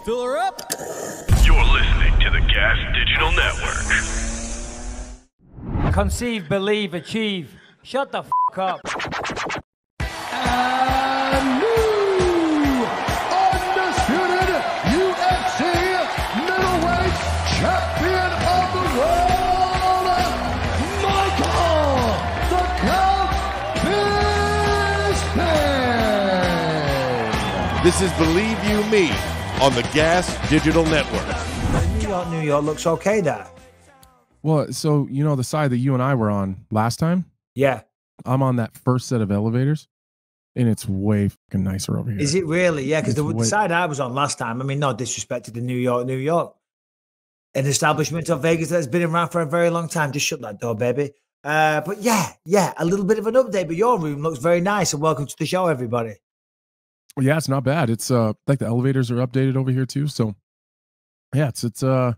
Fill her up. You're listening to the Gas Digital Network. Conceive, believe, achieve. Shut the f*** up. And new undisputed UFC middleweight champion of the world, Michael the Count Bisping. This is Believe You Me on the Gas Digital Network. New York looks okay there. Well, so, you know, the side that you and I were on last time? Yeah. I'm on that first set of elevators, and it's way fucking nicer over here. Is it really? Yeah, because the side I was on last time, I mean, no disrespect to the New York. An establishment of Vegas that's been around for a very long time. Just shut that door, baby. But yeah, a little bit of an update, but your room looks very nice, and welcome to the show, everybody. Yeah, it's not bad. It's like the elevators are updated over here too. So yeah, it's I'm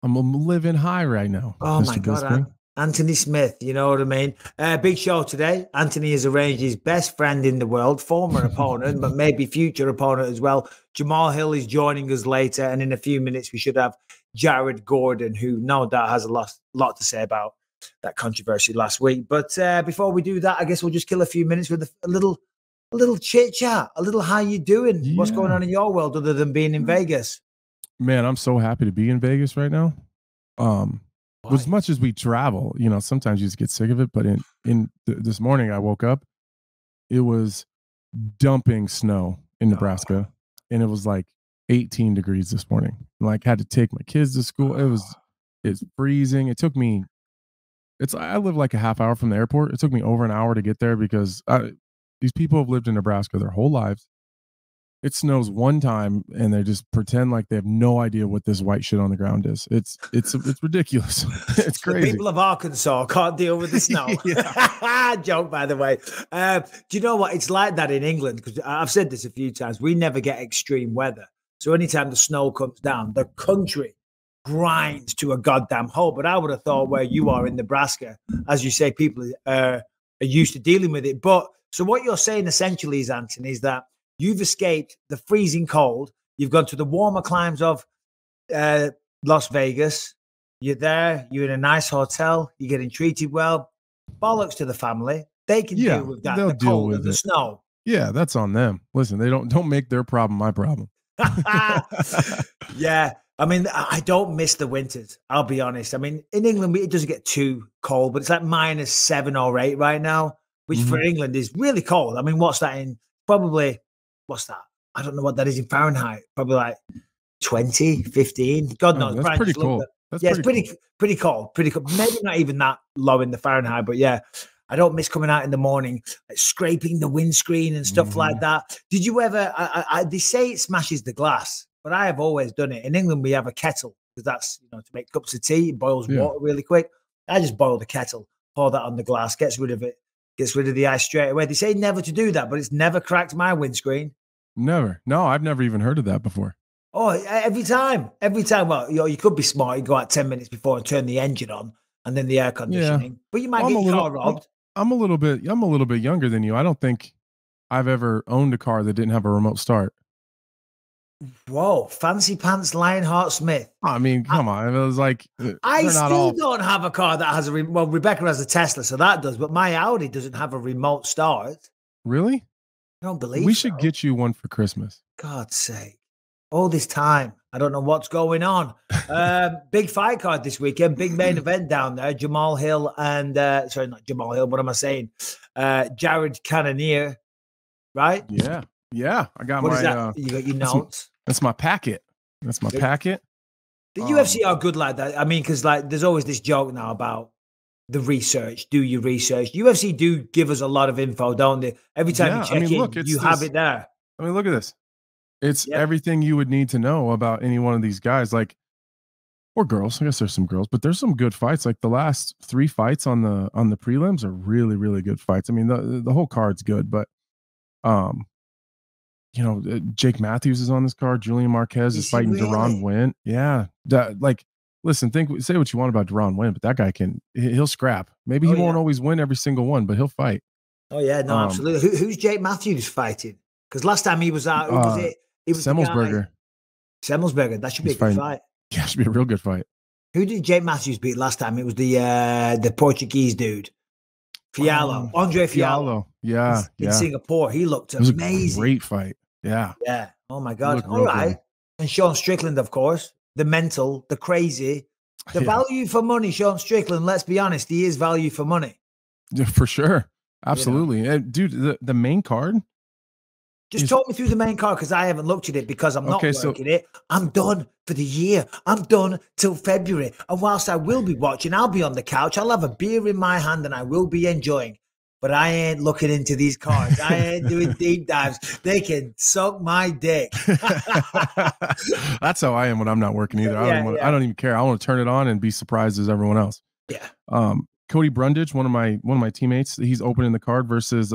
living high right now. Oh Mr. my God, Bisping. Anthony Smith, you know what I mean? Big show today. Anthony has arranged his best friend in the world, former opponent, but maybe future opponent as well. Jamahal Hill is joining us later, and in a few minutes we should have Jared Gordon, who no doubt has a lot to say about that controversy last week. But before we do that, I guess we'll just kill a few minutes with a little chit chat, a little how you doing? Yeah. What's going on in your world other than being in Vegas? Man, I'm so happy to be in Vegas right now. As much as we travel, you know, sometimes you just get sick of it. But this morning I woke up, it was dumping snow in Nebraska, and it was like 18 degrees this morning. Like, had to take my kids to school. It's freezing. It took me. I live like a half hour from the airport. It took me over an hour to get there because these people have lived in Nebraska their whole lives. It snows one time and they just pretend like they have no idea what this white shit on the ground is. It's ridiculous. It's crazy. The people of Arkansas can't deal with the snow. Joke, by the way. Do you know what? It's like that in England, because I've said this a few times. We never get extreme weather. So anytime the snow comes down, the country grinds to a goddamn halt. But I would have thought where you are in Nebraska, as you say, people are used to dealing with it. But so what you're saying essentially is, Anthony, is that you've escaped the freezing cold. You've gone to the warmer climes of Las Vegas. You're there. You're in a nice hotel. You're getting treated well. Bollocks to the family. They can deal with that. The cold and the snow. Yeah, that's on them. Listen, they don't make their problem my problem. Yeah. I mean, I don't miss the winters. I'll be honest. I mean, in England, it doesn't get too cold, but it's like -7 or 8 right now, which for England is really cold. I mean, what's that in? Probably. What's that? I don't know what that is in Fahrenheit. Probably like 20, 15. God knows. That's pretty cold. It's pretty cold. Pretty cold. Maybe not even that low in the Fahrenheit, but yeah. I don't miss coming out in the morning, like scraping the windscreen and stuff like that. Did you ever, they say it smashes the glass, but I have always done it. In England, we have a kettle because that's, to make cups of tea. It boils water really quick. I just boil the kettle, pour that on the glass, gets rid of it, gets rid of the ice straight away. They say never to do that, but it's never cracked my windscreen. Never. No, I've never even heard of that before. Oh, every time. Well, you could be smart. You go out 10 minutes before and turn the engine on and then the air conditioning. But you might get your car robbed. I'm a little bit younger than you. I don't think I've ever owned a car that didn't have a remote start. Whoa, fancy pants Lionheart Smith. I mean, come on. It was like, I still don't have a car that has a well, Rebecca has a Tesla, so that does, but my Audi doesn't have a remote start. Really? I don't believe we should get you one for Christmas. God's sake. All this time. I don't know what's going on. Big fight card this weekend. Big main event down there. Jamahal Hill and, sorry, not Jamahal Hill. What am I saying? Jared Cannonier, right? Yeah. I got what my, you got your notes? That's my packet. Packet. The UFC are good like that. I mean, because there's always this joke now about the research. Do your research. UFC do give us a lot of info, don't they? Every time you check in, you have it there. I mean, look at this. It's everything you would need to know about any one of these guys, or girls. I guess there's some girls, but there's some good fights. Like the last 3 fights on the prelims are really, really good fights. I mean, the whole card's good, but Jake Matthews is on this card. Julian Marquez is fighting Deron Wynn. Yeah, listen, say what you want about Deron Wynn, but that guy he'll scrap. Maybe he won't always win every single one, but he'll fight. Oh yeah, no, absolutely. Who's Jake Matthews fighting? Because last time he was out, who was it? He was Semmelsberger. Semmelsberger. That should be He's a good fighting- fight. Yeah, it should be a real good fight. Who did Jake Matthews beat last time? It was the Portuguese dude. Fiallo. Andre Fiallo. Yeah, In Singapore. He looked it was amazing. a great fight. Yeah. Yeah. Oh my God. looked All real right. good. And Sean Strickland, of course. The mental, the crazy, the Yeah. value for money. Sean Strickland, let's be honest, he is value for money. Yeah, for sure. Absolutely. Dude, the main card. Just talk me through the main card because I haven't looked at it because I'm not working it. I'm done for the year. I'm done till February. And whilst I will be watching, I'll be on the couch. I'll have a beer in my hand and I will be enjoying. But I ain't looking into these cards. I ain't doing deep dives. They can suck my dick. That's how I am when I'm not working either. I don't even care. I want to turn it on and be surprised as everyone else. Yeah. Cody Brundage, one of my teammates, he's opening the card versus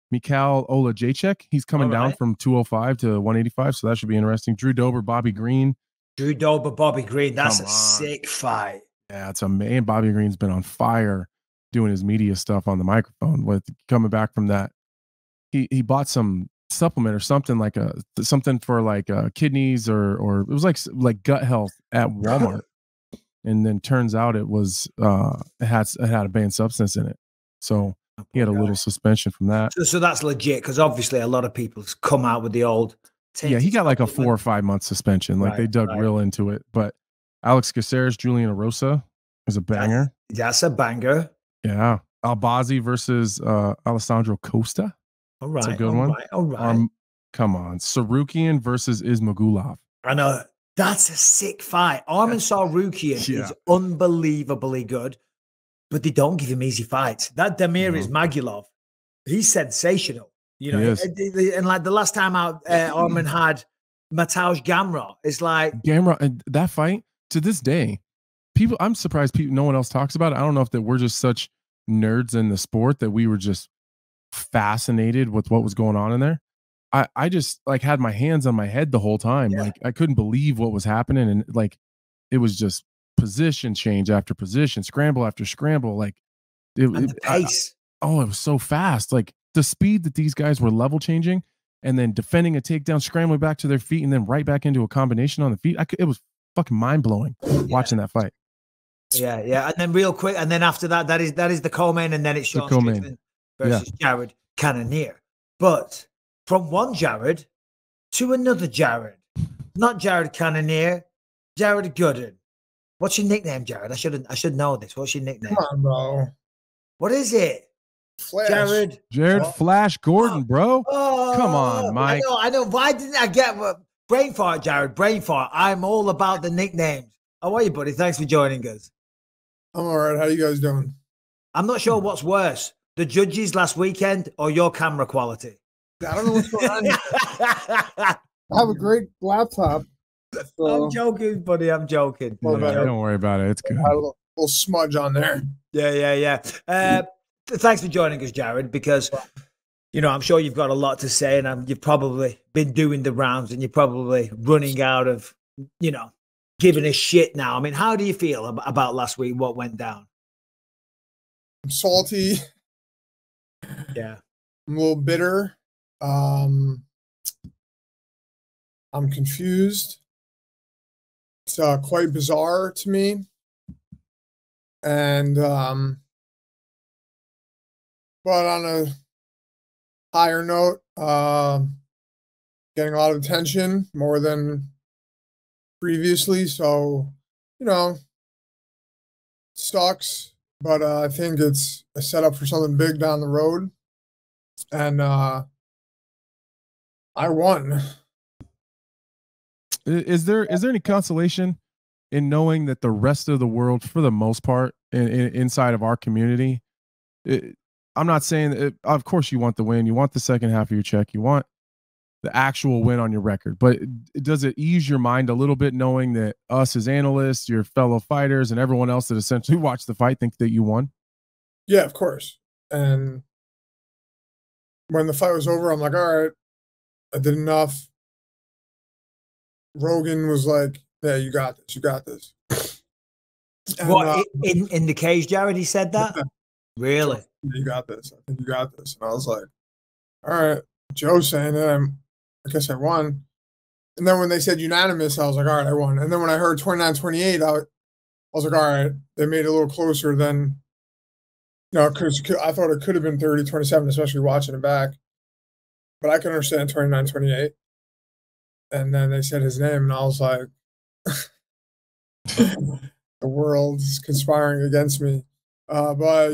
Mikhail Olajacek. He's coming down from 205 to 185, so that should be interesting. Drew Dober, Bobby Green. Drew Dober, Bobby Green. That's a sick fight. Yeah, it's amazing. Bobby Green's been on fire doing his media stuff on the microphone with coming back from that. He bought some supplement or something like something for kidneys or it was like gut health at Walmart. And then turns out it was it had a banned substance in it. So he had a little suspension from that. So that's legit because obviously a lot of people come out with the old. Yeah, he got like a 4 or 5 month suspension. Like they dug real into it. But Alex Caceres, Julian Arosa is a banger. That's a banger. Yeah. Albazi versus Alessandro Costa. All right. That's a good one. All right. Come on. Sarukian versus Ismagulov. I know. That's a sick fight. Arman Sarukian is unbelievably good, but they don't give him easy fights. That Damir Ismagulov, he's sensational. You know, and like the last time out, Arman had Mateusz Gamrot. It's like Gamrot, and that fight to this day, I'm surprised no one else talks about it. I don't know if that we're just such nerds in the sport that we were just fascinated with what was going on in there. I just like had my hands on my head the whole time. Yeah. Like I couldn't believe what was happening. And like, it was just position change after position, scramble after scramble. Like the pace. It was so fast. Like the speed that these guys were level changing and then defending a takedown, scrambling back to their feet and then right back into a combination on the feet. It was fucking mind blowing watching that fight. Yeah. Yeah. And then real quick. And then after that, that is the co-main. And then it's Sean Strickland versus Jared Cannonier. But from one Jared to another Jared. Not Jared Cannonier, Jared Gooden. What's your nickname, Jared? I should know this. What's your nickname? Come on, bro. What is it? Flash. Jared Flash Gordon, bro. Come on, Mike. I know. Why didn't I get brain fart, Jared? Brain fart. I'm all about the nicknames. How are you, buddy? Thanks for joining us. I'm all right. How you guys doing? I'm not sure what's worse, the judges last weekend or your camera quality. I don't know what's going on. I have a great laptop. So I'm joking, buddy. I'm joking. Don't worry about it. It's good. A little smudge on there. Yeah. Thanks for joining us, Jared, because, you know, I'm sure you've got a lot to say and you've probably been doing the rounds and you're probably running out of, you know, giving a shit now. I mean, how do you feel about last week, what went down? I'm salty. Yeah. I'm a little bitter. I'm confused. It's quite bizarre to me. And but on a higher note, getting a lot of attention, more than previously. So, you know, sucks, but I think it's a setup for something big down the road. And I won. Is there any consolation in knowing that the rest of the world, for the most part, inside of our community, I'm not saying that, of course you want the win, you want the second half of your check, you want the actual win on your record, but does it ease your mind a little bit knowing that us as analysts, your fellow fighters, and everyone else that essentially watched the fight think that you won? Yeah, of course. And when the fight was over, I'm like, all right, I did enough. Rogan was like, yeah, you got this. You got this. And, what, in the cage, Jared, he said that? Yeah. Really? You got this. I think you got this. And I was like, all right, Joe's saying it. I guess I won. And then when they said unanimous, I was like, all right, I won. And then when I heard 29-28, I was like, all right, they made it a little closer than, because I thought it could have been 30-27, especially watching it back. But I can understand 29-28. And then they said his name, and I was like, the world's conspiring against me. But,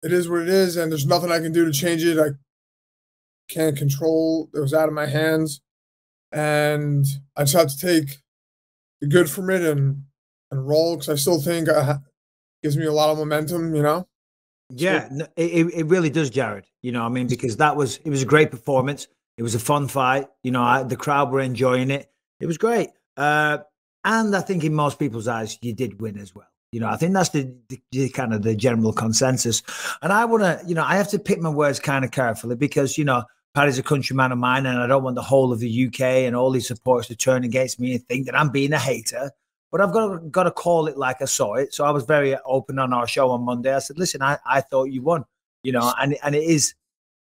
it is what it is, and there's nothing I can do to change it. I can't control. It was out of my hands. And I just have to take the good from it and roll, because I still think it gives me a lot of momentum, Yeah, it really does, Jared. Because it was a great performance. It was a fun fight. The crowd were enjoying it. It was great. And I think in most people's eyes, you did win as well. I think that's the kind of the general consensus. And I want to, I have to pick my words kind of carefully because, Paddy's a countryman of mine, and I don't want the whole of the UK and all these supporters to turn against me and think that I'm being a hater. But I've got to call it like I saw it. So I was very open on our show on Monday. I said, listen, I thought you won, and it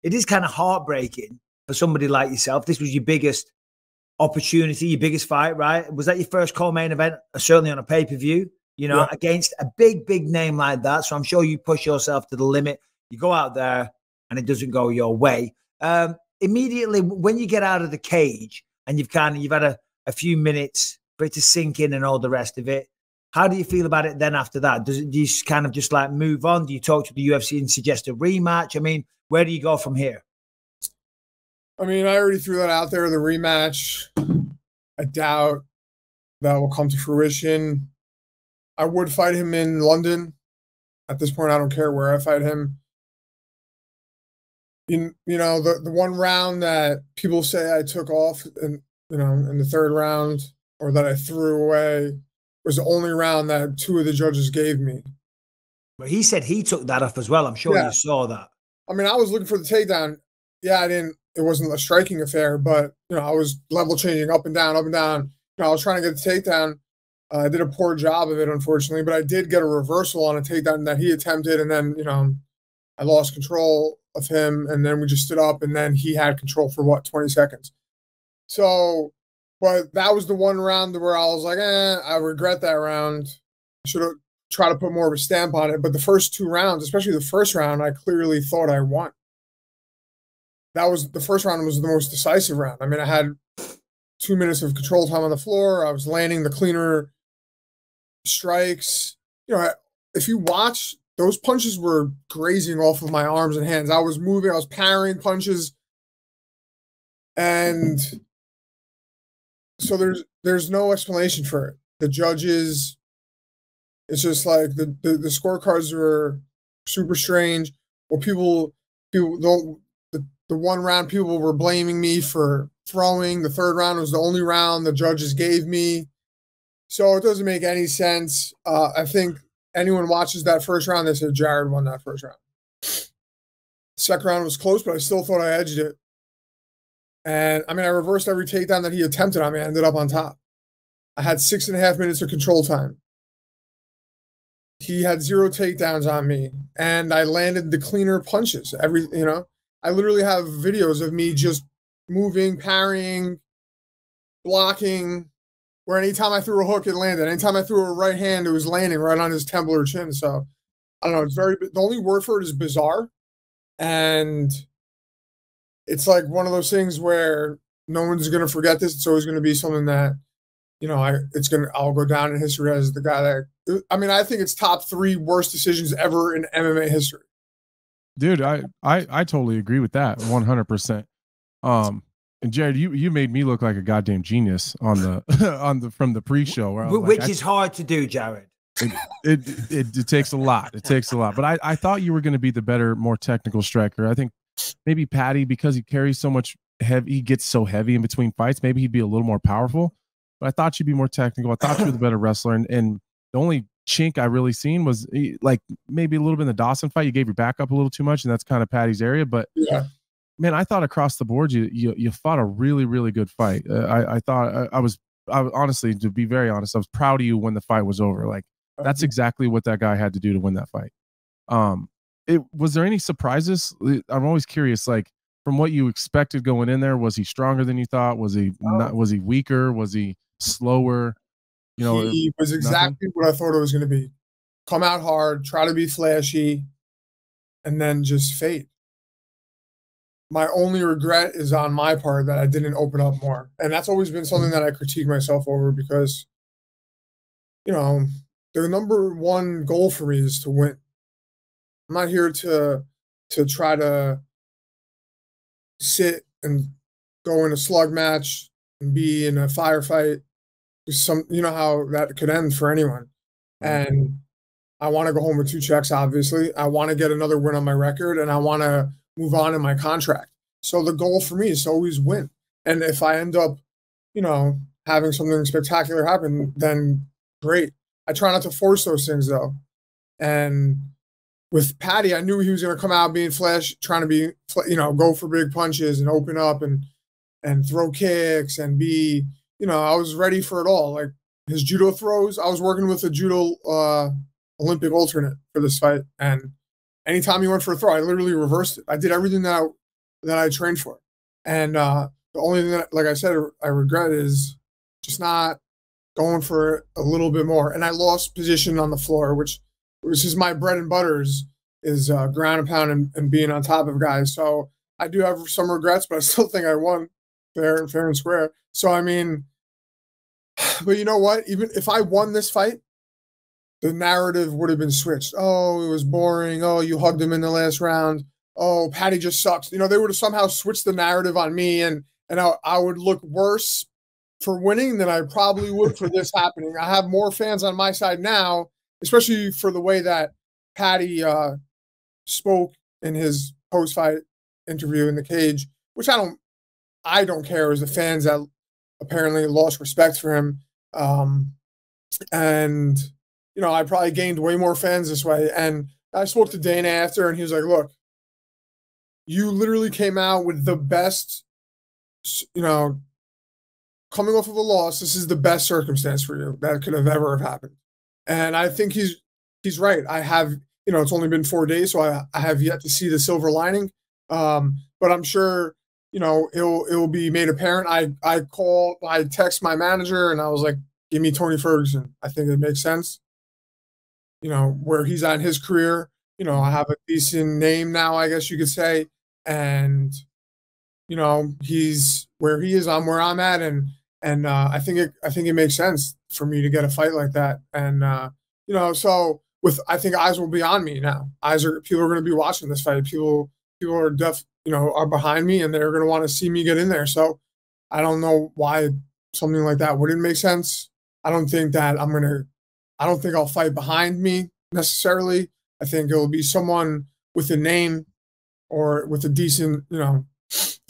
is kind of heartbreaking for somebody like yourself. This was your biggest opportunity, your biggest fight, right? Was that your first co-main event, certainly on a pay-per-view, against a big name like that? So I'm sure you push yourself to the limit. You go out there and it doesn't go your way. Immediately when you get out of the cage and you've had a few minutes for it to sink in and all the rest of it, how do you feel about it then after that? Do you kind of just like move on? Do you talk to the UFC and suggest a rematch? I mean, where do you go from here? I mean, I already threw that out there, the rematch. I doubt that will come to fruition. I would fight him in London. At this point, I don't care where I fight him. The one round that people say I took off in the third round, or that I threw away, was the only round that two of the judges gave me. But he said he took that off as well. I'm sure you saw that. I mean, I was looking for the takedown. Yeah, it wasn't a striking affair, but, I was level changing up and down, up and down. I was trying to get the takedown. I did a poor job of it, unfortunately, but I did get a reversal on a takedown that he attempted. And then, I lost control of him, and then we just stood up, and then he had control for 20 seconds. So, but that was the one round where I was like, I regret that round. I should have tried to put more of a stamp on it. But the first two rounds, especially the first round, I clearly thought I won. The first round was the most decisive round. I mean, I had 2 minutes of control time on the floor. I was landing the cleaner strikes. If you watch, those punches were grazing off of my arms and hands. I was moving. I was parrying punches. And so there's no explanation for it. The judges, it's just like the scorecards were super strange. Well, people don't. The one round, people were blaming me for throwing. The third round was the only round the judges gave me. So it doesn't make any sense. I think anyone watches that first round, they said Jared won that first round. Second round was close, but I still thought I edged it. And, I mean, I reversed every takedown that he attempted on me. I ended up on top. I had 6.5 minutes of control time. He had 0 takedowns on me, and I landed the cleaner punches. I literally have videos of me just moving, parrying, blocking, where anytime I threw a hook, it landed. Anytime I threw a right hand, it was landing right on his temple or chin. So, I don't know. The only word for it is bizarre. And it's like one of those things where no one's going to forget this. It's always going to be something that, I'll go down in history as the guy that, I think it's top 3 worst decisions ever in MMA history. Dude, I totally agree with that 100%. And Jared, you made me look like a goddamn genius on the from the pre-show, which is hard to do, Jared. It takes a lot. It takes a lot. But I thought you were going to be the better, more technical striker. I think maybe Paddy, because he carries so much heavy, he gets so heavy in between fights, maybe he'd be a little more powerful. But I thought you'd be more technical. I thought you were the better wrestler. And the only chink I really seen was like maybe a little bit in the Dawson fight. You gave your back up a little too much, and that's kind of Paddy's area. But yeah, man, I thought across the board you fought a really, really good fight. I thought I was honestly, to be very honest, I was proud of you when the fight was over. Like that's exactly what that guy had to do to win that fight. Was there any surprises? I'm always curious, like from what you expected going in there? Was he stronger than you thought? Was he not? Was he weaker? Was he slower? You know, he was exactly what I thought it was going to be. Come out hard, try to be flashy, and then just fade. My only regret is on my part that I didn't open up more. And that's always been something that I critique myself over because, you know, the number one goal for me is to win. I'm not here to try to sit and go in a slug match and be in a firefight. You know how that could end for anyone. And I want to go home with 2 checks, obviously. I want to get another win on my record, and I want to move on in my contract. So the goal for me is to always win. And if I end up, you know, having something spectacular happen, then great. I try not to force those things, though. And with Paddy, I knew he was going to come out being flash, trying to be, you know, go for big punches and open up and throw kicks and be, you know, I was ready for it all. Like his judo throws, I was working with a judo Olympic alternate for this fight. And anytime he went for a throw, I literally reversed it. I did everything that I trained for. And the only thing that, like I said, I regret is just not going for a little bit more. And I lost position on the floor, which is my bread and butter is ground and pound and being on top of guys. So I do have some regrets, but I still think I won fair and square. So, I mean, but you know what? Even if I won this fight, the narrative would have been switched. Oh, it was boring. Oh, you hugged him in the last round. Oh, Paddy just sucks. You know, they would have somehow switched the narrative on me, and I would look worse for winning than I probably would for this happening. I have more fans on my side now, especially for the way that Paddy spoke in his post-fight interview in the cage, which I don't care as the fans that apparently lost respect for him. And you know, I probably gained way more fans this way. And I spoke to Dana after, and he was like, look, you literally came out with the best, you know, coming off of a loss. This is the best circumstance for you that could have ever have happened. And I think he's right. I have, you know, it's only been 4 days, so I have yet to see the silver lining. But I'm sure, you know, it will be made apparent. I text my manager, and I was like, give me Tony Ferguson. I think it makes sense. You know, where he's at in his career, you know, I have a decent name now, I guess you could say. And, you know, he's where he is, I'm where I'm at. And I think it makes sense for me to get a fight like that. And, you know, so I think eyes will be on me now. People are going to be watching this fight. People are are behind me, and they're going to want to see me get in there. So I don't know why something like that wouldn't make sense. I don't think I'll fight behind me necessarily. I think it'll be someone with a name or with a decent, you know,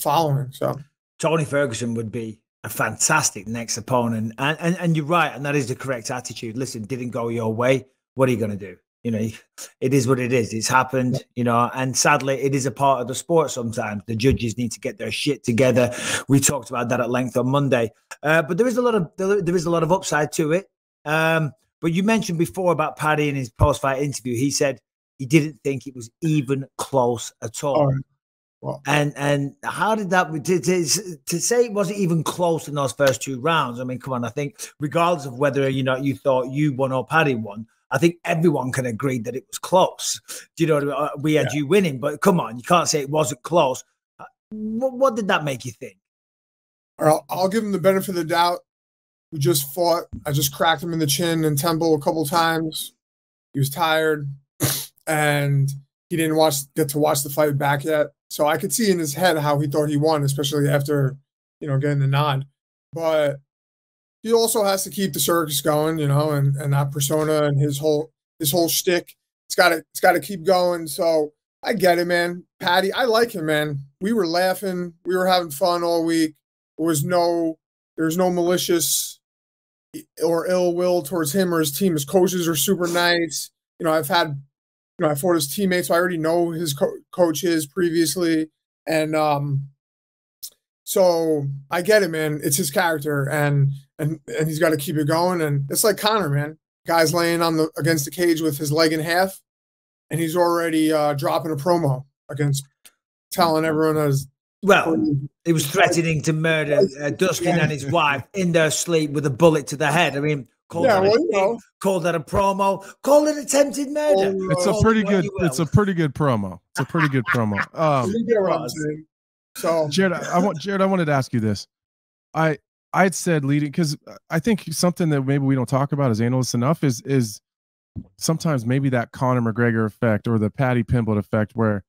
following. So Tony Ferguson would be a fantastic next opponent. And you're right, and that is the correct attitude. Listen, didn't go your way. What are you going to do? You know, it is what it is. It's happened, you know, and sadly, it is a part of the sport sometimes. The judges need to get their shit together. We talked about that at length on Monday. But there is a lot of upside to it. But you mentioned before about Paddy in his post-fight interview. He said he didn't think it was even close at all. Well, and how did that to say it wasn't even close in those first 2 rounds? I mean, come on. I think regardless of whether you thought you won or Paddy won, I think everyone can agree that it was close. Do you know? We had you winning, but come on, you can't say it wasn't close. What did that make you think? I'll give him the benefit of the doubt. We just fought. I just cracked him in the chin and temple a couple times. He was tired, and he didn't get to watch the fight back yet. So I could see in his head how he thought he won, especially after, you know, getting the nod. But he also has to keep the circus going, you know, and that persona and his whole shtick. It's got to keep going. So I get it, man. Paddy, I like him, man. We were laughing, we were having fun all week. There's no malicious or ill will towards him or his team. His coaches are super nice. You know, I fought his teammates, so I already know his coaches previously. And so I get it, man. It's his character, and he's got to keep it going. And it's like Conor, man. Guy's laying against the cage with his leg in half, and he's already dropping a promo against telling everyone that Well, he was threatening to murder Dustin and his wife in their sleep with a bullet to the head. I mean, called that a promo, called it attempted murder. It's a pretty good. It's a pretty good promo. It's a pretty good promo. You get what I'm saying. So, Jared, I wanted to ask you this. I'd said leading, because I think something that maybe we don't talk about as analysts enough is sometimes maybe that Conor McGregor effect or the Paddy Pimblett effect, where,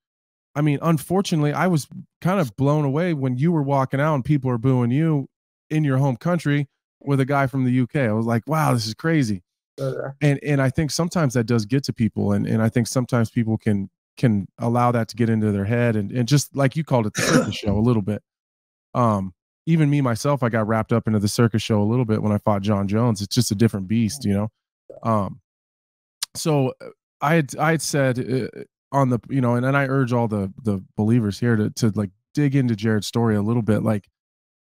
I mean, unfortunately, I was kind of blown away when you were walking out and people are booing you in your home country with a guy from the UK. I was like, wow, this is crazy. And I think sometimes that does get to people, and I think sometimes people can allow that to get into their head, and just like you called it, the circus show a little bit. Even me myself, I got wrapped up into the circus show a little bit when I fought John Jones. It's just a different beast, you know. So I had said on the, you know, and I urge all the believers here to like dig into Jared's story a little bit. Like,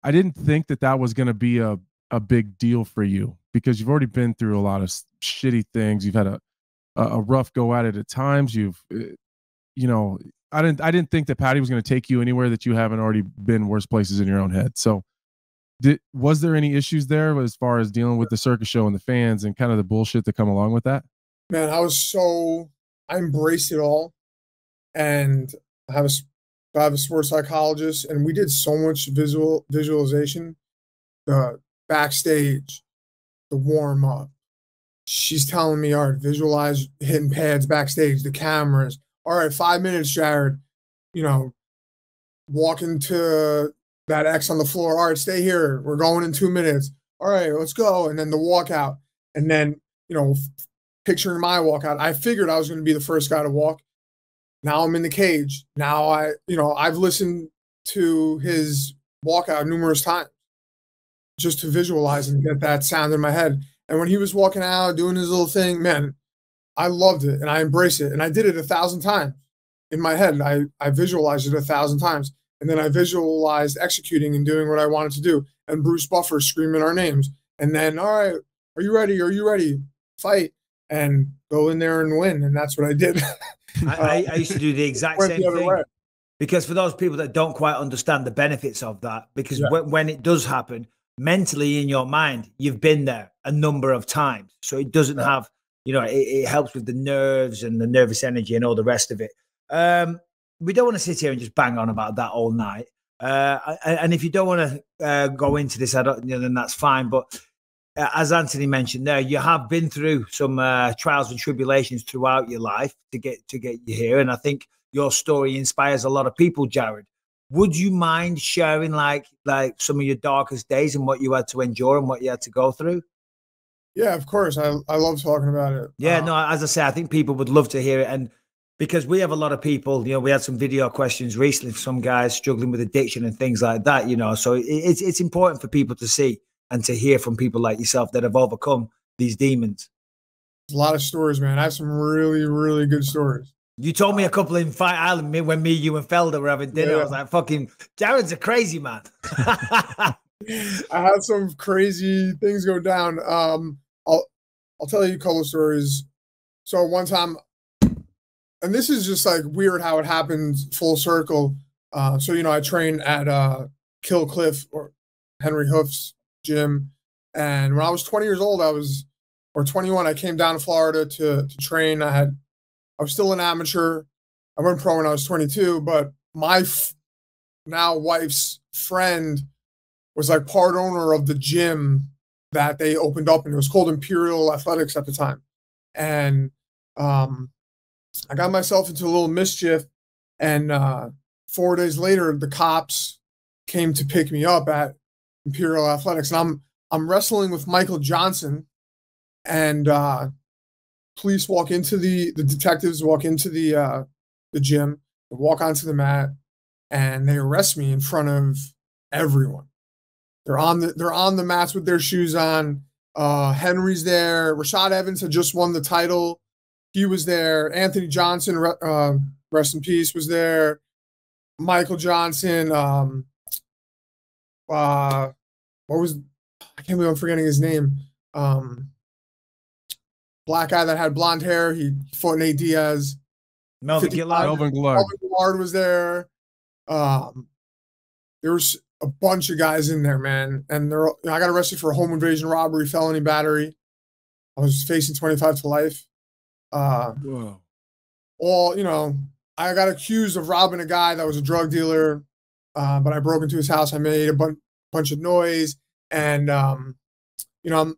I didn't think that was going to be a big deal for you, because you've already been through a lot of shitty things. You've had a rough go at it at times. You've, you know, I didn't think that Paddy was going to take you anywhere that you haven't already been worse places in your own head. So was there any issues there as far as dealing with the circus show and the fans and kind of the bullshit that come along with that? Man, I embraced it all. And I have a sports psychologist, and we did so much visualization, the backstage, the warm up. She's telling me, all right, visualize hitting pads backstage, the cameras. All right, 5 minutes, Jared, you know, walking to that X on the floor. All right, stay here. We're going in 2 minutes. All right, let's go. And then the walkout. And then, you know, picturing my walkout, I figured I was going to be the first guy to walk. Now I'm in the cage. Now I've listened to his walkout numerous times just to visualize and get that sound in my head. And when he was walking out, doing his little thing, man, I loved it and I embraced it. And I did it 1,000 times in my head. I visualized it 1,000 times. And then I visualized executing and doing what I wanted to do. And Bruce Buffer screaming our names. And then, all right, are you ready? Are you ready? Fight. And go in there and win. And that's what I did. I used to do the exact same thing. Because for those people that don't quite understand the benefits of that, because when it does happen, mentally in your mind, you've been there a number of times. So it doesn't have, you know, it helps with the nerves and the nervous energy and all the rest of it. We don't want to sit here and just bang on about that all night. And if you don't want to go into this, then that's fine. But as Anthony mentioned there, you have been through some trials and tribulations throughout your life to get you here. And I think your story inspires a lot of people, Jared. Would you mind sharing like some of your darkest days and what you had to endure and what you had to go through? Yeah, of course. I love talking about it. Yeah, no, as I say, I think people would love to hear it. And because we have a lot of people, you know, we had some video questions recently from some guys struggling with addiction and things like that, you know, so it's important for people to see and to hear from people like yourself that have overcome these demons. A lot of stories, man. I have some really, really good stories. You told me a couple in Fight Island when me, you, and Felder were having dinner. I was like, fucking, Jared's a crazy man. I had some crazy things go down. I'll tell you a couple of stories. So one time, and this is just like weird how it happens full circle. So, you know, I train at Kill Cliff or Henry Hoof's gym. And when I was 20 years old, or 21, I came down to Florida to train. I was still an amateur. I went pro when I was 22, but my now wife's friend was like part owner of the gym that they opened up, and it was called Imperial Athletics at the time. And I got myself into a little mischief, and 4 days later, the cops came to pick me up at Imperial Athletics, and I'm wrestling with Michael Johnson, and police walk into the detectives walk into the gym, they walk onto the mat, and they arrest me in front of everyone. They're on the mats with their shoes on. Henry's there. Rashad Evans had just won the title. He was there. Anthony Johnson, rest in peace, was there. Michael Johnson. I can't believe I'm forgetting his name. Black guy that had blonde hair. He fought Nate Diaz. Melvin Gillard was there. there was a bunch of guys in there, man. And I got arrested for home invasion, robbery, felony battery. I was facing 25 to life. Whoa. All, you know, I got accused of robbing a guy that was a drug dealer, but I broke into his house. I made a bunch of noise, and you know,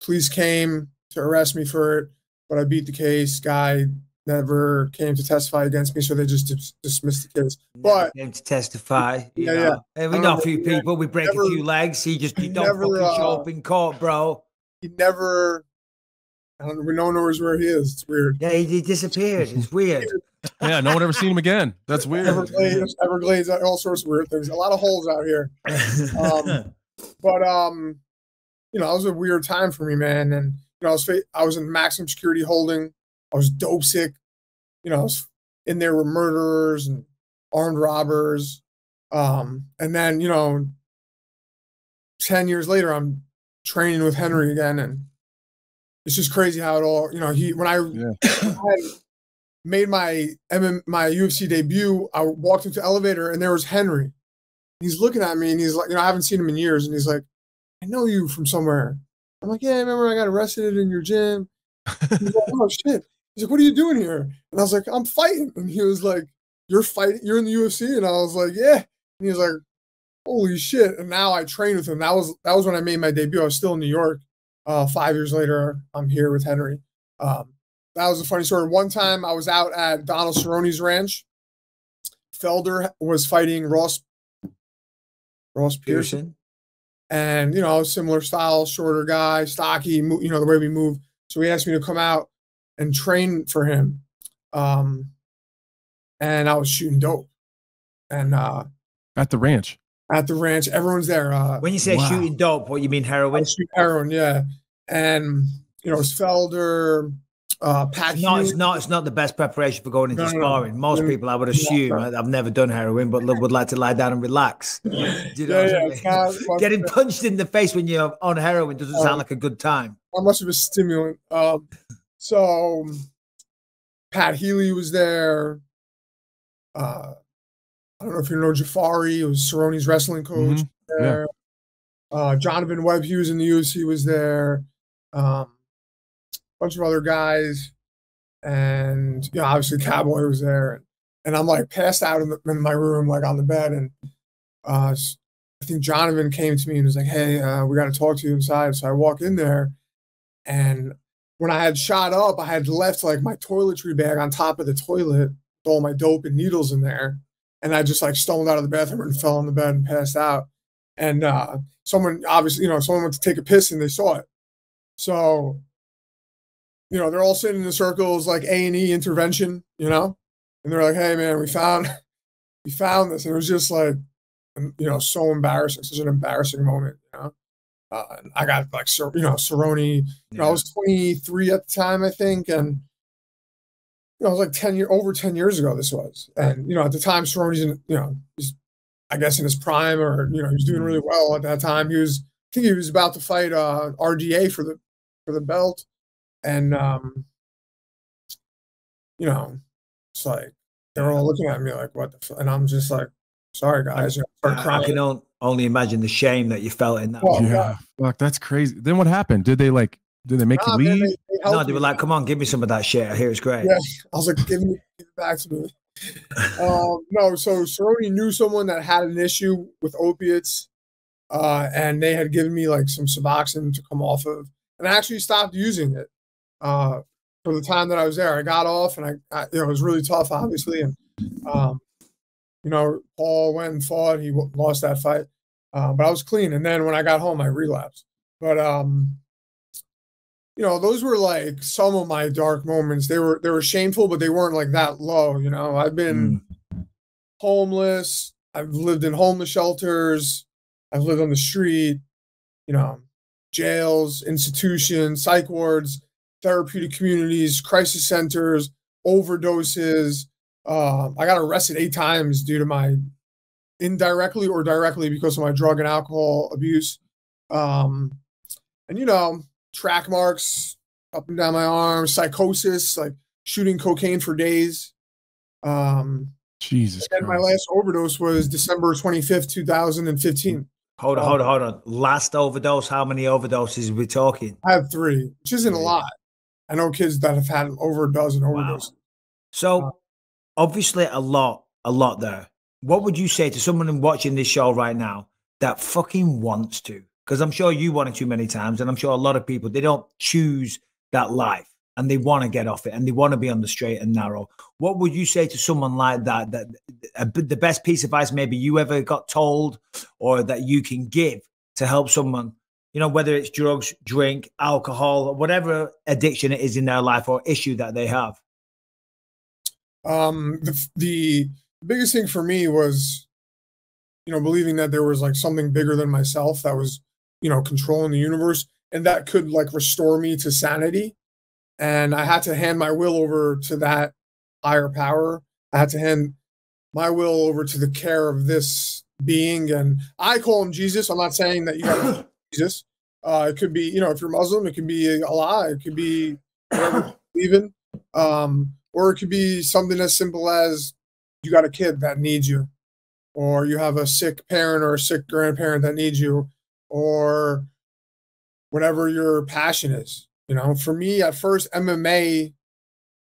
police came to arrest me for it, but I beat the case. Guy never came to testify against me, so they just dismissed the case. But came to testify. Yeah. And we know a few people. We break a few legs. You don't fucking show up in court, bro. He never. No one knows where he is. It's weird. Yeah, he disappeared. It's weird. Yeah, no one ever seen him again. That's weird. Everglades, all sorts of weird things. A lot of holes out here. But you know, it was a weird time for me, man. And you know, I was in maximum security holding. I was dope sick. You know, I was in there with murderers and armed robbers. And then, you know, 10 years later, I'm training with Henry again, and it's just crazy how it all, you know, when I made my UFC debut, I walked into the elevator and there was Henry. He's looking at me and he's like, you know, I haven't seen him in years. And he's like, I know you from somewhere. I'm like, yeah, I remember I got arrested in your gym. He's like, oh shit. He's like, what are you doing here? And I was like, I'm fighting. And he was like, you're fighting? You're in the UFC? And I was like, yeah. And he was like, holy shit. And now I train with him. That was when I made my debut. I was still in New York. 5 years later, I'm here with Henry. That was a funny story. One time I was out at Donald Cerrone's ranch. Felder was fighting Ross Pearson. And, you know, similar style, shorter guy, stocky, you know, the way we move. So he asked me to come out and train for him. And I was shooting dope. And at the ranch. At the ranch, everyone's there. When you say shooting dope, what you mean heroin? Shoot heroin, yeah. And you know, it's Felder, Pat. It's not the best preparation for going into sparring. Most people, I would assume, I've never done heroin, but would like to lie down and relax. Do you know what I mean? Getting punched in the face when you're on heroin doesn't sound like a good time. How much of a stimulant? So Pat Healy was there. I don't know if you know Jafari, who was Cerrone's wrestling coach. Mm-hmm. There. Yeah. Jonathan Webb Hughes in the UFC was there. A bunch of other guys. And, you know, obviously Cowboy was there. And I'm like passed out in my room, like on the bed. And I think Jonathan came to me and was like, hey, we got to talk to you inside. So I walk in there. And when I had shot up, I had left like my toiletry bag on top of the toilet with all my dope and needles in there. And I just like stumbled out of the bathroom and fell on the bed and passed out. And someone obviously, you know, someone went to take a piss and they saw it. So, you know, they're all sitting in the circles like A&E intervention, you know, and they're like, hey man, we found this. And it was just like, you know, so embarrassing, such an embarrassing moment, you know. And I got like, you know, Cerrone, you know, I was 23 at the time, I think. And, you know, it was like over 10 years ago this was. And, you know, at the time, Cerrone's you know, he's, I guess in his prime, or, you know, he was doing really well at that time. I think he was about to fight RDA for the belt. And, you know, it's like, they're all looking at me like, what the fuck? And I'm just like, sorry guys. You know, I can only imagine the shame that you felt in that. Yeah, fuck, that's crazy. Then what happened? Did they make you leave? Man, they were like, come on, give me some of that shit. I hear it's great. Yeah. I was like, give it back to me. No, so Cerrone knew someone that had an issue with opiates, and they had given me like some Suboxone to come off of, and I actually stopped using it for the time that I was there. I got off, and I you know, it was really tough, obviously, and you know, Paul went and fought. He lost that fight, but I was clean. And then when I got home, I relapsed. But you know, those were like some of my dark moments. They were shameful, but they weren't like that low. You know, I've been homeless. I've lived in homeless shelters. I've lived on the street, you know, jails, institutions, psych wards, therapeutic communities, crisis centers, overdoses. I got arrested 8 times due to my indirectly or directly because of my drug and alcohol abuse. And, you know, track marks up and down my arms, psychosis, like shooting cocaine for days. Jesus And my Christ. last overdose was December 25th, 2015. Hold on. Last overdose. How many overdoses are we talking? I have 3, which isn't a lot. I know kids that have had over a dozen overdoses. Wow. So obviously a lot there. What would you say to someone watching this show right now that fucking wants to? Because I'm sure you wanted too many times, and I'm sure a lot of people, they don't choose that life and they want to get off it and they want to be on the straight and narrow. What would you say to someone like that, the best piece of advice maybe you ever got told or that you can give to help someone, you know, whether it's drugs, drink, alcohol, whatever addiction it is in their life or issue that they have? The biggest thing for me was, you know, believing that there was like something bigger than myself that was, you know, controlling the universe and that could like restore me to sanity. And I had to hand my will over to that higher power. I had to hand my will over to the care of this being. And I call him Jesus. I'm not saying that you got to Jesus. It could be, you know, if you're Muslim, it could be Allah. It could be whatever you believe in. Or it could be something as simple as you got a kid that needs you, or you have a sick parent or a sick grandparent that needs you, or whatever your passion is. You know, for me at first, MMA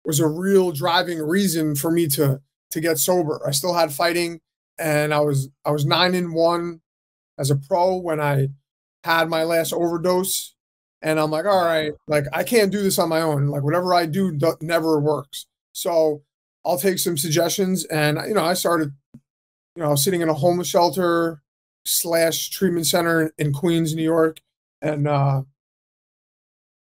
was a real driving reason for me to get sober. I still had fighting, and I was 9-1 as a pro when I had my last overdose. And I'm like, all right, like I can't do this on my own. Like whatever I do never works. So I'll take some suggestions. And, you know, I started, you know, sitting in a homeless shelter / treatment center in Queens, New York. And,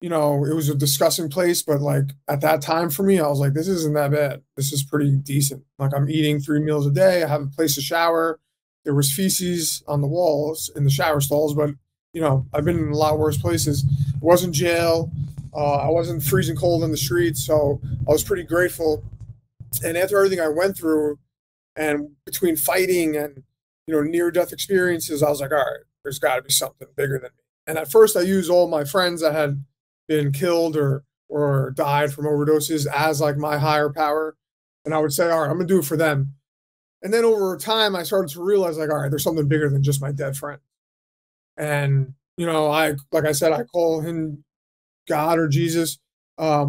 you know, it was a disgusting place, but like at that time for me, I was like, this isn't that bad. This is pretty decent. Like I'm eating 3 meals a day. I have a place to shower. There was feces on the walls in the shower stalls, but you know, I've been in a lot worse places. It wasn't jail. I wasn't freezing cold in the streets. So I was pretty grateful. And after everything I went through and between fighting and, you know, near-death experiences, I was like, all right, there's got to be something bigger than me. And at first I used all my friends that had been killed or died from overdoses as like my higher power. And I would say, all right, I'm going to do it for them. And then over time, I started to realize like, all right, there's something bigger than just my dead friend. And, you know, like I said, I call him God or Jesus. But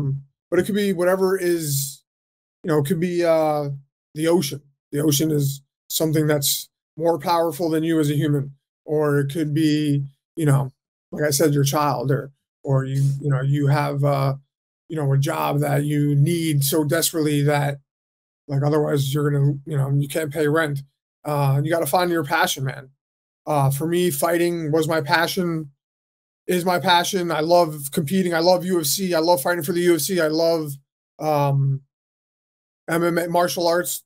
it could be whatever is, you know, it could be the ocean. The ocean is something that's more powerful than you as a human. Or it could be, you know, like I said, your child or you know, you have, you know, a job that you need so desperately that like, otherwise you're going to, you know, you can't pay rent. You got to find your passion, man. For me, fighting was my passion, is my passion. I love competing. I love UFC. I love fighting for the UFC. I love MMA, martial arts.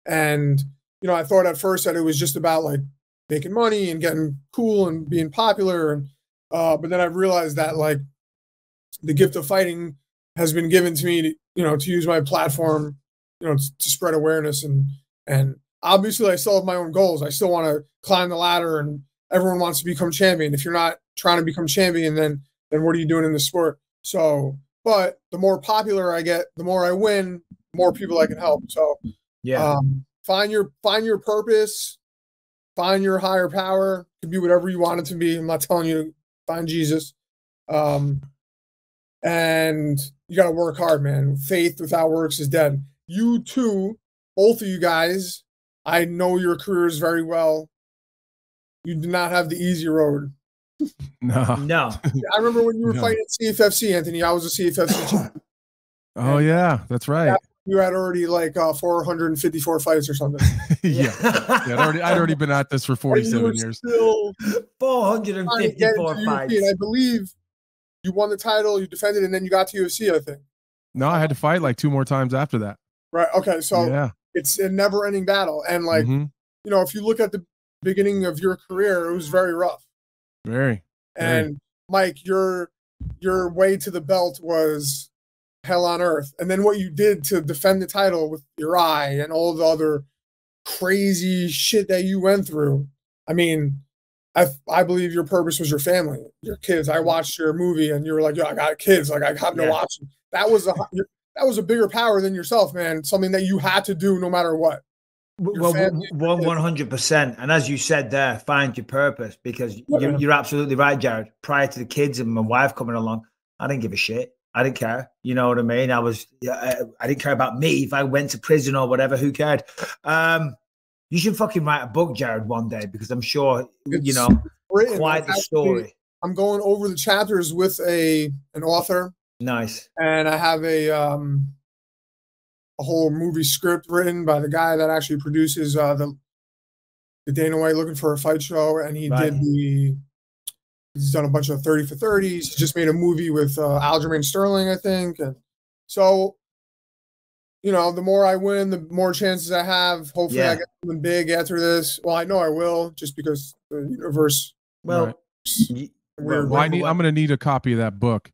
And, you know, I thought at first that it was just about like making money and getting cool and being popular. And, but then I realized that like the gift of fighting has been given to me to, you know, to use my platform, you know, to spread awareness. And obviously I still have my own goals. I still want to climb the ladder and everyone wants to become champion. If you're not trying to become champion, then what are you doing in the sport? So, but the more popular I get, the more I win, the more people I can help. So yeah, find your purpose, find your higher power. It could be whatever you want it to be. I'm not telling you to find Jesus. And you got to work hard, man. Faith without works is dead. You too, both of you guys, I know your careers very well. You did not have the easy road. No. I remember when you were fighting at CFFC, Anthony. I was a CFFC champion. Oh, yeah, that's right. You had already like 454 fights or something. Yeah. I'd already been at this for 47 years. Still 454 fights. And I believe you won the title, you defended, and then you got to UFC, I think. No, I had to fight like 2 more times after that. Right. Okay. So it's a never-ending battle. And like, you know, if you look at the beginning of your career, it was very rough. Very. And Mike, your way to the belt was hell on earth. And then what you did to defend the title with your eye and all the other crazy shit that you went through. I mean, I believe your purpose was your family, your kids. I watched your movie and you were like, yo, I got kids. Like I have no option. That was a bigger power than yourself, man. Something that you had to do no matter what. Well, family, 100%. And as you said there, find your purpose, because you're absolutely right, Jared. Prior to the kids and my wife coming along, I didn't give a shit. I didn't care. You know what I mean? I didn't care about me. If I went to prison or whatever, who cared? You should fucking write a book, Jared, one day, because I'm sure, it's written. Quite the story. I'm going over the chapters with an author. Nice. And I have a whole movie script written by the guy that actually produces the Dana White Looking for a Fight show, and he he's done a bunch of 30 for 30s. He just made a movie with Aljamain Sterling, I think. And so, the more I win, the more chances I have. Hopefully I get something big after this. Well, I know I will, just because the universe. Well, I'm going to need a copy of that book.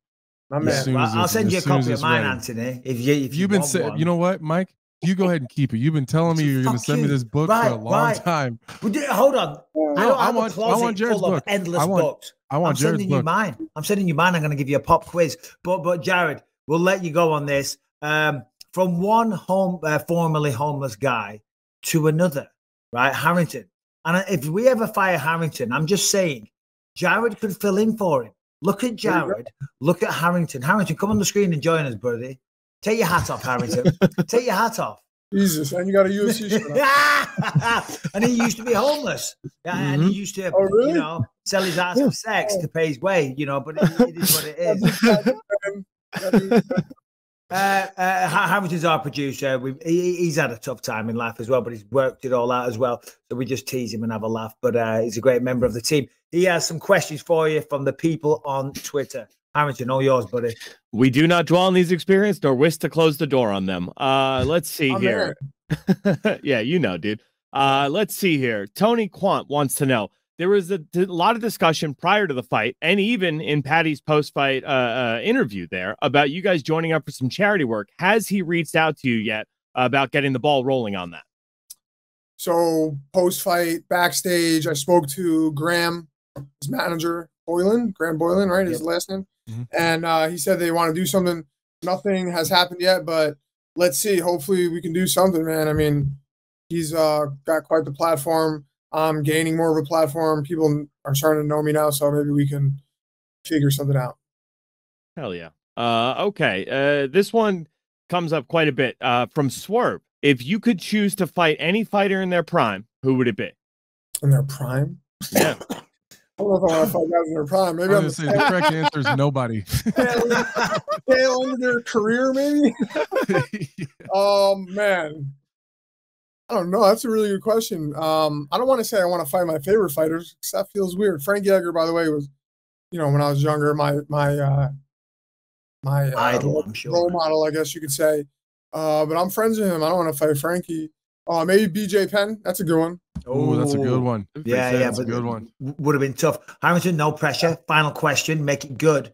I'll send you a copy of mine, Anthony. If you've been saying, you know what, Mike, you go ahead and keep it. You've been telling me you're going to send me this book for a long time. Hold on. I want Jared's book. Endless books. I'm sending you mine. I'm going to give you a pop quiz. But Jared, we'll let you go on this. From one formerly homeless guy to another, right? Harrington. And if we ever fire Harrington, I'm just saying, Jared could fill in for him. Look at Jared. Look at Harrington. Harrington, come on the screen and join us, buddy. Take your hat off, Harrington. Take your hat off. Jesus, and you got a UFC shirt. And he used to be homeless. And he used to, sell his ass for sex to pay his way, but it is what it is. Harrington's our producer. He's had a tough time in life as well, but he's worked it all out as well. So we just tease him and have a laugh. But he's a great member of the team. He has some questions for you from the people on Twitter. Harrington, all yours, buddy. We do not dwell on these experiences nor wish to close the door on them. Let's see here. Yeah, dude. Let's see here. Tony Quant wants to know. There was a lot of discussion prior to the fight, and even in Paddy's post-fight interview there, about you guys joining up for some charity work. Has he reached out to you yet about getting the ball rolling on that? So post-fight, backstage, I spoke to Graham, his manager, Graham Boylan, right? His last name. Mm-hmm. And he said they want to do something. Nothing has happened yet, but let's see. Hopefully we can do something, man. I mean, he's got quite the platform. I'm gaining more of a platform. People are starting to know me now, so maybe we can figure something out. Hell yeah. Okay. This one comes up quite a bit from Swerve. If you could choose to fight any fighter in their prime, who would it be? In their prime? Yeah. I don't know if I want to fight guys in their prime. Maybe I'm say the correct answer is nobody. Tail end of their career, maybe. Man. I don't know. That's a really good question. I don't want to say I want to fight my favorite fighters, because that feels weird. Frank Yeager, by the way, was, when I was younger, my idol, I'm sure. Role model, I guess you could say. But I'm friends with him. I don't want to fight Frankie. Maybe BJ Penn. That's a good one. Oh, that's a good one. Yeah, that's a good one. Would have been tough. Harrington, no pressure. Final question. Make it good.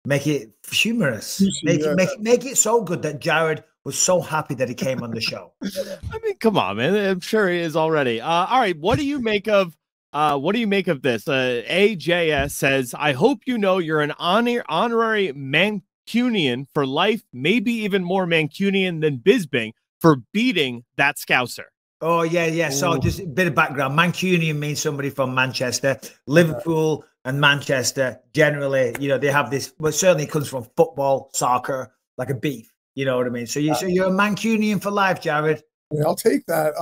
Make it humorous. Make it so good that Jared was so happy that he came on the show. I mean, come on, man. I'm sure he is already. All right. What do you make of this? AJS says, I hope you're an honorary Mancunian for life, maybe even more Mancunian than Bisping for beating that Scouser. Oh, yeah. So just a bit of background. Mancunian means somebody from Manchester. Liverpool and Manchester, generally, they have this, well, certainly it comes from football, soccer, like a beef. You know what I mean? So you're a Mancunian for life, Jared. Yeah, I'll take that.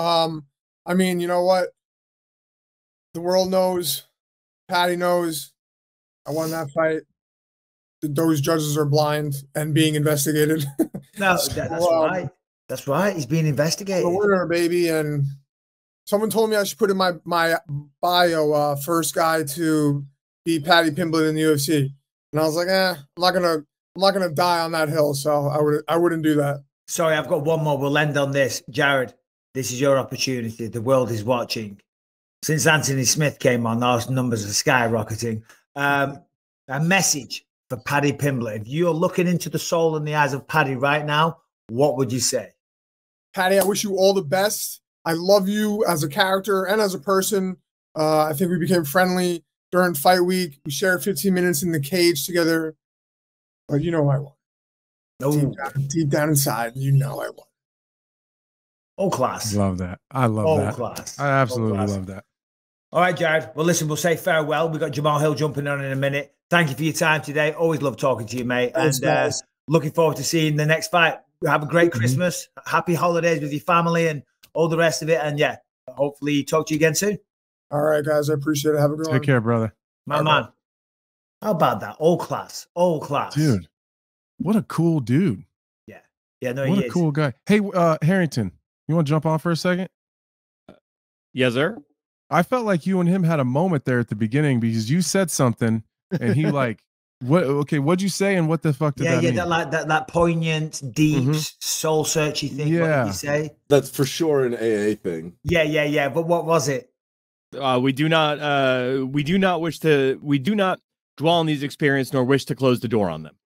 I mean, you know what? The world knows. Paddy knows. I won that fight. Those judges are blind and being investigated. No, that's right. That's right. He's being investigated. The winner, baby. And someone told me I should put in my bio, first guy to beat Paddy Pimblett in the UFC. And I was like, I'm not gonna die on that hill, so I wouldn't do that. Sorry, I've got one more. We'll end on this. Jared, this is your opportunity. The world is watching. Since Anthony Smith came on, those numbers are skyrocketing. A message for Paddy Pimblett. If you're looking into the soul and the eyes of Paddy right now, what would you say? Paddy, I wish you all the best. I love you as a character and as a person. I think we became friendly during fight week. We shared 15 minutes in the cage together. But I won. Deep down inside, I won. All class. Love that. I love All that. class. I absolutely All class. love that. All right, Jared. Well, listen, we'll say farewell. We've got Jamahal Hill jumping on in a minute. Thank you for your time today. Always love talking to you, mate. Thanks, And guys. looking forward to seeing the next fight. Have a great Christmas. Happy holidays with your family and all the rest of it. And yeah, hopefully talk to you again soon. All right, guys. I appreciate it. Have a good one. Take care, brother. My man. How about that? All class. All class. Dude, what a cool dude. Yeah. Yeah, no, What he a is. cool guy. Hey, Harrington, you want to jump on for a second? Yes, sir. I felt like you and him had a moment there at the beginning because you said something and he like, what? Okay, what'd you say and what the fuck did that mean? that poignant, deep, soul searchy thing. Yeah. What did you say? That's for sure an AA thing. Yeah. But what was it? We do not dwell on these experiences nor wish to close the door on them.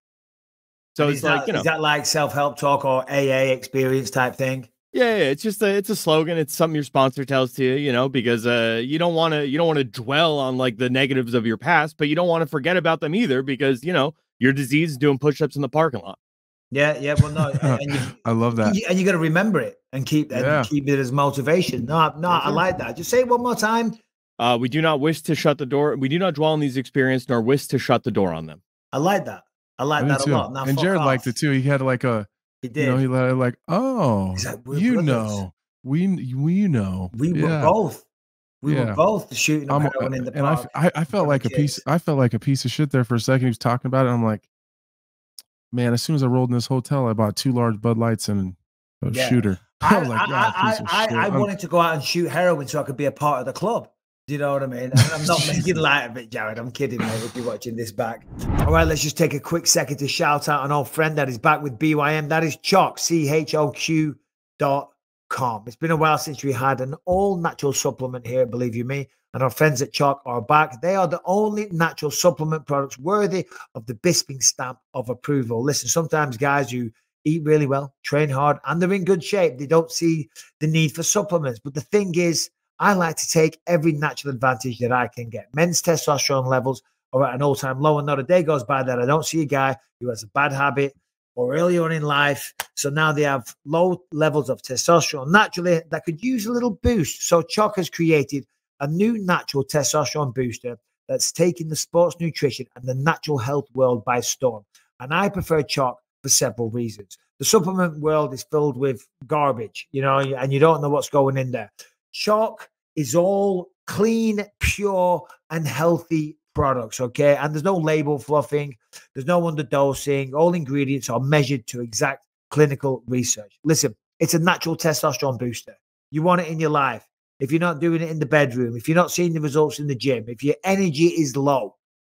So And it's like, you know, is that like self-help talk or AA experience type thing? yeah, it's just it's a slogan. It's something your sponsor tells to you, you know, because you don't want to dwell on like the negatives of your past, but you don't want to forget about them either because, you know, your disease is doing push-ups in the parking lot. Yeah. Well, no, and I love that. and you got to remember it and keep it as motivation. No, I like that. Just say it one more time. We do not wish to shut the door. We do not dwell on these experiences nor wish to shut the door on them. I like that. I like that a lot. Now, and Jared liked it too. He had like a, he did. You know, he let it like, oh, like, you brothers. know, we know, we were both. We were both shooting up heroin in the and park. I felt like a piece. I felt like a piece of shit there for a second. He was talking about it. I'm like, man. As soon as I rolled in this hotel, I bought 2 large Bud Lights and a shooter. I was like, I wanted to go out and shoot heroin so I could be a part of the club. Do you know what I mean? And I'm not making light of it, Jared. I'm kidding, mate, if you're watching this back. All right, let's just take a quick second to shout out an old friend that is back with BYM. That is Choq, CHOQ.com. It's been a while since we had an all-natural supplement here, believe you me. And our friends at Choq are back. They are the only natural supplement products worthy of the Bisping stamp of approval. Listen, sometimes guys who eat really well, train hard, and they're in good shape, they don't see the need for supplements. But the thing is, I like to take every natural advantage that I can get. Men's testosterone levels are at an all-time low, and not a day goes by that I don't see a guy who has a bad habit or early on in life. So now they have low levels of testosterone naturally that could use a little boost. So Choq has created a new natural testosterone booster that's taking the sports nutrition and the natural health world by storm. And I prefer Choq for several reasons. The supplement world is filled with garbage, you know, and you don't know what's going in there. Choq is all clean, pure, and healthy products, okay? And there's no label fluffing. There's no underdosing. All ingredients are measured to exact clinical research. Listen, it's a natural testosterone booster. You want it in your life. If you're not doing it in the bedroom, if you're not seeing the results in the gym, if your energy is low,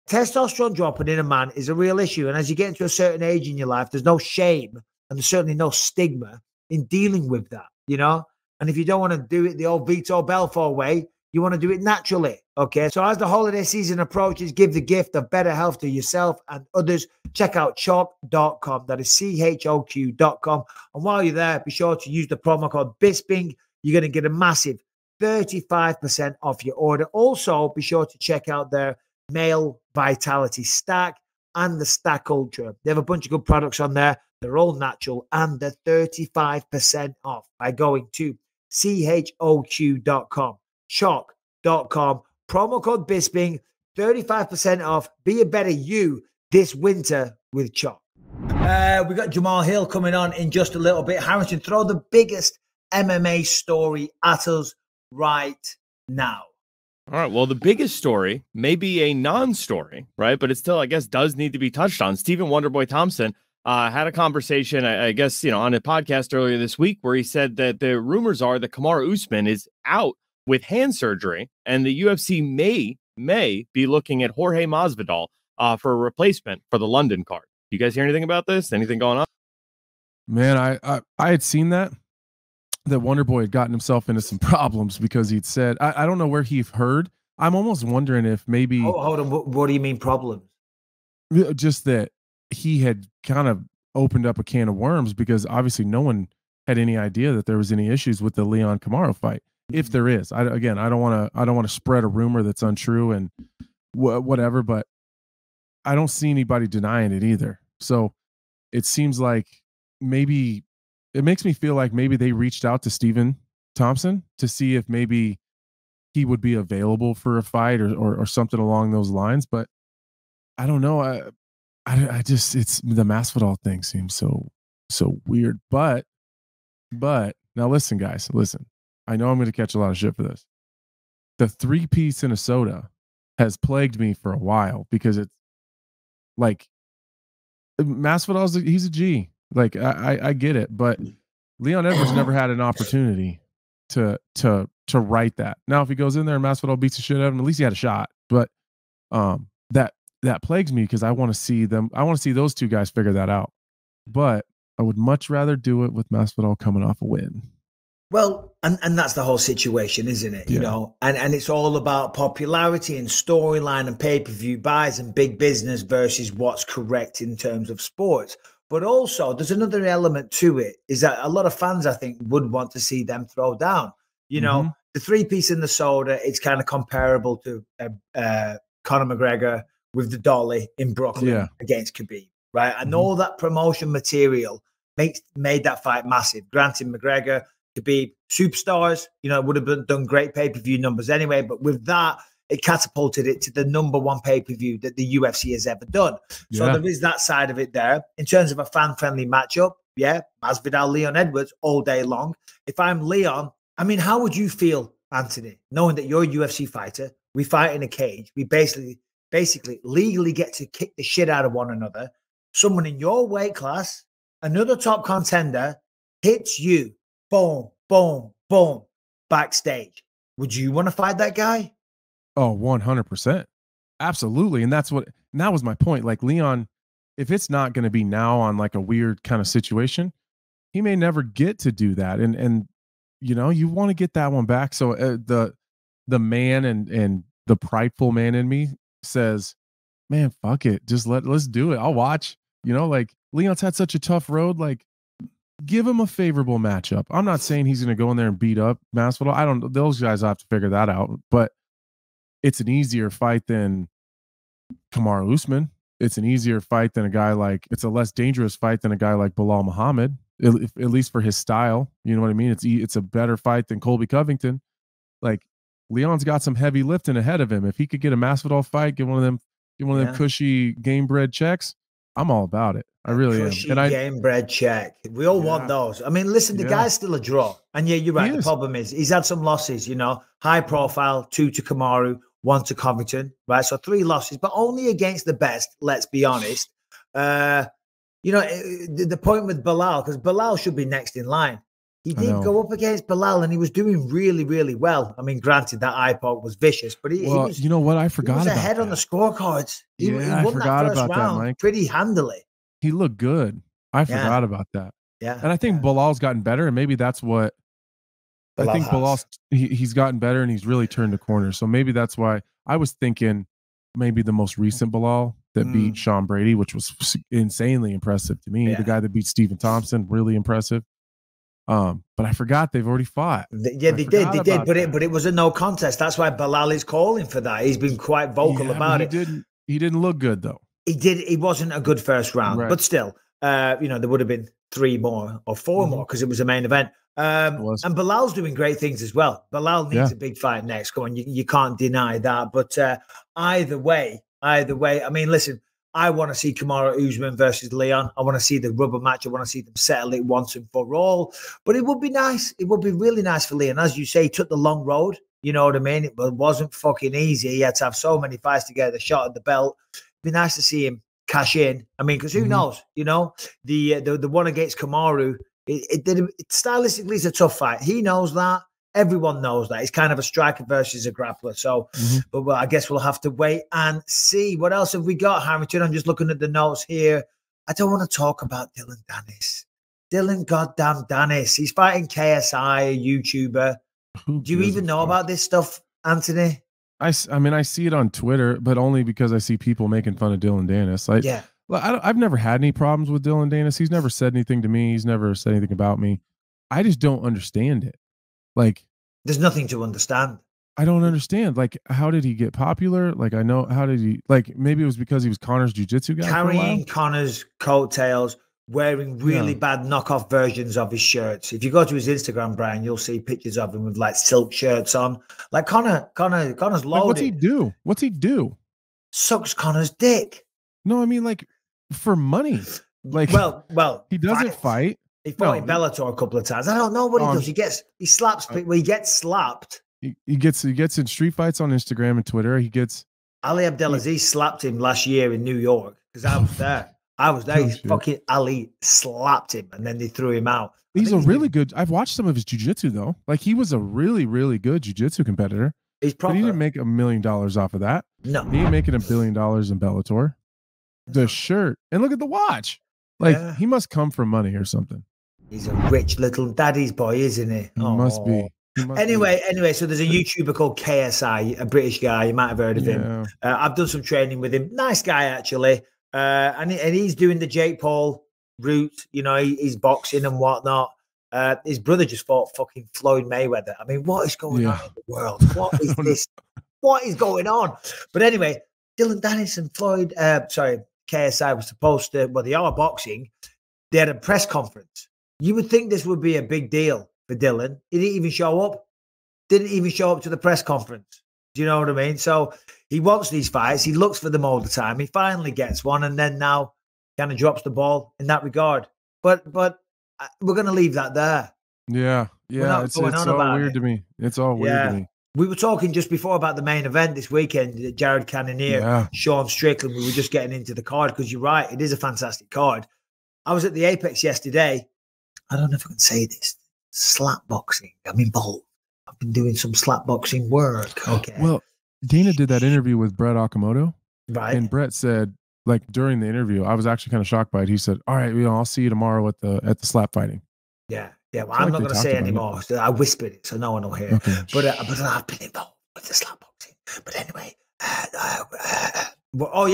testosterone dropping in a man is a real issue. And as you get into a certain age in your life, there's no shame and there's certainly no stigma in dealing with that, you know? And if you don't want to do it the old Vitor Belfort way, you want to do it naturally, okay? So as the holiday season approaches, give the gift of better health to yourself and others. Check out choq.com. That is CHOQ.com. And while you're there, be sure to use the promo code Bisping. You're going to get a massive 35% off your order. Also, be sure to check out their Male Vitality Stack and the Stack Ultra. They have a bunch of good products on there. They're all natural and they're 35% off by going to CHOQ.com, choq.com, promo code Bisping, 35% off. Be a better you this winter with Choq. We got Jamahal Hill coming on in just a little bit. Harrington, throw the biggest MMA story at us right now. All right. Well, the biggest story may be a non-story, right? But it still, I guess, does need to be touched on. Stephen Wonderboy Thompson had a conversation, I guess, you know, on a podcast earlier this week where he said that the rumors are that Kamaru Usman is out with hand surgery and the UFC may be looking at Jorge Masvidal for a replacement for the London card. You guys hear anything about this? Anything going on? Man, I had seen that Wonderboy had gotten himself into some problems because he'd said, I don't know where he heard. I'm almost wondering if maybe. Oh, hold on. What do you mean problems? Just that he had kind of opened up a can of worms because obviously no one had any idea that there was any issues with the Leon Kamaru fight. If there is, I don't want to spread a rumor that's untrue and whatever, but I don't see anybody denying it either. So it seems like maybe it makes me feel like maybe they reached out to Stephen Thompson to see if maybe he would be available for a fight or something along those lines. But I don't know. I just, it's the Masvidal thing seems so weird. But now listen, guys, listen. I know I'm going to catch a lot of shit for this. The 3-piece in a soda has plagued me for a while because it's like Masvidal's he's a G. Like I get it, but Leon Edwards never had an opportunity to write that. Now if he goes in there and Masvidal beats the shit out of him, at least he had a shot. But that plagues me because I want to see them. I want to see those two guys figure that out. But I would much rather do it with Masvidal coming off a win. Well, and that's the whole situation, isn't it? You know, and it's all about popularity and storyline and pay-per-view buys and big business versus what's correct in terms of sports. But also, there's another element to it, is that a lot of fans, I think, would want to see them throw down. You know, the 3-piece in the soda, it's kind of comparable to Conor McGregor with the dolly in Brooklyn against Khabib, right? And all that promotion material made that fight massive. Granted, McGregor, Khabib, superstars, you know, it would have done great pay-per-view numbers anyway. But with that, it catapulted it to the #1 pay-per-view that the UFC has ever done. So there is that side of it there. In terms of a fan-friendly matchup, Masvidal, Leon Edwards all day long. If I'm Leon, I mean, how would you feel, Anthony, knowing that you're a UFC fighter? We fight in a cage. We basically legally get to kick the shit out of one another. Someone in your weight class, another top contender, hits you. Boom, boom, boom, backstage. Would you want to fight that guy? Oh, 100%. Absolutely. And that was my point. Like Leon, if it's not going to be now on like a weird kind of situation, he may never get to do that. And you know, you want to get that one back. So the man and the prideful man in me says, man, fuck it. Just let's do it. I'll watch. You know, like Leon's had such a tough road. Like, give him a favorable matchup. I'm not saying he's going to go in there and beat up Masvidal. Those guys have to figure that out. But it's an easier fight than Kamaru Usman. It's an easier fight than it's a less dangerous fight than a guy like Bilal Muhammad, at least for his style. You know what I mean? It's a better fight than Colby Covington. Like Leon's got some heavy lifting ahead of him. If he could get a Masvidal fight, get one of them cushy game bred checks, I'm all about it. I really am. And game bred check. We all want those. I mean, listen, the guy's still a draw. And you're right. The problem is he's had some losses, you know, high profile, 2 to Kamaru, 1 to Covington, right? So 3 losses, but only against the best, let's be honest. You know, the point with Bilal, because Bilal should be next in line. He did go up against Bilal and he was doing really, really well. I mean, granted, that eye poke was vicious, but he was, you know what? I forgot about ahead on the scorecards. He won that first round pretty handily. He looked good. I forgot about that. Yeah. And I think Bilal's gotten better, and maybe that's what I think Bilal's he's gotten better and he's really turned the corner. So maybe that's why I was thinking maybe the most recent Bilal that beat Sean Brady, which was insanely impressive to me. The guy that beat Stephen Thompson, really impressive. But I forgot they've already fought. They did, but it was a no contest. That's why Bilal is calling for that. He's been quite vocal about it. He didn't look good though. He wasn't a good first round, but still, you know, there would have been 3 more or 4 more because it was a main event. And Bilal's doing great things as well. Bilal needs a big fight next. Come on, you can't deny that. But either way, I mean, listen, I want to see Kamaru Usman versus Leon. I want to see the rubber match. I want to see them settle it once and for all. But it would be nice. It would be really nice for Leon. As you say, he took the long road. You know what I mean? It wasn't fucking easy. He had to have so many fights to get the shot at the belt. It'd be nice to see him cash in. I mean, because who knows? You know, the one against Kamaru, it stylistically is a tough fight. He knows that. Everyone knows that. It's kind of a striker versus a grappler. So, but I guess we'll have to wait and see. What else have we got, Harrington? I'm just looking at the notes here. I don't want to talk about Dylan Dennis. Dylan goddamn Dennis. He's fighting KSI, a YouTuber. Do you even know about this stuff, Anthony? I mean, I see it on Twitter, but only because I see people making fun of Dylan Dennis. Like, I've never had any problems with Dylan Dennis. He's never said anything to me. He's never said anything about me. I just don't understand it. Like, there's nothing to understand. I don't understand. Like, how did he get popular? Like, how did he, like, maybe it was because he was Connor's jiu-jitsu guy. Carrying Connor's coattails, wearing really bad knockoff versions of his shirts. If you go to his Instagram, Brian, you'll see pictures of him with like silk shirts on. Like Connor's loaded. Like, what's he do? What's he do? Sucks Connor's dick. No, I mean like for money. Like, well, he doesn't fight. He fought in Bellator a couple of times. I don't know what he does. He slaps people. He gets slapped. He gets in street fights on Instagram and Twitter. He gets Ali Abdelaziz slapped him last year in New York because I was there. Fucking Ali slapped him and then they threw him out. He's a really good. I've watched some of his jiu-jitsu though. Like he was a really, really good jiu-jitsu competitor. But he didn't make $1 million off of that. No, he ain't making $1 billion in Bellator. The shirt and look at the watch. Like he must come from money or something. He's a rich little daddy's boy, isn't he? He must be. Anyway, so there's a YouTuber called KSI, a British guy. You might have heard of him. I've done some training with him. Nice guy, actually. And he's doing the Jake Paul route. You know, he's boxing and whatnot. His brother just fought fucking Floyd Mayweather. I mean, what is going on in the world? What is this? What is going on? But anyway, Dylan Dennison, KSI was supposed to, they are boxing. They had a press conference. You would think this would be a big deal for Dylan. He didn't even show up. Didn't even show up to the press conference. Do you know what I mean? So he wants these fights. He looks for them all the time. He finally gets one and then now kind of drops the ball in that regard. But we're going to leave that there. Yeah. It's all weird to me. It's all weird to me. We were talking just before about the main event this weekend, Jared Cannonier, Sean Strickland. We were just getting into the card because you're right. It is a fantastic card. I was at the Apex yesterday. I don't know if I can say this. Slap boxing. I'm involved. I've been doing some slap boxing work. Okay. Well, Dana did that interview with Brett Okamoto. Right. And Brett said, like during the interview, I was actually kind of shocked by it. He said, all right, I'll see you tomorrow at the slap fighting. Yeah. Well, I'm not going to say anymore. So I whispered it so no one will hear. Okay. But I've been involved with the slap boxing. But anyway,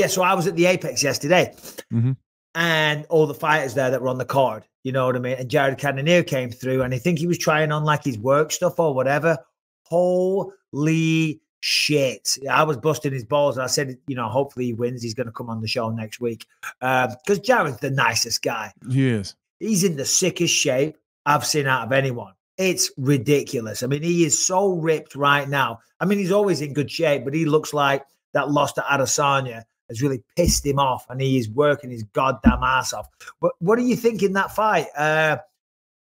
so I was at the Apex yesterday. Mm-hmm. And all the fighters there that were on the card, you know what I mean? And Jared Cannonier came through and I think he was trying on like his work stuff or whatever. Holy shit. I was busting his balls and I said, hopefully he wins. He's going to come on the show next week. Because Jared's the nicest guy. He is. He's in the sickest shape I've seen out of anyone. It's ridiculous. I mean, he is so ripped right now. I mean, he's always in good shape, but he looks like that loss to Adesanya has really pissed him off and he is working his goddamn ass off. But what do you think in that fight?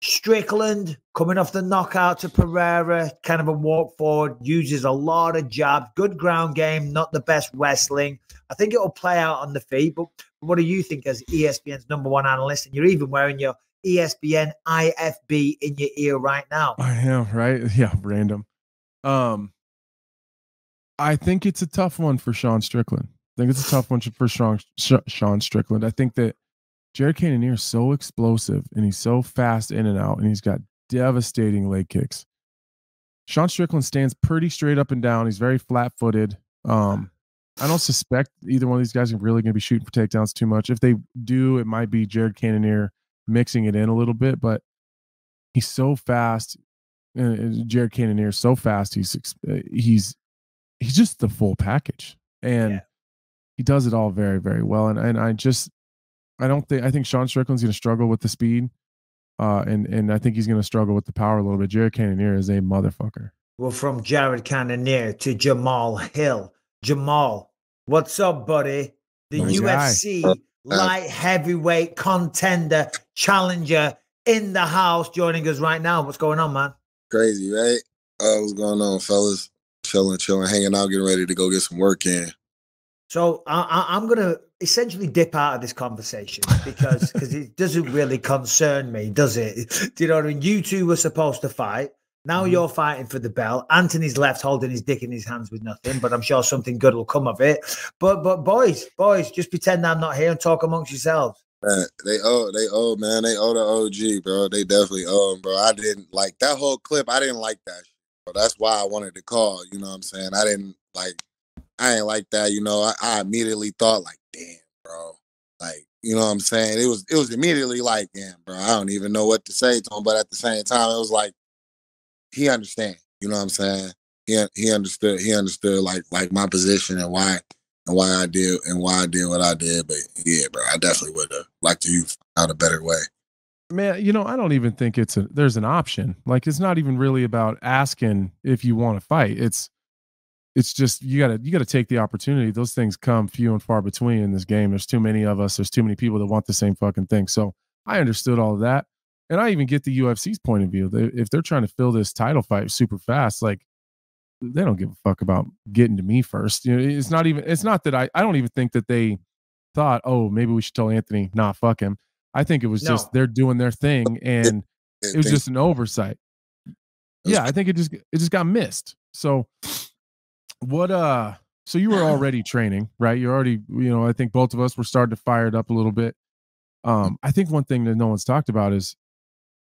Strickland coming off the knockout to Pereira, kind of a walk forward, uses a lot of jabs, good ground game, not the best wrestling. I think it'll play out on the feet, but what do you think as ESPN's #1 analyst? And you're even wearing your ESPN IFB in your ear right now. I am, right? Yeah, random. I think it's a tough one for Sean Strickland. I think it's a tough one for Sean Strickland. I think that Jared Cannonier is so explosive and he's so fast in and out and he's got devastating leg kicks. Sean Strickland stands pretty straight up and down. He's very flat-footed. I don't suspect either one of these guys are really going to be shooting for takedowns too much. If they do, it might be Jared Cannonier mixing it in a little bit, but he's so fast. Jared Cannonier is so fast. He's just the full package. And he does it all very, very well. And I think Sean Strickland's going to struggle with the speed. And I think he's going to struggle with the power a little bit. Jared Cannonier is a motherfucker. Well, from Jared Cannonier to Jamahal Hill. Jamal, what's up, buddy? The UFC light heavyweight contender, challenger in the house, joining us right now. What's going on, man? Crazy, right? What's going on, fellas? Chilling, hanging out, getting ready to go get some work in. So I'm going to essentially dip out of this conversation because it doesn't really concern me, does it? Do you know what I mean? You two were supposed to fight. Now you're fighting for the belt. Anthony's left holding his dick in his hands with nothing, but I'm sure something good will come of it. But boys, just pretend I'm not here and talk amongst yourselves. Man, they owe, man. They owe the OG, bro. They definitely owe him, bro. I didn't like that whole clip. I didn't like that shit, bro. That's why I wanted to call, you know what I'm saying? I ain't like that, you know. I immediately thought like, damn, bro. Like, you know what I'm saying? It was immediately like, damn, bro, I don't even know what to say to him. But at the same time, it was like, he understand, you know what I'm saying? He understood like my position and why why I did what I did. But yeah, bro, I definitely would have liked to find out a better way. Man, I don't even think there's an option. Like, it's not even really about asking if you want to fight. It's just you gotta take the opportunity. Those things come few and far between in this game. There's too many of us. There's too many people that want the same fucking thing. So I understood all of that, and I even get the UFC's point of view. If they're trying to fill this title fight super fast, like, they don't give a fuck about getting to me first. It's not that I don't even think that they thought, oh, maybe we should tell Anthony, nah, fuck him. I think it was just they're doing their thing, and it was just an oversight. Yeah, I think it just got missed. So so you were already training, right? You're already, I think both of us were starting to fire it up a little bit. I think one thing that no one's talked about is,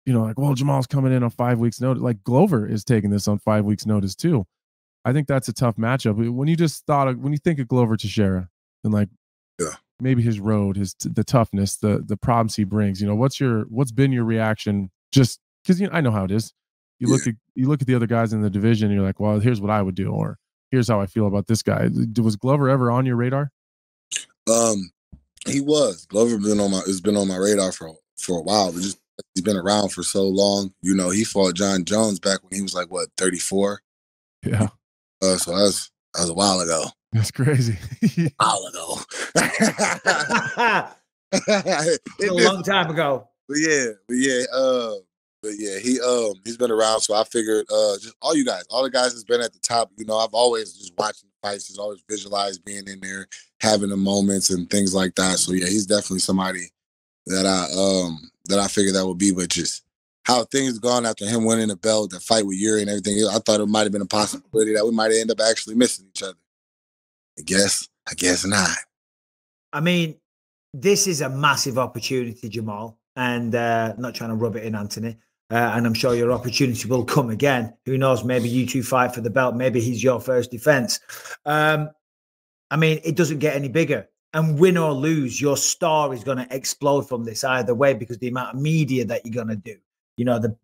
like, well, Jamal's coming in on 5 weeks notice. Like, Glover is taking this on 5 weeks notice too. I think that's a tough matchup. When you think of Glover Texeria and, like, maybe his road, the toughness, the problems he brings, what's been your reaction? Just because I know how it is. You look at the other guys in the division, and you're like, well, here's what I would do, or here's how I feel about this guy. Was Glover ever on your radar? He was. Glover has been on my radar for a while, but just he's been around for so long. He fought John Jones back when he was like 34. Yeah. So that was a while ago. That's crazy. A while ago. A long time ago. But yeah, he's been around. So I figured just all the guys that's been at the top, I've always just watching the fights, just always visualized being in there, having the moments and things like that. So yeah, he's definitely somebody that I figured that would be, but just how things gone after him winning the belt, the fight with Yuri and everything, I thought it might have been a possibility that we might have ended up actually missing each other. I guess not. I mean, this is a massive opportunity, Jamal, and not trying to rub it in, Anthony. And I'm sure your opportunity will come again. Who knows? Maybe you two fight for the belt. Maybe he's your first defense. I mean, it doesn't get any bigger. And win or lose, your star is going to explode from this either way, because the amount of media that you're going to do, the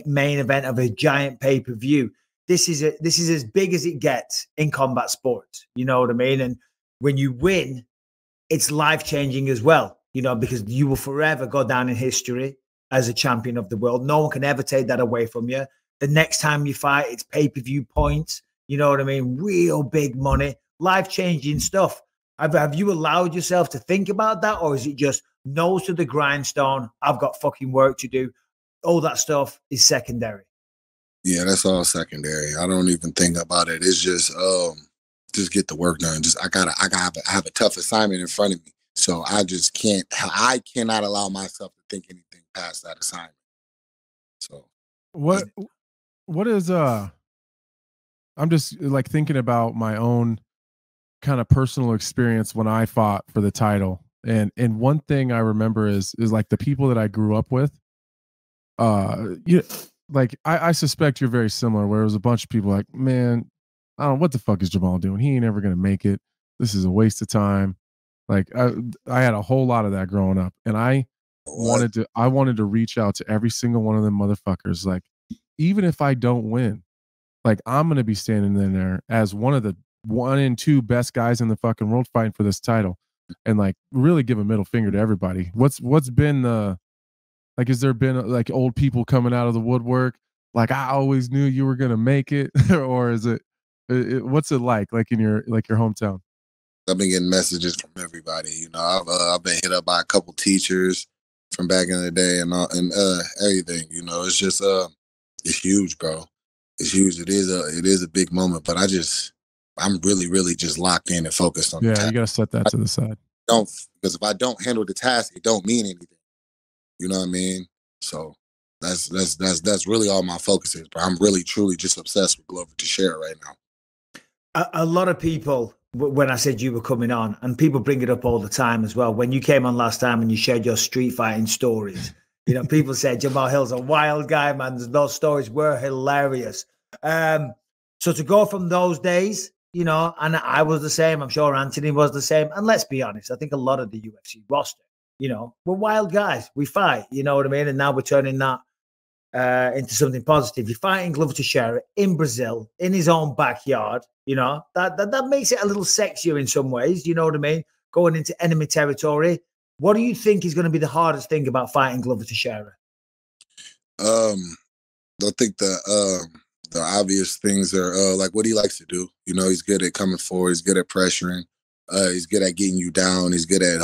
main event of a giant pay-per-view. This is as big as it gets in combat sports. You know what I mean? And when you win, it's life-changing as well, because you will forever go down in history as a champion of the world. No one can ever take that away from you. The next time you fight, it's pay-per-view points. You know what I mean? Real big money, life-changing stuff. Have you allowed yourself to think about that? Or is it just nose to the grindstone? I've got fucking work to do. All that stuff is secondary. Yeah, that's all secondary. I don't even think about it. It's just get the work done. I have a tough assignment in front of me. So I cannot allow myself to think anything past that assignment. So what is I'm just like thinking about my own kind of personal experience when I fought for the title. And one thing I remember is like the people that I grew up with. Like I suspect you're very similar, where it was a bunch of people like, man, I don't know, what the fuck is Jamal doing? He ain't ever gonna make it. This is a waste of time. Like I had a whole lot of that growing up, and I wanted to reach out to every single one of them motherfuckers. Like, even if I don't win, like, I'm gonna be standing in there as one of the 1 and 2 best guys in the fucking world fighting for this title, and like really give a middle finger to everybody. What's been the like? Has there been like old people coming out of the woodwork? Like, I always knew you were gonna make it, or is it? What's it like in your hometown? I've been getting messages from everybody. I've been hit up by a couple teachers from back in the day and everything. It's just it's huge, bro. It's huge. It is a big moment, but I'm really, really just locked in and focused on. Yeah, you gotta set that to the side. Because if I don't handle the task, it don't mean anything. You know what I mean? So that's really all my focus is. But I'm really, truly just obsessed with Glover Texeria right now. A lot of people, when I said you were coming on, and people bring it up all the time as well. When you came on last time and you shared your street fighting stories, people said Jamahal Hill's a wild guy, man. Those stories were hilarious. So to go from those days, and I was the same. I'm sure Anthony was the same. And let's be honest, I think a lot of the UFC roster, we're wild guys. We fight, you know what I mean? And now we're turning that into something positive. You're fighting Glover Texeria in Brazil, in his own backyard. You know, that makes it a little sexier in some ways. You know what I mean? Going into enemy territory. What do you think is going to be the hardest thing about fighting Glover Texeria? I think the obvious things are like what he likes to do. You know, he's good at coming forward. He's good at pressuring. He's good at getting you down. He's good at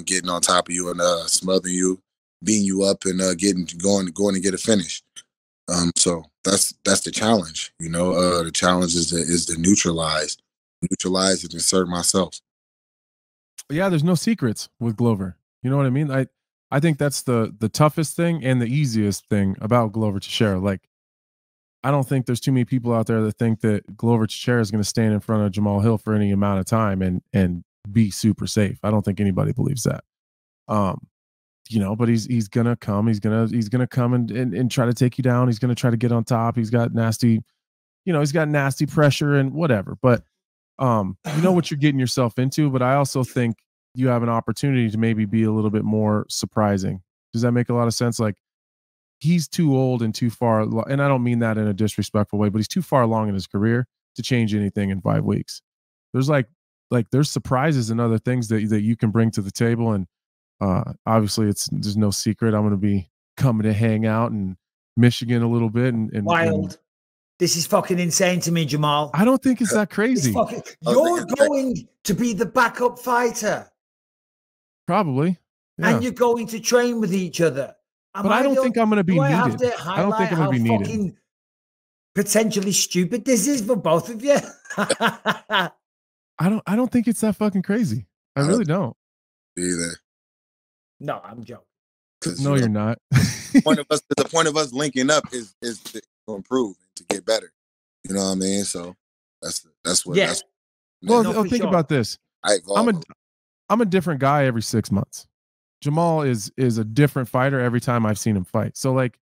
getting on top of you and smothering you, beating you up, and going to get a finish. So that's the challenge. You know, the challenge is to neutralize and insert myself. Yeah, there's no secrets with Glover. You know what I mean? I think that's the toughest thing and the easiest thing about Glover Texeria. Like, I don't think there's too many people out there that think that Glover Texeria is going to stand in front of Jamahal Hill for any amount of time and be super safe. I don't think anybody believes that. You know, but he's gonna come. He's gonna come and try to take you down. He's gonna try to get on top. He's got nasty pressure and whatever. But you know what you're getting yourself into. But I also think you have an opportunity to maybe be a little bit more surprising. Does that make a lot of sense? Like, he's too old and too far, and I don't mean that in a disrespectful way, but he's too far along in his career to change anything in 5 weeks. There's there's surprises and other things that you can bring to the table. And obviously there's no secret. I'm going to be coming to hang out in Michigan a little bit. And wild. This is fucking insane to me, Jamal. I don't think it's that crazy. You're going to be the backup fighter. Probably. Yeah. And you're going to train with each other. But I don't think I'm going to be needed. I don't think I'm going to be needed. Potentially stupid this is for both of you. I don't think it's that fucking crazy. I really don't. Either. No, I'm joking. No, you're not. The point of us linking up is to improve and to get better. You know what I mean? So that's what. Yeah. That's, well, think about this. I'm a different guy every 6 months. Jamal is a different fighter every time I've seen him fight. So like,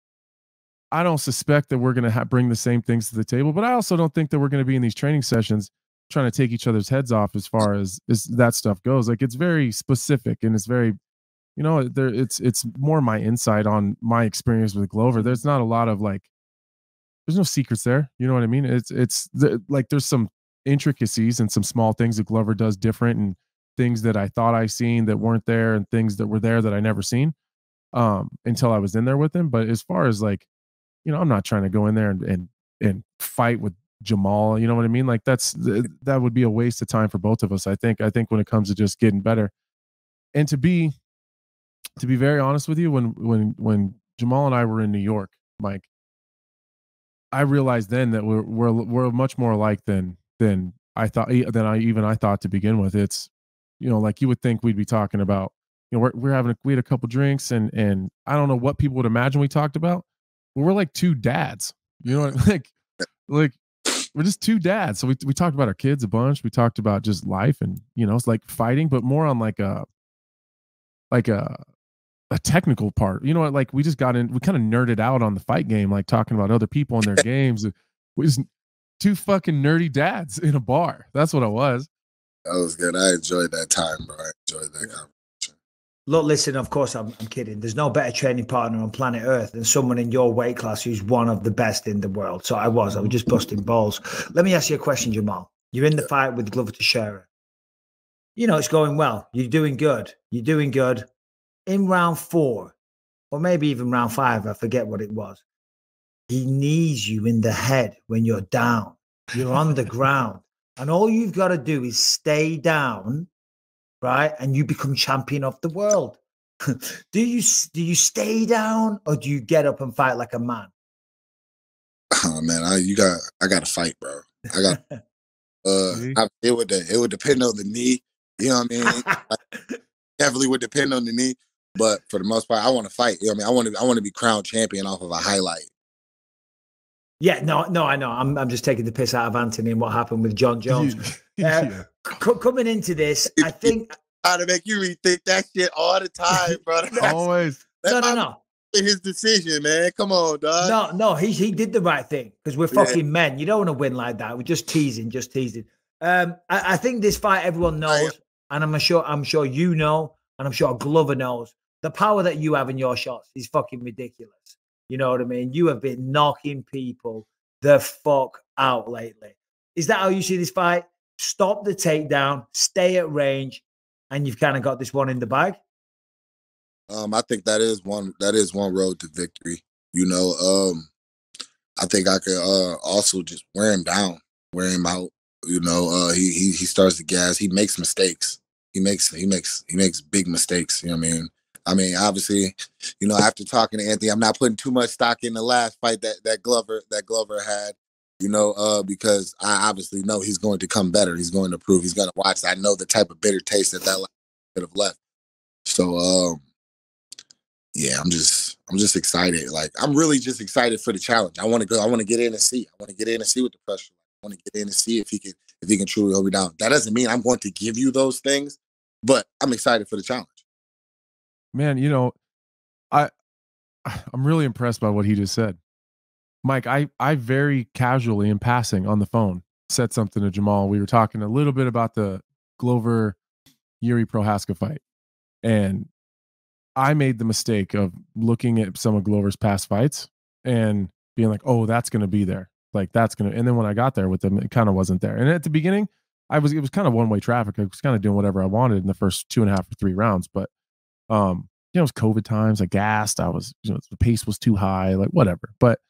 I don't suspect that we're going to bring the same things to the table, but I also don't think that we're going to be in these training sessions trying to take each other's heads off as far as that stuff goes. Like, it's very specific and it's very, you know, it's more my insight on my experience with Glover. There's not a lot of there's no secrets there. You know what I mean? There's some intricacies and some small things that Glover does different, and things that I thought I seen that weren't there, and things that were there that I never seen until I was in there with him. But as far as I'm not trying to go in there and fight with Jamal. You know what I mean? Like, that would be a waste of time for both of us. I think when it comes to just getting better, and to be very honest with you, when Jamal and I were in New York, Mike, I realized then that we're much more alike than I thought, I thought to begin with. It's, like, you would think we'd be talking about, we had a couple drinks and I don't know what people would imagine we talked about, but we're like two dads, like we're just two dads. So we talked about our kids a bunch. We talked about just life and, it's like fighting, but more on like a technical part, like we just got in, we kind of nerded out on the fight game, like talking about other people and their games. We just two fucking nerdy dads in a bar. That's what it was. That was good. I enjoyed that time, bro. I enjoyed that conversation. Look, listen, of course, I'm kidding. There's no better training partner on planet Earth than someone in your weight class who's one of the best in the world. So I was just busting balls. Let me ask you a question, Jamal. You're in the fight with Glover Texeria. It's going well. You're doing good. In round 4, or maybe even round 5, I forget what it was, he knees you in the head when you're down. You're on the ground. And all you've got to do is stay down, right? And you become champion of the world. Do you stay down, or do you get up and fight like a man? Oh man, I got to fight, bro. I got it would depend on the knee. You know what I mean? Definitely would depend on the knee, but for the most part, I want to fight. You know what I mean? I want to be crowned champion off of a highlight. Yeah, no, I know. I'm just taking the piss out of Anthony and what happened with John Jones. Yeah. Coming into this, I think how to make you rethink that shit all the time, bro. Always. No. His decision, man. Come on, dog. No. He did the right thing, because we're fucking men. You don't want to win like that. We're just teasing. I think this fight everyone knows, and I'm sure you know, and I'm sure Glover knows, the power that you have in your shots is fucking ridiculous. You know what I mean? You have been knocking people the fuck out lately. Is that how you see this fight? Stop the takedown, stay at range, and you've kind of got this one in the bag. I think that is one road to victory. You know, I think I could also just wear him down, wear him out. You know, he starts to gas. He makes mistakes. He makes big mistakes. You know what I mean? I mean, obviously, you know, after talking to Anthony, I'm not putting too much stock in the last fight that Glover had. You know, because I obviously know he's going to come better. He's going to prove. He's going to watch. I know the type of bitter taste that could have left. So, yeah, I'm just excited. Like, I'm really just excited for the challenge. I want to go. I want to get in and see. I want to get in and see what the pressure. I want to get in and see if he can truly hold me down. That doesn't mean I'm going to give you those things, but I'm excited for the challenge. Man, you know, I'm really impressed by what he just said. Mike, I very casually in passing on the phone said something to Jamal. We were talking a little bit about the Glover Yuri Prohaska fight. And I made the mistake of looking at some of Glover's past fights and being like, oh, that's going to be there. Like, that's going to, and then when I got there with them, it kind of wasn't there. And at the beginning, it was kind of one-way traffic. I was kind of doing whatever I wanted in the first 2.5 or 3 rounds. But, you know, it was COVID times. I gassed. I was, you know, the pace was too high, like whatever. But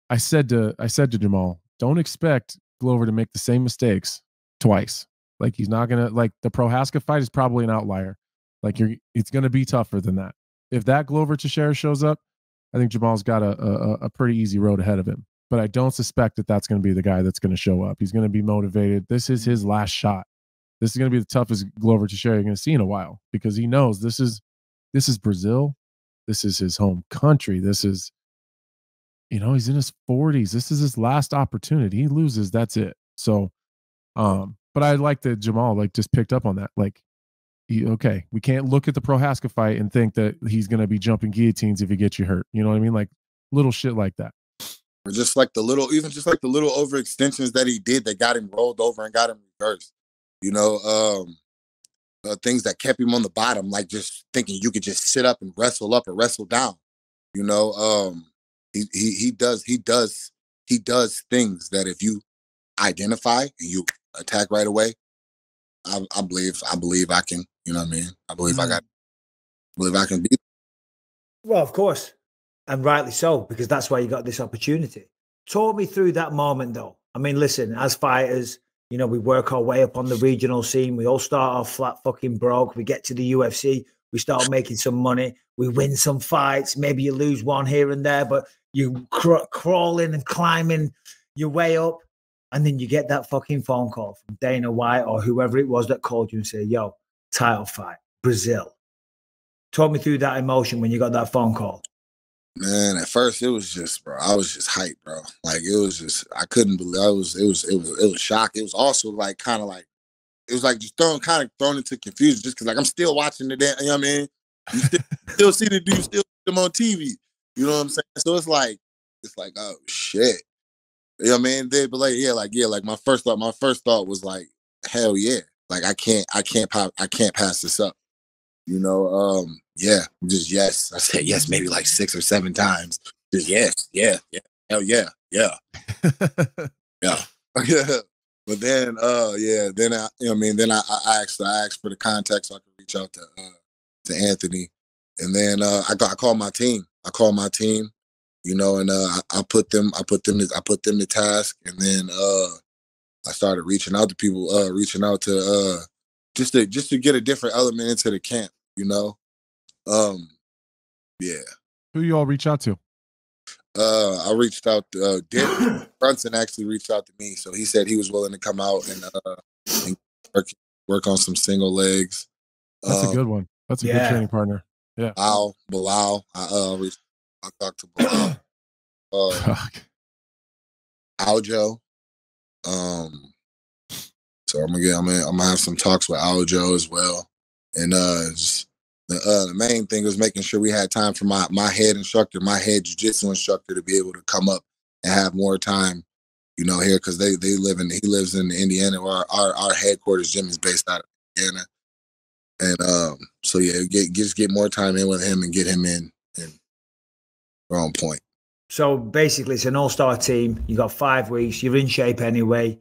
I said to Jamal, don't expect Glover to make the same mistakes twice. Like, he's not going to, like, the Prohaska fight is probably an outlier. Like, it's going to be tougher than that. If that Glover Texeria shows up, I think Jamal's got a pretty easy road ahead of him. But I don't suspect that that's going to be the guy that's going to show up. He's going to be motivated. This is his last shot. This is going to be the toughest Glover Texeria you're going to see in a while, because he knows this is Brazil. This is his home country. This is, you know, he's in his 40s. This is his last opportunity. He loses, that's it. So, but I like that Jamal like just picked up on that. Like, okay, we can't look at the Prohaska fight and think that he's going to be jumping guillotines if he gets you hurt. You know what I mean? Like, little shit like that. Or just like the little overextensions that he did that got him rolled over and got him reversed. You know, things that kept him on the bottom, like just thinking you could just sit up and wrestle up or wrestle down. You know, he does things that if you identify and you attack right away, I believe I can. You know what I mean? I believe I can beat. Well, of course, and rightly so, because that's why you got this opportunity. Talk me through that moment, though. I mean, listen, as fighters, you know, we work our way up on the regional scene. We all start off flat fucking broke. We get to the UFC. We start making some money. We win some fights. Maybe you lose one here and there, but you crawling and climbing your way up. And then you get that fucking phone call from Dana White or whoever it was that called you and said, yo, title fight, Brazil. Talk me through that emotion when you got that phone call. Man, at first it was just, bro, I was just hyped, bro. Like, it was just, I couldn't believe it was shock. It was also like kind of like, it was like just thrown into confusion just because like I'm still watching the damn, you know what I mean? You still see the dude, still see them on TV. You know what I'm saying? So it's like, oh shit. You know what I mean? But like my first thought was like, hell yeah. Like I can't pass this up. You know, yeah, just yes. I said yes maybe like 6 or 7 times. Just yes, yeah, hell yeah, yeah. Yeah. But then then I, you know what I mean, then I asked for the contact so I could reach out to Anthony. And then I called my team. You know, and I put them to task, and then I started reaching out to people, just to get a different element into the camp, you know. Yeah. Who you all reach out to? I reached out to Derek Brunson actually reached out to me, so he said he was willing to come out and work on some single legs. That's a good one. That's a good training partner. Yeah. Bilal. I talked to Bilal. Aljo. So I'm gonna have some talks with Aljo as well. And the main thing was making sure we had time for my head instructor, my head jiu-jitsu instructor to be able to come up and have more time, you know, here, because he lives in Indiana, where our headquarters gym is based out of Indiana. And so yeah, get more time in with him and get him in and we're on point. So basically, it's an all-star team. You got 5 weeks. You're in shape anyway.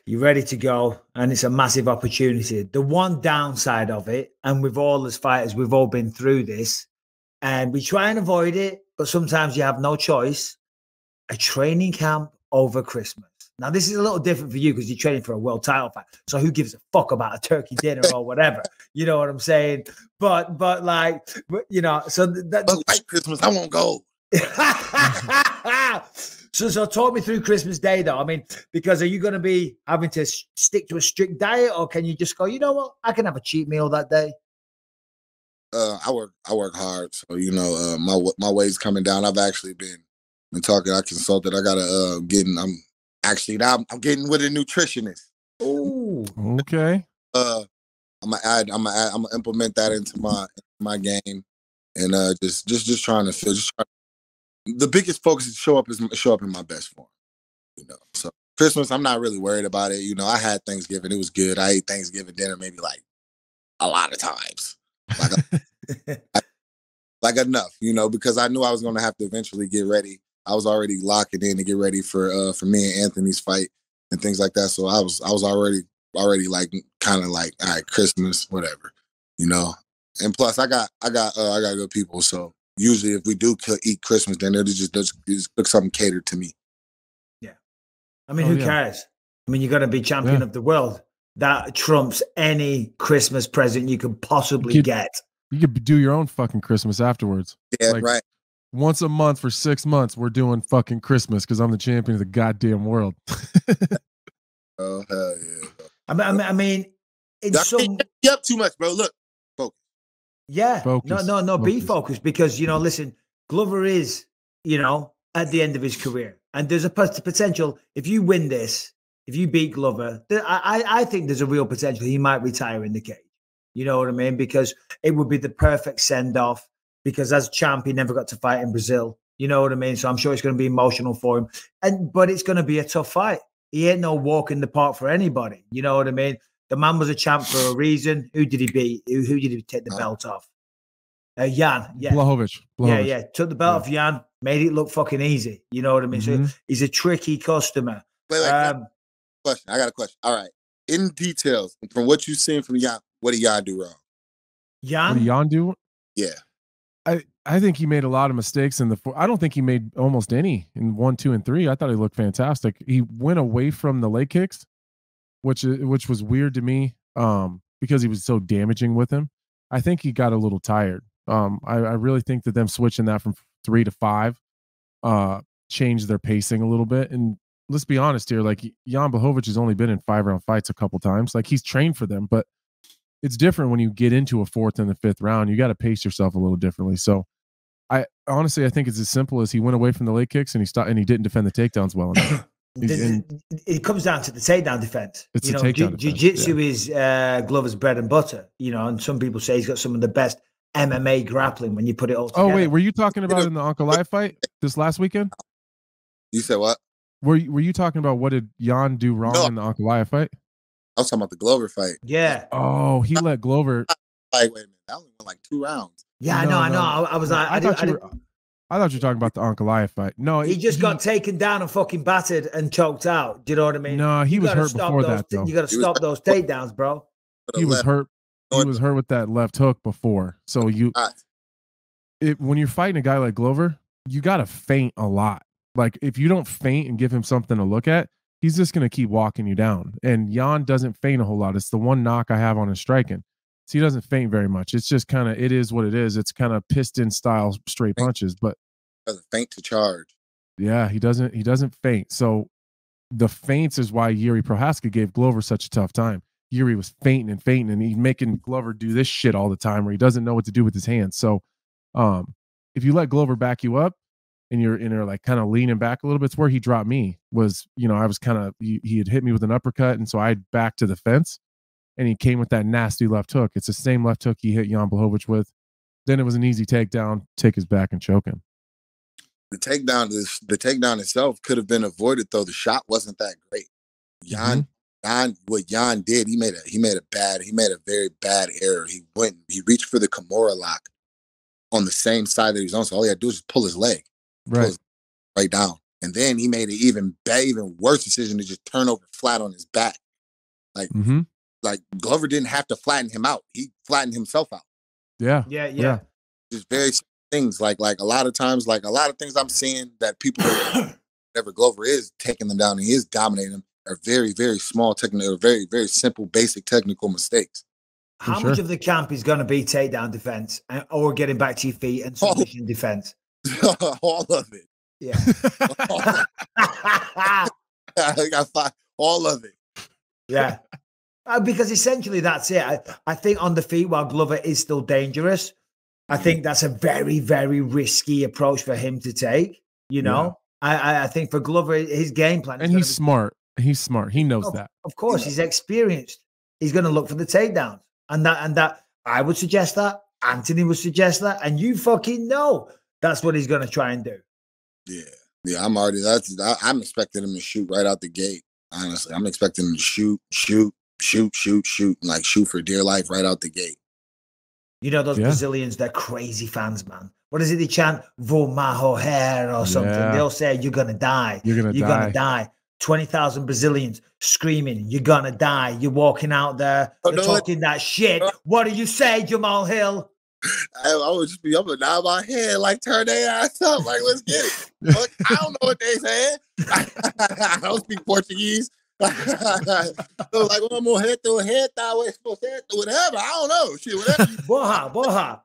You're ready to go, and it's a massive opportunity. The one downside of it, and with all as fighters, we've all been through this, and we try and avoid it, but sometimes you have no choice. A training camp over Christmas. Now, this is a little different for you because you're training for a world title fight. So who gives a fuck about a turkey dinner or whatever? You know what I'm saying? But like, you know, so that like Christmas, I won't go. So talk me through Christmas Day, though. I mean, because are you going to be having to stick to a strict diet, or can you just go, you know what, I can have a cheat meal that day? I work hard, so you know, my weight's coming down. I've actually been talking. I consulted. I gotta I'm getting with a nutritionist. Ooh, okay. I'm gonna implement that into my game, and just trying to feel. The biggest focus is show up in my best form. You know, so Christmas, I'm not really worried about it. You know, I had Thanksgiving; it was good. I ate Thanksgiving dinner maybe like a lot of times, like enough. You know, because I knew I was gonna have to eventually get ready. I was already locking in to get ready for me and Anthony's fight and things like that. So I was already like kind of like, all right, Christmas, whatever, you know. And plus, I got good people. So usually, if we do eat Christmas dinner, they just cook something catered to me. Yeah, I mean, who cares? I mean, you're going to be champion of the world. That trumps any Christmas present you could possibly get. You could do your own fucking Christmas afterwards. Yeah, right. Once a month for 6 months, we're doing fucking Christmas because I'm the champion of the goddamn world. Oh, hell yeah. I mean, you up too much, bro. Look, focus. Yeah. Focus. No, be focused because, you know, listen, Glover is, you know, at the end of his career. And there's a potential, if you win this, if you beat Glover, I think there's a real potential he might retire in the cage. You know what I mean? Because it would be the perfect send-off. Because as champ, he never got to fight in Brazil. You know what I mean? So I'm sure it's going to be emotional for him. But it's going to be a tough fight. He ain't no walk in the park for anybody. You know what I mean? The man was a champ for a reason. Who did he beat? Who did he take the belt off? Jan. Yeah. Blachowicz. Yeah. Took the belt off Jan. Made it look fucking easy. You know what I mean? So he's a tricky customer. Wait, question. I got a question. All right. In details, from what you've seen from Jan, what did Jan do wrong? Jan? What did Jan do? Yeah. I think he made a lot of mistakes in I don't think he made almost any in 1, 2, and 3. I thought he looked fantastic. He went away from the leg kicks, which was weird to me, because he was so damaging with him. I think he got a little tired. I really think that them switching that from 3 to 5 changed their pacing a little bit. And let's be honest here, like Jan Blachowicz has only been in 5-round fights a couple times. Like he's trained for them, but it's different when you get into a 4th and the 5th round. You got to pace yourself a little differently. So I think it's as simple as he went away from the leg kicks and he didn't defend the takedowns well enough. It comes down to the takedown defense. It's takedown Jiu-jitsu is Glover's bread and butter, you know, and some people say he's got some of the best MMA grappling when you put it all together. Oh, wait, were you talking about in the Ankalaev fight this last weekend? You said what? Were you talking about what did Jan do wrong in the Ankalaev fight? I was talking about the Glover fight. Yeah. Oh, he let Glover. Like, wait a minute, that only went like 2 rounds. Yeah, I know. I was like, I thought you were talking about the Ankalaev fight. No, he just got taken down and fucking battered and choked out. Do you know what I mean? No, he was hurt before that, though. You got to stop those takedowns, bro. He was hurt. He was hurt with that left hook before. So when you're fighting a guy like Glover, you got to feint a lot. Like if you don't feint and give him something to look at, he's just going to keep walking you down. And Jan doesn't feint a whole lot. It's the one knock I have on his striking. So he doesn't feint very much. It's just kind of, it is what it is. It's kind of piston style straight punches, but doesn't feint to charge. Yeah, he doesn't feint. So the feints is why Yuri Prohaska gave Glover such a tough time. Yuri was feinting and he's making Glover do this shit all the time where he doesn't know what to do with his hands. So if you let Glover back you up and you're like kind of leaning back a little bit, it's where he dropped me was, you know, I was kind of, he had hit me with an uppercut. And so I backed to the fence and he came with that nasty left hook. It's the same left hook he hit Jan Blachowicz with. Then it was an easy takedown, take his back and choke him. The takedown itself could have been avoided though. The shot wasn't that great. What Jan did, he made a very bad error. He reached for the Kimura lock on the same side that he was on. So all he had to do was just pull his leg. Right. right down. And then he made an even worse decision to just turn over flat on his back. Like, like Glover didn't have to flatten him out. He flattened himself out. Yeah. Just very things like a lot of times, like a lot of things I'm seeing that people, whatever Glover is taking them down and he is dominating them, are very, very small technical, very, very simple, basic technical mistakes. How much of the camp is going to be takedown defense or getting back to your feet and submission defense? All of it. Yeah. I got all of it. Yeah. Because essentially that's it. I think on the feet, while Glover is still dangerous, I think that's a very, very risky approach for him to take. You know, I think for Glover, his game plan. And he's smart. He's smart. He knows that. Of course, he's experienced. He's going to look for the takedowns. And that I would suggest that. Anthony would suggest that. And you fucking know that's what he's going to try and do. Yeah. I'm expecting him to shoot right out the gate. Honestly, I'm expecting him to shoot, and like shoot for dear life right out the gate. You know, those Brazilians, they're crazy fans, man. What is it they chant? Vou morrer or something. They'll say, you're going to die. You're going to die. 20,000 Brazilians screaming, you're going to die. You're walking out there. They're talking that shit. What do you say, Jamahal Hill? I would just be up and down my head, like turn their ass up, like let's get it. Look, I don't know what they saying. I don't speak Portuguese. So like, I'm gonna head through a head that way, supposed to head through whatever. I don't know, shit, whatever. Boha.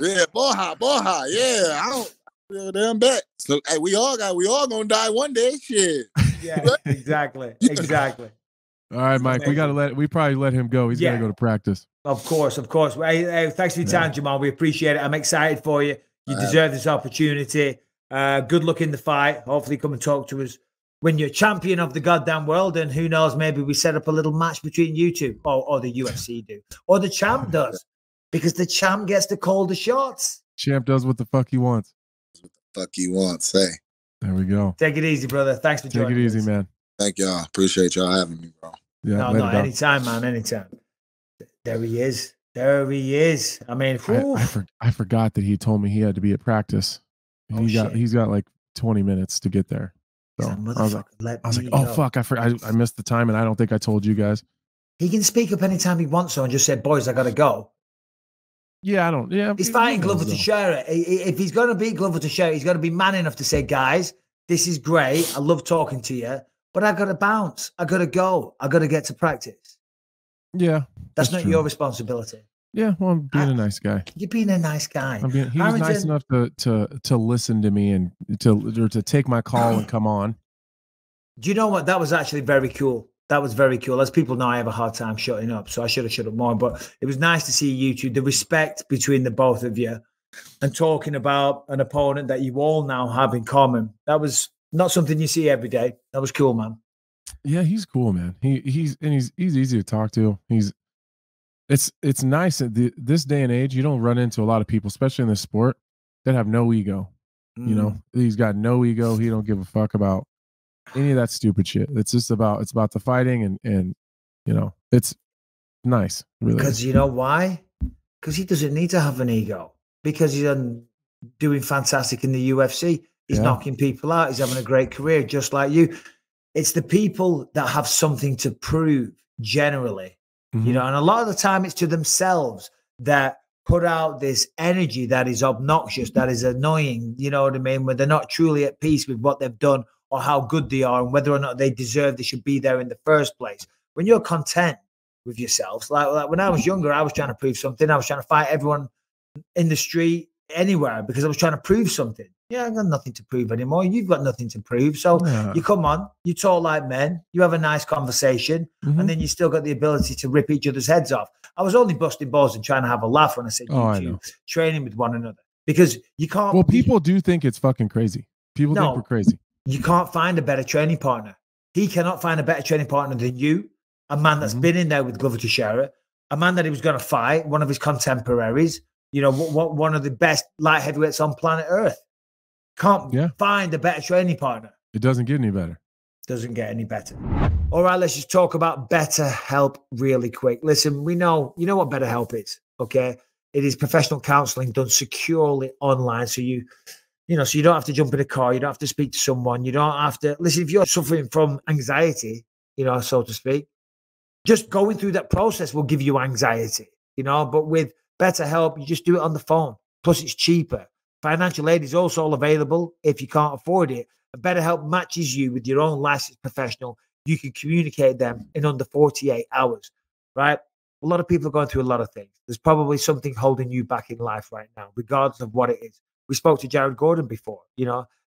Yeah, boha. Yeah, I don't feel damn bet. So hey, we all gonna die one day. Shit. Yeah, exactly. All right, Mike. We probably let him go. He's got to go to practice. Of course. Hey, thanks for your time, Jamal. We appreciate it. I'm excited for you. You deserve this opportunity. Good luck in the fight. Hopefully come and talk to us when you're champion of the goddamn world. And who knows, maybe we set up a little match between you two. Or the UFC do. Or the champ does. Because the champ gets to call the shots. Champ does what the fuck he wants. Fuck you want, say. There we go. Take it easy, brother. Thanks for joining us. Take it easy, man. Thank y'all. Appreciate y'all having me, bro. Yeah, no, anytime, man. Anytime. There he is. I mean, I forgot that he told me he had to be at practice. He's got like 20 minutes to get there. So I was like, oh fuck, I missed the time, and I don't think I told you guys. He can speak up anytime he wants to and just say, boys, I gotta go. Yeah, I don't. Yeah, he's fighting Glover Texeria. If he's going to beat Glover Texeria, he's got to be man enough to say, guys, this is great. I love talking to you, but I got to bounce. I got to go. I got to get to practice. Yeah, that's not your responsibility. Yeah, well, I'm being a nice guy. You're being a nice guy. He was nice enough to listen to me and to take my call and come on. Do you know what? That was actually very cool. That was very cool. As people know, I have a hard time shutting up, so I should have shut up more. But it was nice to see you two, the respect between the both of you, and talking about an opponent that you all now have in common. That was not something you see every day. That was cool, man. Yeah, he's cool, man. He's easy to talk to. It's nice at this day and age. You don't run into a lot of people, especially in this sport, that have no ego. You know, he's got no ego. He don't give a fuck about any of that stupid shit. It's about the fighting and you know, it's nice, really. Because you know why? Because he doesn't need to have an ego. Because he's doing fantastic in the UFC. He's knocking people out. He's having a great career, just like you. It's the people that have something to prove, generally. You know, and a lot of the time it's to themselves that put out this energy that is obnoxious, that is annoying, you know what I mean, when they're not truly at peace with what they've done or how good they are and whether or not they should be there in the first place. When you're content with yourself, like when I was younger, I was trying to prove something. I was trying to fight everyone in the street, anywhere, because I was trying to prove something. Yeah, I've got nothing to prove anymore. You've got nothing to prove. So you come on, you talk like men, you have a nice conversation, and then you still got the ability to rip each other's heads off. I was only busting balls and trying to have a laugh when I said you two training with one another, because you can't. Well, people do think it's fucking crazy. People think we're crazy. You can't find a better training partner. He cannot find a better training partner than you, a man that's been in there with Glover Texeria, a man that he was going to fight, one of his contemporaries, you know, one of the best light heavyweights on planet Earth. Can't find a better training partner. It doesn't get any better. Doesn't get any better. All right, let's just talk about BetterHelp really quick. Listen, you know what BetterHelp is, okay? It is professional counseling done securely online. So you so you don't have to jump in a car. You don't have to speak to someone. You don't have to listen. If you're suffering from anxiety, so to speak, just going through that process will give you anxiety, but with BetterHelp, you just do it on the phone. Plus it's cheaper. Financial aid is also available if you can't afford it. And BetterHelp matches you with your own licensed professional. You can communicate them in under 48 hours, right? A lot of people are going through a lot of things. There's probably something holding you back in life right now, regardless of what it is. We spoke to Jared Gordon before,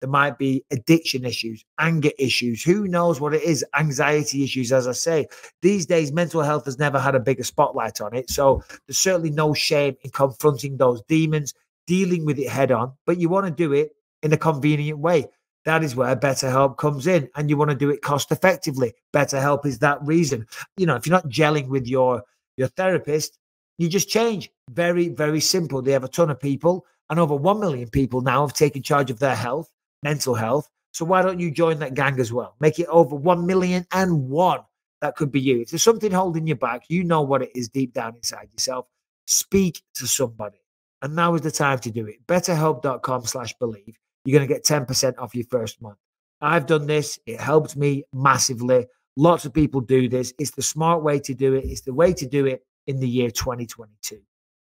there might be addiction issues, anger issues. Who knows what it is? Anxiety issues, as I say. These days, mental health has never had a bigger spotlight on it. So there's certainly no shame in confronting those demons, dealing with it head on, but you want to do it in a convenient way. That is where BetterHelp comes in, and you want to do it cost effectively. BetterHelp is that reason. If you're not gelling with your therapist, you just change. Very, very simple. They have a ton of people, and over 1 million people now have taken charge of their health, mental health. So why don't you join that gang as well? Make it over 1,000,001. That could be you. If there's something holding you back, you know what it is deep down inside yourself. Speak to somebody. And now is the time to do it. BetterHelp.com/believe. You're going to get 10% off your first month. I've done this. It helped me massively. Lots of people do this. It's the smart way to do it. It's the way to do it in the year 2022.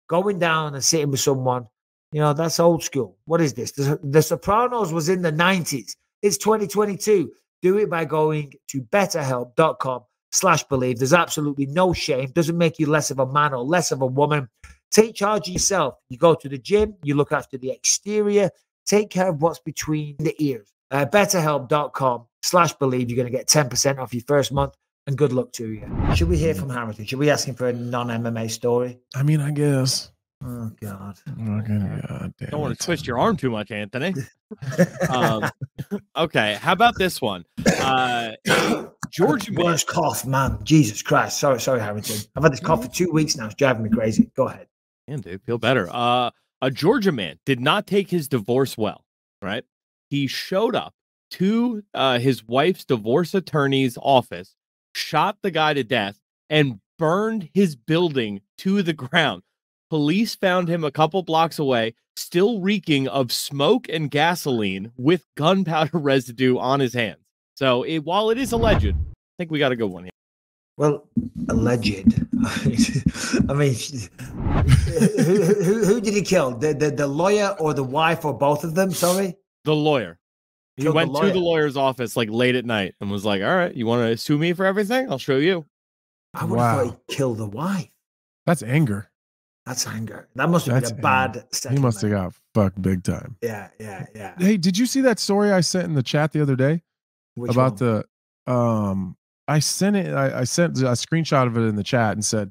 Going down and sitting with someone, that's old school. What is this? The Sopranos was in the 90s. It's 2022. Do it by going to betterhelp.com/believe. There's absolutely no shame. Doesn't make you less of a man or less of a woman. Take charge of yourself. You go to the gym. You look after the exterior. Take care of what's between the ears. Betterhelp.com/believe. You're going to get 10% off your first month, and good luck to you. Should we hear from Hamilton? Should we ask him for a non-MMA story? I mean, I guess. Oh, God. God damn. Don't want to twist your arm too much, Anthony. Okay, how about this one? Georgia worst cough, man. Jesus Christ. Sorry, Hamilton. I've had this cough for 2 weeks now. It's driving me crazy. Go ahead. Man, dude, feel better. A Georgia man did not take his divorce well, right? He showed up to his wife's divorce attorney's office, shot the guy to death, and burned his building to the ground. Police found him a couple blocks away, still reeking of smoke and gasoline with gunpowder residue on his hands. So while it is alleged, I think we got a good one here. Well, alleged. I mean, who did he kill? The lawyer or the wife or both of them? Sorry? The lawyer. He went to the lawyer's office like late at night and was like, all right, you want to sue me for everything? I'll show you. I would have thought he killed the wife. That's anger. That's anger. That must have been a bad He must have got fucked big time. Yeah. Hey, did you see that story I sent in the chat the other day? Which one? I sent it. I sent a screenshot of it in the chat and said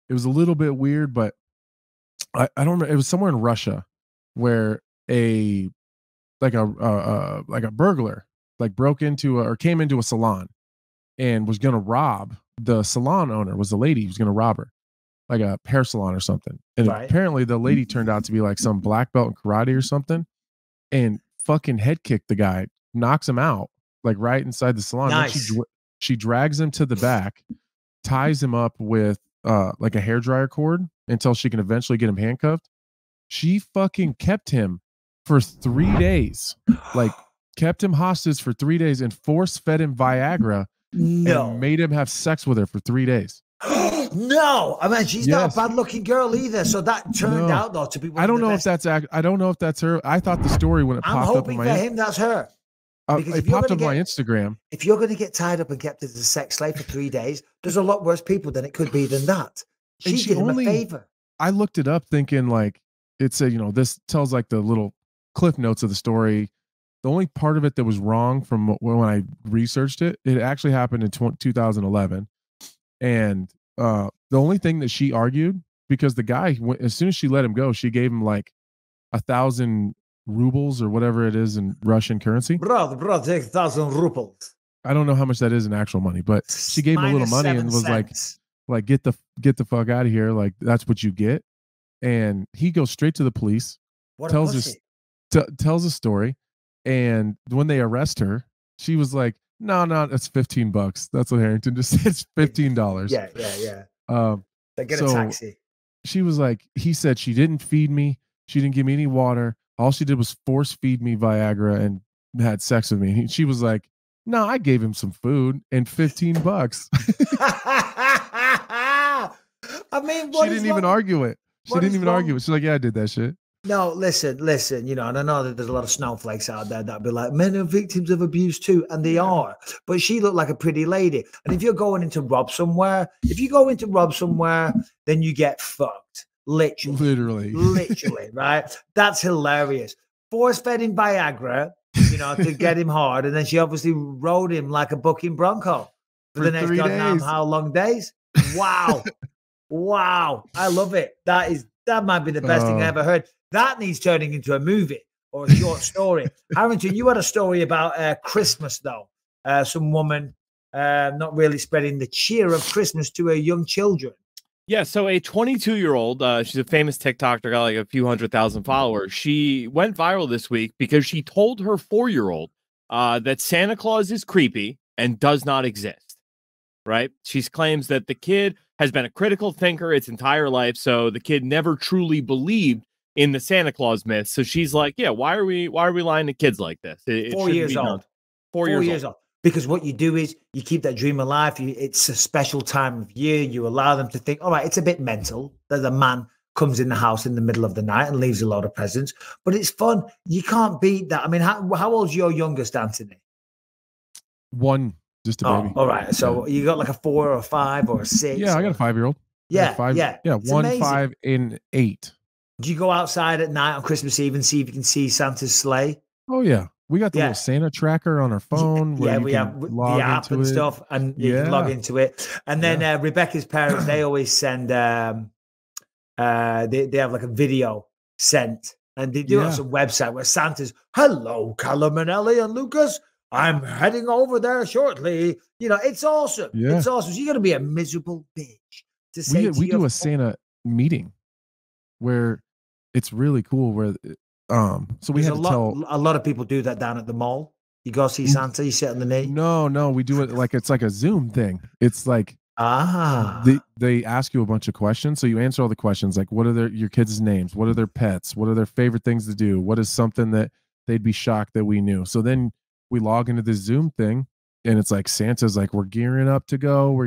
it was a little bit weird, but I don't remember. It was somewhere in Russia where a burglar broke into or came into a salon and was going to rob the salon owner. Was the lady who was going to rob her, like a hair salon or something. And apparently the lady turned out to be like some black belt in karate or something, and fucking head kicked the guy, knocks him out like right inside the salon. Nice. She drags him to the back, ties him up with like a hairdryer cord until she can eventually get him handcuffed. She fucking kept him for 3 days, like kept him hostage for 3 days and force fed him Viagra and made him have sex with her for 3 days. No, I mean, she's not a bad looking girl either. So that turned out though to be one I don't of the know best. if that's I don't know if that's her. I thought the story when it popped up on my for him that's her. It popped up on my Instagram. If you're going to get tied up and kept as a sex slave for 3 days, there's a lot worse people than it could be than that. She did him a favor. I looked it up thinking like it said, this tells like the little cliff notes of the story. The only part of it that was wrong from when I researched it, it actually happened in 2011. And the only thing that she argued, because the guy, as soon as she let him go, she gave him like 1,000 rubles or whatever it is in Russian currency. Bro, take 1,000 rubles. I don't know how much that is in actual money, but she gave him a little money and was cents. like get the fuck out of here. Like that's what you get. And he goes straight to the police, tells a story. And when they arrest her, she was like, no, it's $15. That's what Harrington just said. It's $15. Yeah. They get a taxi. She was like, he said she didn't feed me. She didn't give me any water. All she did was force feed me Viagra and had sex with me. She was like, no, I gave him some food and $15. I mean, she didn't even argue it. She didn't even argue it. She's like, yeah, I did that shit. No, listen, you know, and I know that there's a lot of snowflakes out there that'd be like, men are victims of abuse too, and they are. But she looked like a pretty lady. And if you're going in to rob somewhere, then you get fucked. Literally, right? That's hilarious. Force-fed him Viagra, you know, to get him hard, and then she obviously rode him like a bucking bronco for the next God knows how long days. Wow. Wow. I love it. That might be the best thing I ever heard. That needs turning into a movie or a short story. Harrington, you had a story about Christmas, though. Some woman not really spreading the cheer of Christmas to her young children. Yeah, so a 22-year-old, she's a famous TikToker, got like a few 100,000 followers. She went viral this week because she told her 4-year-old that Santa Claus is creepy and does not exist, right? She claims that the kid has been a critical thinker its entire life, so the kid never truly believed in the Santa Claus myth. So she's like, yeah, why are we lying to kids like this? It 4 years old. 4 years old. Because what you do is you keep that dream alive. It's a special time of year. You allow them to think, all right, it's a bit mental that the man comes in the house in the middle of the night and leaves a load of presents, but it's fun. You can't beat that. I mean, how old's your youngest, Anthony? One, just a baby. All right. So you got like a 4 or a 5 or a 6? Yeah, I got a 5-year-old. Yeah, Yeah, it's 1, amazing. 5, and 8. Do you go outside at night on Christmas Eve and see if you can see Santa's sleigh? Oh yeah, we got the little Santa tracker on our phone. Yeah, we have the app and stuff, and you can log into it. And then Rebecca's parents, they always send. They have like a video sent, and they do it on some website where Santa's, "Hello, Callum and Ellie and Lucas. I'm heading over there shortly." You know, it's awesome. Yeah. It's awesome. So you got to be a miserable bitch to say. We do a Santa meeting where it's really cool. Where so we had to tell a lot of people do that down at the mall. You go see Santa, you sit on the knee. No, we do it like it's like a Zoom thing. It's like they ask you a bunch of questions, so you answer all the questions. Like, what are your kids' names? What are their pets? What are their favorite things to do? What is something that they'd be shocked that we knew? So then we log into this Zoom thing, and it's like Santa's like, we're gearing up to go.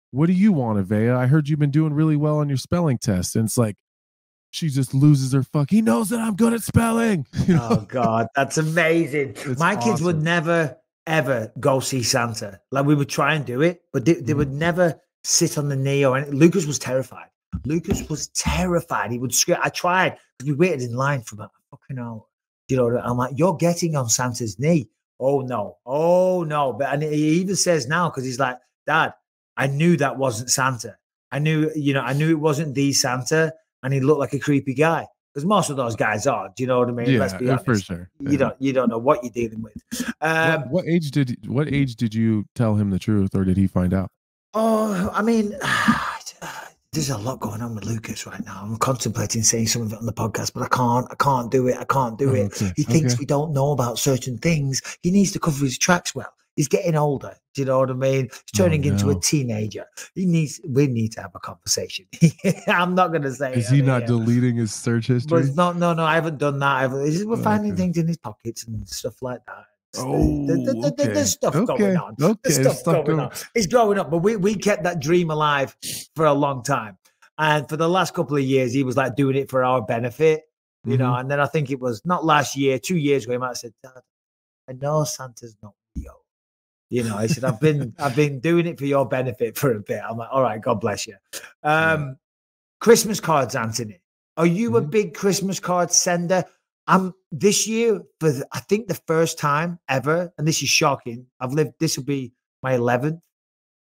What do you want, Avea? I heard you've been doing really well on your spelling test. And it's like, she just loses her fuck. He knows that I'm good at spelling. You know? Oh God, that's amazing. My kids would never, ever go see Santa. Like, we would try and do it, but they would never sit on the knee or anything. Lucas was terrified. He would scream. I tried. We waited in line for about a fucking hour. You know, I'm like, you're getting on Santa's knee. Oh no. And he even says now, because he's like, Dad, I knew that wasn't Santa. I knew it wasn't the Santa. And he looked like a creepy guy, because most of those guys are. Do you know what I mean? Yeah, let's be honest. for sure. Yeah. You don't know what you're dealing with. What age did you tell him the truth, or did he find out? Oh, I mean, there's a lot going on with Lucas right now. I'm contemplating saying some of it on the podcast, but I can't do it. Okay. He thinks we don't know about certain things. He needs to cover his tracks well. He's getting older. Do you know what I mean? He's turning into a teenager. We need to have a conversation. I'm not going to say. Is he not deleting his search history? But no. I haven't done that. We're finding things in his pockets and stuff like that. There's stuff going on. There's stuff going on. It's growing up, but we kept that dream alive for a long time. And for the last couple of years, he was like doing it for our benefit, you know. And then I think it was not last year, 2 years ago, he might have said, Dad, I know Santa's not real. You know, I said, I've been doing it for your benefit for a bit. I'm like, all right, God bless you. Christmas cards, Anthony. Are you a big Christmas card sender? This year, for I think the first time ever, and this is shocking, this will be my 11th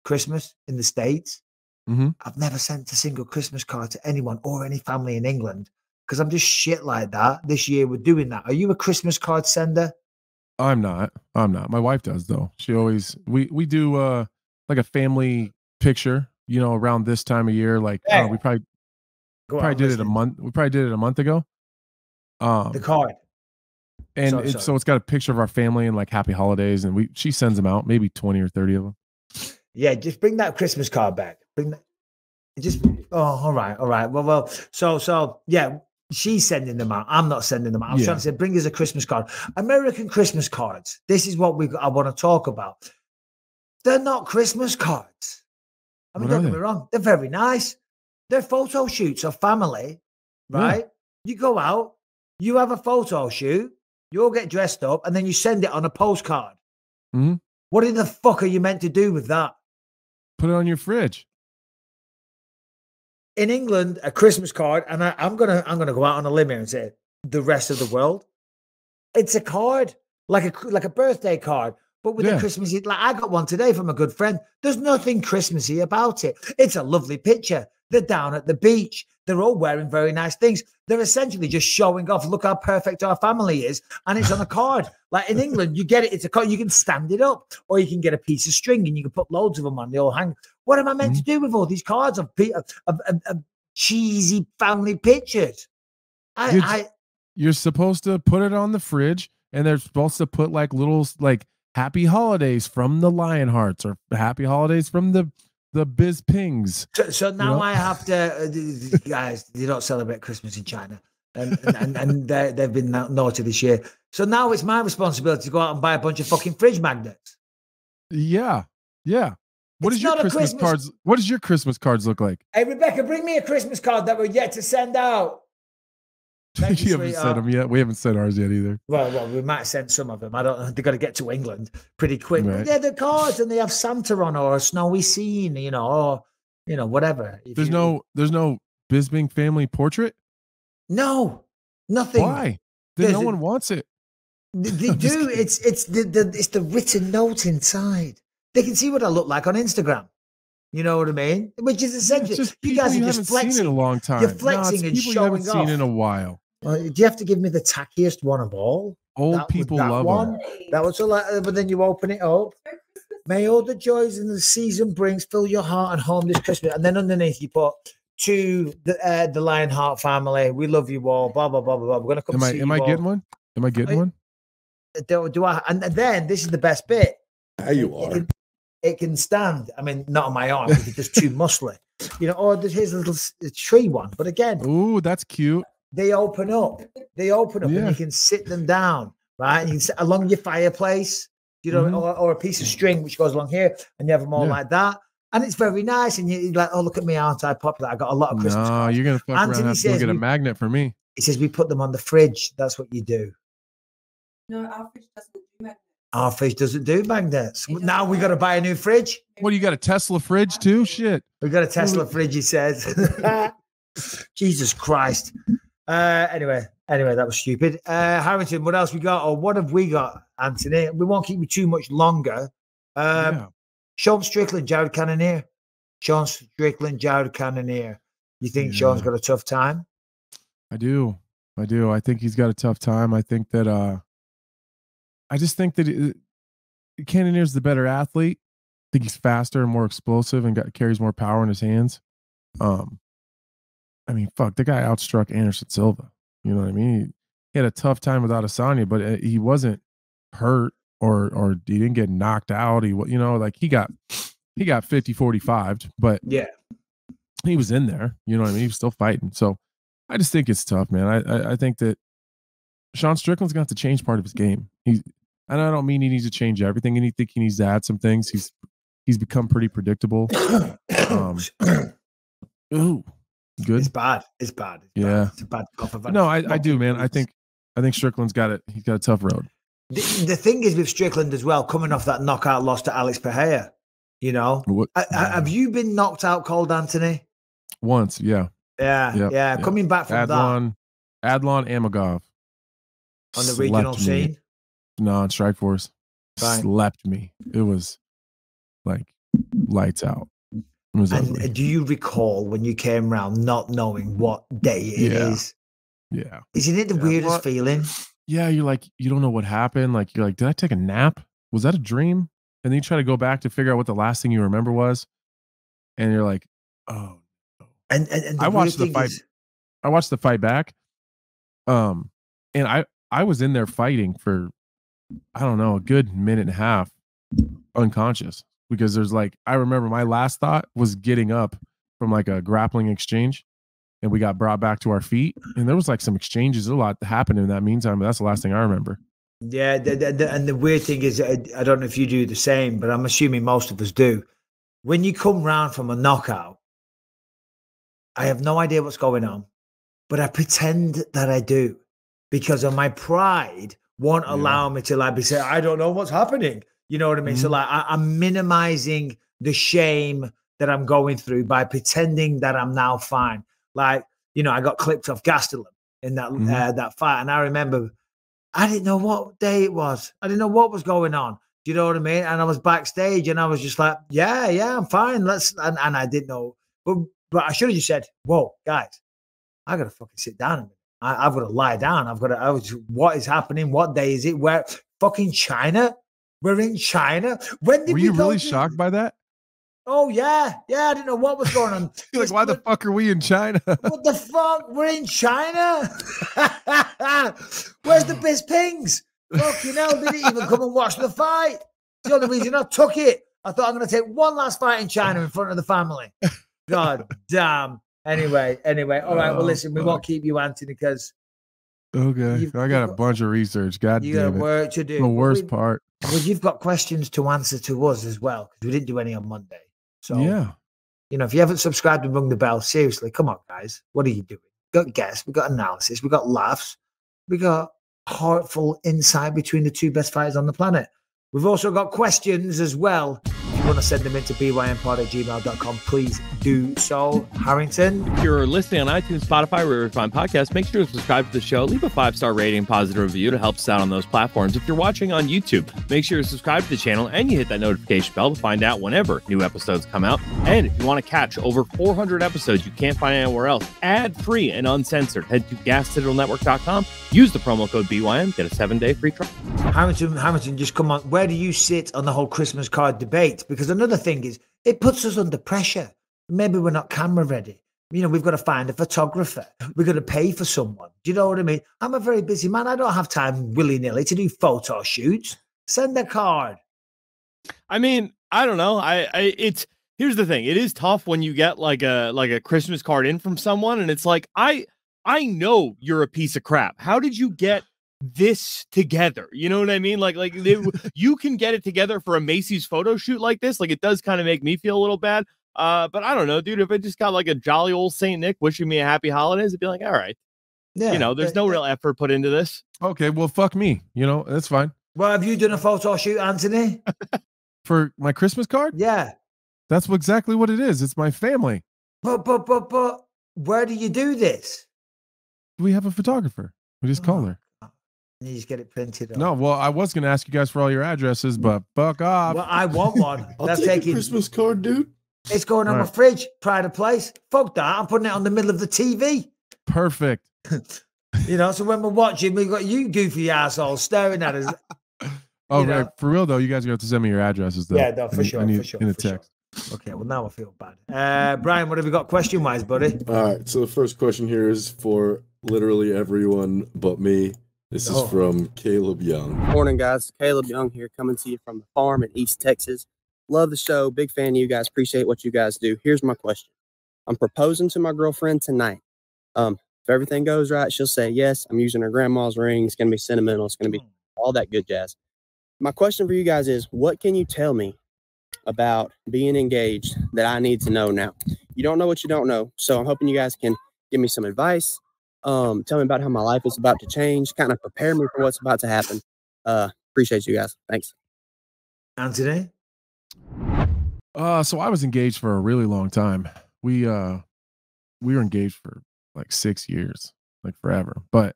Christmas in the States. I've never sent a single Christmas card to anyone or any family in England, because I'm just shit like that. This year we're doing that. Are you a Christmas card sender? I'm not. My wife does, though. She always we do like a family picture, you know, around this time of year. Like we probably did it a month. We probably did it a month ago. The card. And so it's got a picture of our family and like happy holidays, and she sends them out, maybe 20 or 30 of them. Yeah, just bring that Christmas card back. Bring that. All right. Well. So yeah. She's sending them out. I'm not sending them out. I was Yeah. trying to say, bring us a Christmas card. American Christmas cards. This is what I want to talk about. They're not Christmas cards. I mean, What are don't get they? me wrong. They're very nice. They're photo shoots of family, right? You go out, you have a photo shoot, you all get dressed up, and then you send it on a postcard. Mhm. What in the fuck are you meant to do with that? Put it on your fridge. In England, a Christmas card, and I'm gonna go out on a limb here and say the rest of the world. It's a card, like a birthday card, but with a Christmassy. Like I got one today from a good friend. There's nothing Christmassy about it. It's a lovely picture. They're down at the beach. They're all wearing very nice things. They're essentially just showing off. Look how perfect our family is, and it's on a card. Like in England, you get it. It's a card. You can stand it up, or you can get a piece of string and you can put loads of them on. They all hang. What am I meant to do with all these cards of cheesy family pictures? You're supposed to put it on the fridge, and they're supposed to put like little like happy holidays from the Lionhearts or happy holidays from the Bispings. So now I have to, guys. They don't celebrate Christmas in China, and they've been naughty this year. So now it's my responsibility to go out and buy a bunch of fucking fridge magnets. Yeah. What It's does your not a Christmas cards? What does your Christmas cards look like? Hey Rebecca, bring me a Christmas card that we're yet to send out. Thank You you, haven't sweetheart. sent them yet. We haven't sent ours yet either. Well, we might send some of them. I don't know. They've got to get to England pretty quick. Right. But they're the cards, and they have Santa on or a snowy scene, or whatever. There's no Bisping family portrait. No, nothing. Why? Then no one wants it. They do. It's the written note inside. They can see what I look like on Instagram. You know what I mean? Which is essentially you guys are just flexing. Seen in a long time. You're flexing and people showing you haven't off. seen in a while. Do you have to give me the tackiest one of all? Old people love one. them. That was but then you open it up. May all the joys in the season brings fill your heart and home this Christmas. And then underneath you put to the Lionheart family. We love you all. Blah blah blah blah blah. We're gonna come see you. Am I all. getting one? Am I getting one? Do I? And then this is the best bit. How you are? It can stand. I mean, not on my arm because it's just too muscly. Or here's a little tree one. But again, ooh, that's cute. They open up. And you can sit them down, right? And you can sit along your fireplace, or a piece of string which goes along here, and you have them all like that. And it's very nice. And you're like, oh, look at me, aren't I popular? I got a lot of Christmas cards. You're gonna fuck around and have to go get a magnet for me. He says we put them on the fridge. That's what you do. No, our fridge doesn't do magnets. Our fridge doesn't do magnets. Now we got to buy a new fridge. What, you got a Tesla fridge too? Shit. We got a Tesla fridge, he says. Jesus Christ. Anyway, that was stupid. Harrington, what else we got? Or what have we got, Anthony? We won't keep you too much longer. Sean Strickland, Jared Cannonier. Sean Strickland, Jared Cannonier. You think Sean's got a tough time? I do. I think he's got a tough time. I think that I just think that Cannonier's the better athlete. I think he's faster and more explosive and carries more power in his hands. I mean, fuck, the guy outstruck Anderson Silva. You know what I mean? He had a tough time without Asanya, but he wasn't hurt or he didn't get knocked out. He got 50-45'd, but he was in there. You know what I mean? He was still fighting. So I just think it's tough, man. I think that Sean Strickland's going to have to change part of his game. And I don't mean he needs to change everything. And I think he needs to add some things. He's become pretty predictable. Ooh, good. It's bad. It's bad. It's a bad cough. No, I do, man. I think Strickland's got it. He's got a tough road. The thing is with Strickland as well, coming off that knockout loss to Alex Pereira, have you been knocked out cold, Anthony? Once, yeah. Yeah. Coming back from Adlon Amagov on the regional scene. No, on Strikeforce. Right. Slept me. It was like lights out. It was ugly. Do you recall when you came around not knowing what day it is? Yeah. Isn't it the weirdest feeling? Yeah, you're like, you don't know what happened. Like, you're like, did I take a nap? Was that a dream? And then you try to go back to figure out what the last thing you remember was. And you're like, oh no. And I watched the fight. I watched the fight back. And I was in there fighting for, I don't know, a good minute and a half unconscious, because there's like, I remember my last thought was getting up from like a grappling exchange. and we got brought back to our feet. And there was like some exchanges, a lot that happened in that meantime, but that's the last thing I remember. Yeah, and the weird thing is, I don't know if you do the same, but I'm assuming most of us do. When you come round from a knockout, I have no idea what's going on, but I pretend that I do because of my pride won't allow me to like be saying, I don't know what's happening. You know what I mean? So like I'm minimizing the shame that I'm going through by pretending that I'm now fine. Like, you know, I got clipped off Gastelum in that that fight. And I remember I didn't know what day it was. I didn't know what was going on. Do you know what I mean? And I was backstage and I was just like, yeah, I'm fine. And I didn't know. But I should have just said, whoa, guys, I got to fucking sit down a minute. I've got to lie down. What is happening? What day is it? Where fucking China? We're in China. When did Were you really shocked by that? Oh yeah. I didn't know what was going on. Like, why the fuck are we in China? What the fuck? We're in China. Where's the Bispings? Fucking hell, they didn't even come and watch the fight. The only reason I took it, I thought I'm going to take one last fight in China in front of the family. God damn. Anyway. All right. Well, listen, we won't keep you, Anthony, because I got a bunch of research. God damn it. You got work to do. The worst part. Well, you've got questions to answer to us as well, because we didn't do any on Monday. So, you know, if you haven't subscribed and rung the bell, seriously, come on, guys. What are you doing? We got guests, we got analysis, we got laughs, we got heartful insight between the two best fighters on the planet. We've also got questions as well. If you want to send them into bympod@gmail.com, please do so. Harrington? If you're listening on iTunes, Spotify, wherever you find podcasts, make sure to subscribe to the show. Leave a 5-star rating, positive review to help us out on those platforms. If you're watching on YouTube, make sure to subscribe to the channel and you hit that notification bell to find out whenever new episodes come out. And if you want to catch over 400 episodes you can't find anywhere else, ad-free and uncensored, head to gasdigitalnetwork.com. Use the promo code BYM, get a 7-day free trial. Hamilton, just come on. Where do you sit on the whole Christmas card debate? Because another thing is, it puts us under pressure. Maybe we're not camera ready. You know, we've got to find a photographer. We're going to pay for someone. Do you know what I mean? I'm a very busy man. I don't have time willy-nilly to do photo shoots. Send a card. I mean, I don't know. Here's the thing. It is tough when you get like a Christmas card in from someone, and it's like, I know you're a piece of crap. How did you get this together? You know what I mean? You can get it together for a Macy's photo shoot like this. Like, it does kind of make me feel a little bad. But I don't know, dude. If I just got like a jolly old Saint Nick wishing me a happy holidays, it'd be like, all right. Yeah. You know, there's no real effort put into this. Okay, well, fuck me. You know, that's fine. Well, have you done a photo shoot, Anthony? For my Christmas card? Yeah. That's exactly what it is. It's my family. But where do you do this? We have a photographer. We just call her. You just get it printed. No, well, I was going to ask you guys for all your addresses, but fuck off. Well, I want one. That's taking a Christmas card, dude. It's going on my fridge, pride of place. Fuck that. I'm putting it on the middle of the TV. Perfect. You know, so when we're watching, we've got you goofy assholes staring at us. Oh, right. For real, though, you guys have to send me your addresses, though. Yeah, no, for sure. In a text. Sure. Okay, well, now I feel bad. Brian, what have you got question-wise, buddy? All right, so the first question here is for literally everyone but me. This is from Caleb Young. Morning, guys. Caleb Young here, coming to you from the farm in East Texas. Love the show. Big fan of you guys. Appreciate what you guys do. Here's my question. I'm proposing to my girlfriend tonight. If everything goes right, she'll say yes. I'm using her grandma's ring. It's going to be sentimental. It's going to be all that good jazz. My question for you guys is, what can you tell me about being engaged that I need to know now? You don't know what you don't know. So I'm hoping you guys can give me some advice. Tell me about how my life is about to change, kind of prepare me for what's about to happen. Appreciate you guys. Thanks. Anthony? So I was engaged for a really long time. We were engaged for like 6 years, like forever. But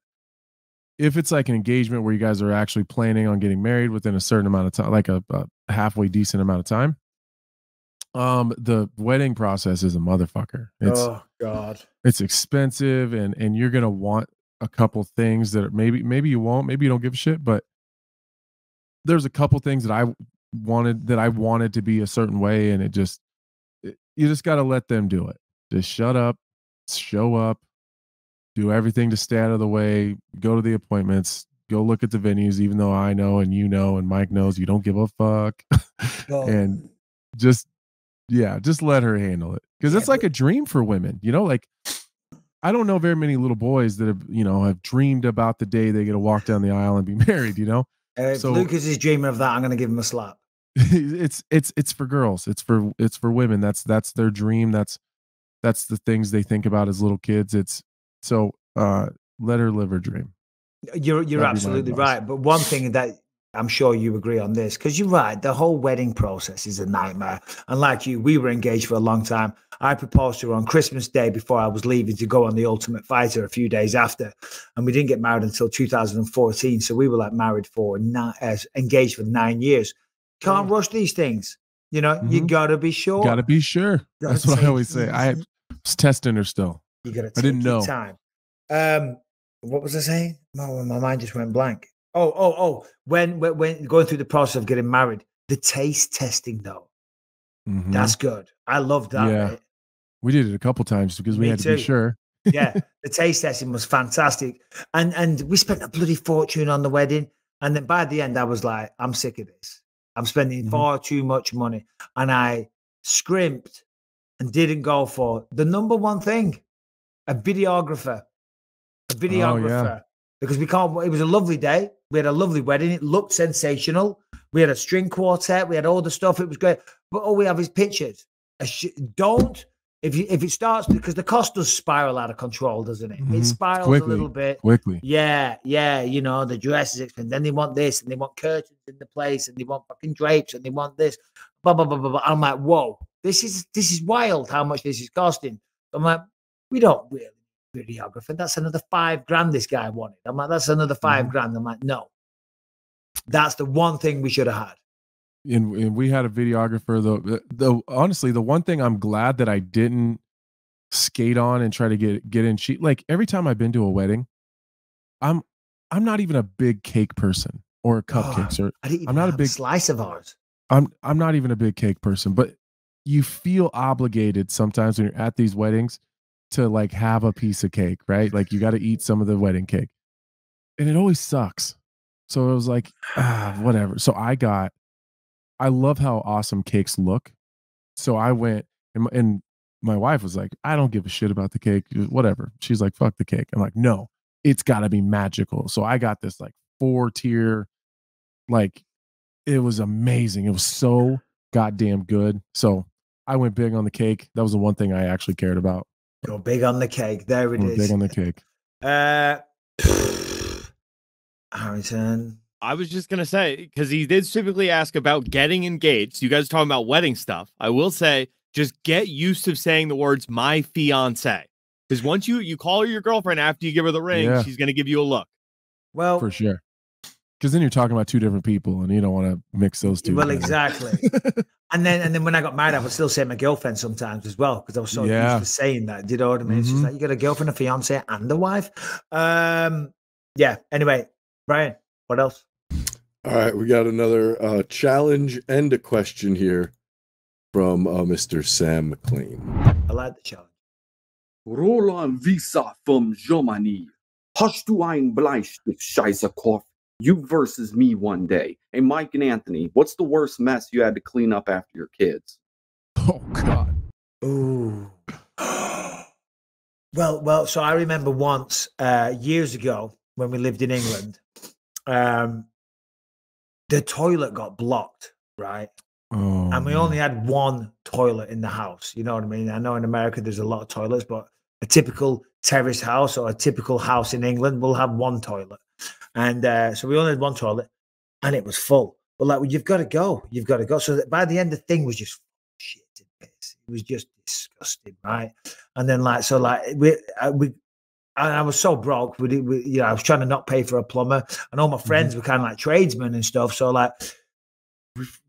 if it's like an engagement where you guys are actually planning on getting married within a certain amount of time, like a halfway decent amount of time, the wedding process is a motherfucker. Oh God. It's expensive, and you're gonna want a couple things that are maybe you won't, maybe you don't give a shit, but there's a couple things that I wanted to be a certain way, and you just got to let them do it. Just shut up, show up, do everything to stay out of the way, go to the appointments, go look at the venues, even though I know and you know and Mike knows you don't give a fuck. And just let her handle it, because it's like a dream for women, you know. Like, I don't know very many little boys that have dreamed about the day they get to walk down the aisle and be married. If Lucas is dreaming of that, I'm going to give him a slap. It's for girls. It's for women. That's their dream. That's the things they think about as little kids. Let her live her dream. You're absolutely right. But one thing that I'm sure you agree on this, because you're right, the whole wedding process is a nightmare. And like you, we were engaged for a long time. I proposed to her on Christmas Day before I was leaving to go on The Ultimate Fighter a few days after. And we didn't get married until 2014. So we were like married engaged for 9 years. Can't rush these things. You got to be sure. Got to be sure. That's what I always say. I was testing her still. You got to take I didn't know. time. What was I saying? Oh, my mind just went blank. When going through the process of getting married, the taste testing though, that's good. I love that. Yeah, bit. We did it a couple times because we had to be sure. Yeah, the taste testing was fantastic, and we spent a bloody fortune on the wedding. And then by the end, I was like, I'm sick of this. I'm spending far too much money, and I scrimped and didn't go for the number one thing: a videographer. Because we can't. It was a lovely day. We had a lovely wedding. It looked sensational. We had a string quartet. We had all the stuff. It was great. But all we have is pictures. Don't if it starts, because the cost does spiral out of control, doesn't it? It spirals quickly, a little bit quickly. Yeah. The dress is expensive. Then they want this, and they want curtains in the place, and they want fucking drapes, and they want this. Blah blah blah blah. I'm like, whoa, this is wild. How much this is costing? I'm like, we don't really. Videographer, that's another $5,000 this guy wanted. I'm like, that's another $5,000. I'm like, no, that's the one thing we should have had. And we had a videographer. Though honestly, the one thing I'm glad that I didn't skate on and try to get in cheap. Like every time I've been to a wedding, I'm not even a big cake person or cupcakes. I'm not a big slice of ours. I'm not even a big cake person, but you feel obligated sometimes when you're at these weddings to like have a piece of cake, right? Like you got to eat some of the wedding cake, and it always sucks. So it was like, whatever. So I love how awesome cakes look. So I went and my wife was like, I don't give a shit about the cake, whatever. She's like, fuck the cake. I'm like, no, it's got to be magical. So I got this like 4-tier, like it was amazing. It was so goddamn good. So I went big on the cake. That was the one thing I actually cared about. Go big on the cake. There it is. Big on the cake. Harrington. I was just going to say, because he did typically ask about getting engaged. You guys are talking about wedding stuff. I will say, just get used to saying the words, my fiance. Because once you call her your girlfriend after you give her the ring, she's going to give you a look. Well, for sure. Because then you're talking about two different people and you don't want to mix those two. Well, exactly. And then when I got married, I would still say my girlfriend sometimes as well, because I was so used to saying that. Do you know what I mean? It's just like, you got a girlfriend, a fiance, and a wife. Yeah. Anyway, Brian, what else? All right, we got another challenge and a question here from Mr. Sam McLean. I like the challenge. Roland Visa from Germany. Hast du ein Bleistift, Scheißerkopf? You versus me one day. Hey, Mike and Anthony, what's the worst mess you had to clean up after your kids? Oh, God. Ooh. Well, so I remember once, years ago, when we lived in England, the toilet got blocked, right? Oh, and we only had one toilet in the house. You know what I mean? I know in America there's a lot of toilets, but a typical terrace house or a typical house in England will have one toilet. And so we only had one toilet, and it was full. But like, well, you've got to go. So that by the end, the thing was just shit and piss. It was just disgusting, right? And then I was so broke. I was trying to not pay for a plumber, and all my friends were kind of like tradesmen and stuff. So like,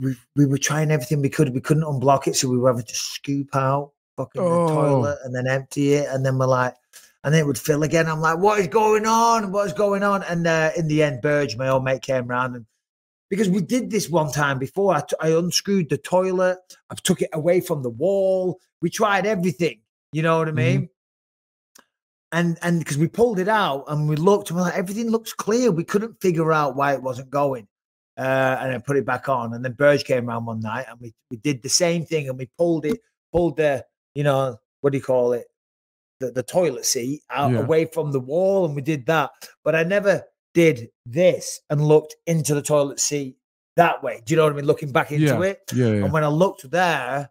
we were trying everything we could. We couldn't unblock it, so we were having to scoop out fucking the toilet and then empty it, and then we're like. And then it would fill again. I'm like, what is going on? What is going on? And in the end, Burge, my old mate, came round. And because we did this one time before, I unscrewed the toilet. I took it away from the wall. We tried everything. You know what I mean? And because we pulled it out and we looked, and we're like, everything looks clear. We couldn't figure out why it wasn't going. And I put it back on. And then Burge came around one night, and we did the same thing. And we pulled the, what do you call it? the toilet seat out Yeah. away from the wall, and we did that. But I never did this and looked into the toilet seat that way. Do you know what I mean? Looking back into it. Yeah. And when I looked there,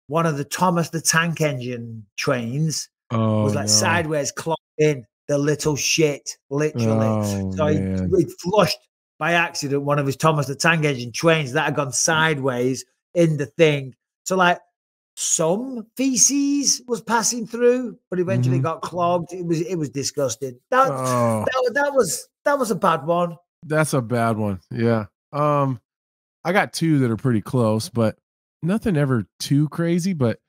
one of the Thomas the Tank Engine trains was like sideways clogged in. The little shit, literally. Oh, So he flushed by accident one of his Thomas the Tank Engine trains that had gone sideways in the thing. So like some feces was passing through, but eventually got clogged. It was disgusting. That was a bad one. That's a bad one. Yeah. I got two that are pretty close, but nothing ever too crazy. But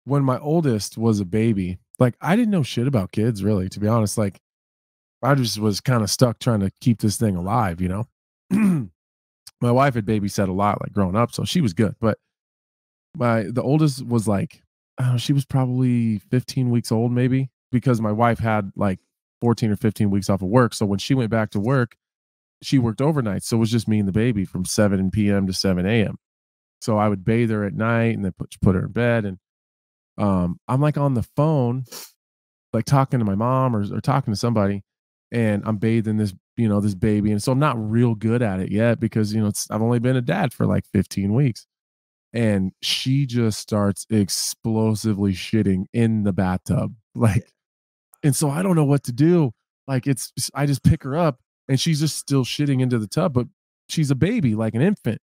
when my oldest was a baby, like I didn't know shit about kids, really, to be honest. Like I just was kind of stuck trying to keep this thing alive, you know. My wife had babysat a lot, like growing up, so she was good. But the oldest was like, I don't know, she was probably 15 weeks old, maybe, because my wife had like 14 or 15 weeks off of work. So when she went back to work, she worked overnight. So it was just me and the baby from 7 p.m. to 7 a.m. So I would bathe her at night and then put her in bed. And I'm like on the phone, like talking to my mom or talking to somebody, and I'm bathing this, this baby. And so I'm not real good at it yet because, I've only been a dad for like 15 weeks. And she just starts explosively shitting in the bathtub. And so I don't know what to do. Like I just pick her up and she's just still shitting into the tub, but she's a baby, like an infant.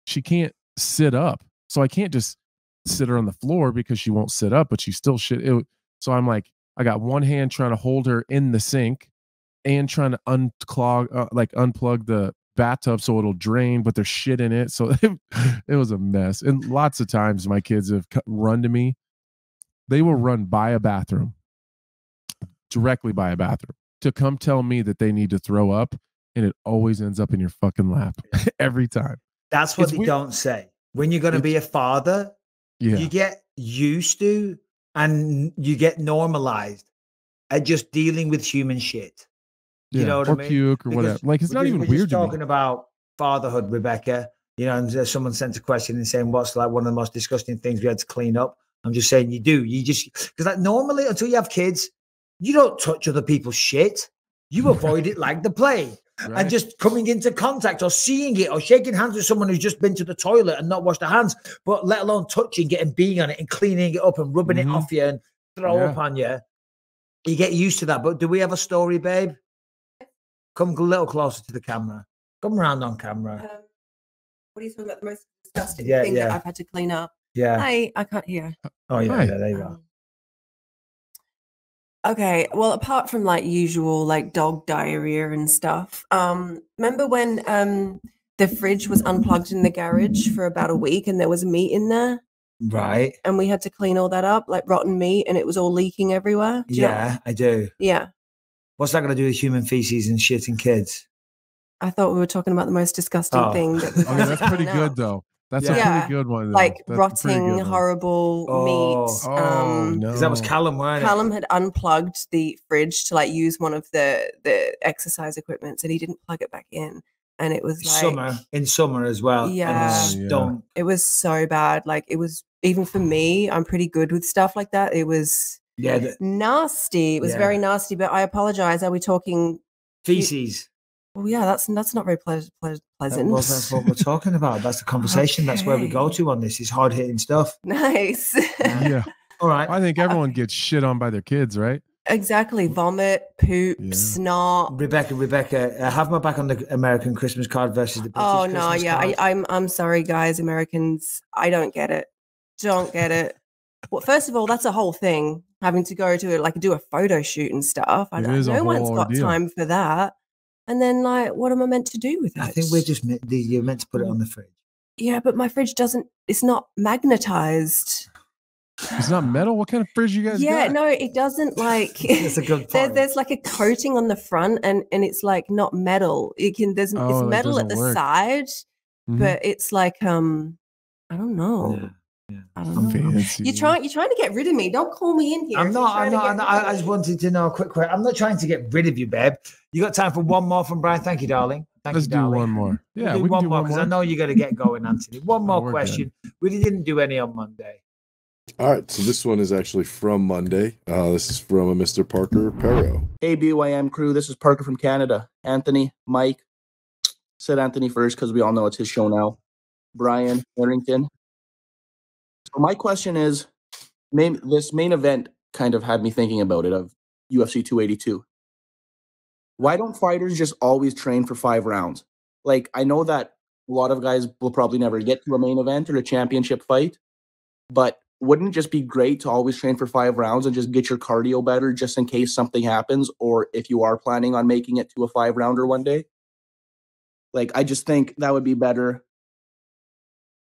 She can't sit up. So I can't just sit her on the floor because she won't sit up, but she's still shit. So I'm like, I got one hand trying to hold her in the sink and trying to unplug the bathtub so it'll drain, but there's shit in it. So it was a mess. And lots of times my kids have run to me. They will run by a bathroom, directly by a bathroom, to come tell me that they need to throw up, and it always ends up in your fucking lap every time. That's what they don't say. When you're going to be a father, you get used to and you get normalized at just dealing with human shit. You know what I mean? Puke or whatever. Like, it's not even weird to me. Talking about fatherhood, Rebecca, and someone sent a question and saying, what's like one of the most disgusting things we had to clean up? I'm just saying you just, because like normally until you have kids, you don't touch other people's shit. You avoid it like the plague. Right. And just coming into contact or seeing it or shaking hands with someone who's just been to the toilet and not washed their hands, but let alone touching it and being on it and cleaning it up and rubbing it off you and throw up on you. You get used to that. But do we have a story, babe? Come a little closer to the camera. Come around on camera. What are you talking about? The most disgusting thing that I've had to clean up? Yeah. I can't hear. Oh, yeah, there you go. Okay, well, apart from like usual like dog diarrhea and stuff, remember when the fridge was unplugged in the garage for about a week and there was meat in there? Right. And we had to clean all that up, like rotten meat, and it was all leaking everywhere. I do. Yeah. What's that going to do with human feces and shitting kids? I thought we were talking about the most disgusting thing. That's pretty good, though. That's a pretty good one. Though. Like rotting, horrible meat. No. Because that was Callum, wasn't it? Callum had unplugged the fridge to like use one of the exercise equipment, and he didn't plug it back in. And it was like in summer as well. Yeah. It was so bad. Like it was, even for me, I'm pretty good with stuff like that. It was nasty. It was very nasty, but I apologize. Are we talking feces? Well, yeah, that's not very pleasant. Well, that's what we're talking about. That's the conversation. Okay. That's where we go to on this. It's hard hitting stuff. Nice. Yeah. All right. I think everyone gets shit on by their kids, right? Exactly. Vomit, poop, snot. Rebecca, have my back on the American Christmas card versus the British Christmas card. I'm sorry, guys, Americans. I don't get it. Don't get it. Well, first of all, that's a whole thing. Having to go to like do a photo shoot and stuff. No one's got time for that. And then, like, what am I meant to do with it? I think you're meant to put it on the fridge. Yeah, but my fridge it's not magnetized. It's not metal? What kind of fridge you guys got? Yeah, no, it doesn't like. That's a good point. There's like a coating on the front and it's like not metal. It's metal at the side, but it's like, I don't know. Yeah. I don't know. You're trying to get rid of me. Don't call me in here. I'm not. I just wanted to know a quick question. I'm not trying to get rid of you, babe. You got time for one more from Brian? Thank you, darling. Let's do one more. Yeah, we can do one more because I know you got to get going, Anthony. One more question. We didn't do any on Monday. All right, so this one is actually from Monday. This is from a Mr. Parker Perro. Hey, BYM crew, this is Parker from Canada. Anthony, Mike, said Anthony first because we all know it's his show now. Brian, Harrington. So my question is, this main event kind of had me thinking about it, of UFC 282. Why don't fighters just always train for 5 rounds? Like, I know that a lot of guys will probably never get to a main event or a championship fight, but wouldn't it just be great to always train for 5 rounds and just get your cardio better just in case something happens, or if you are planning on making it to a 5-rounder one day? Like, I just think that would be better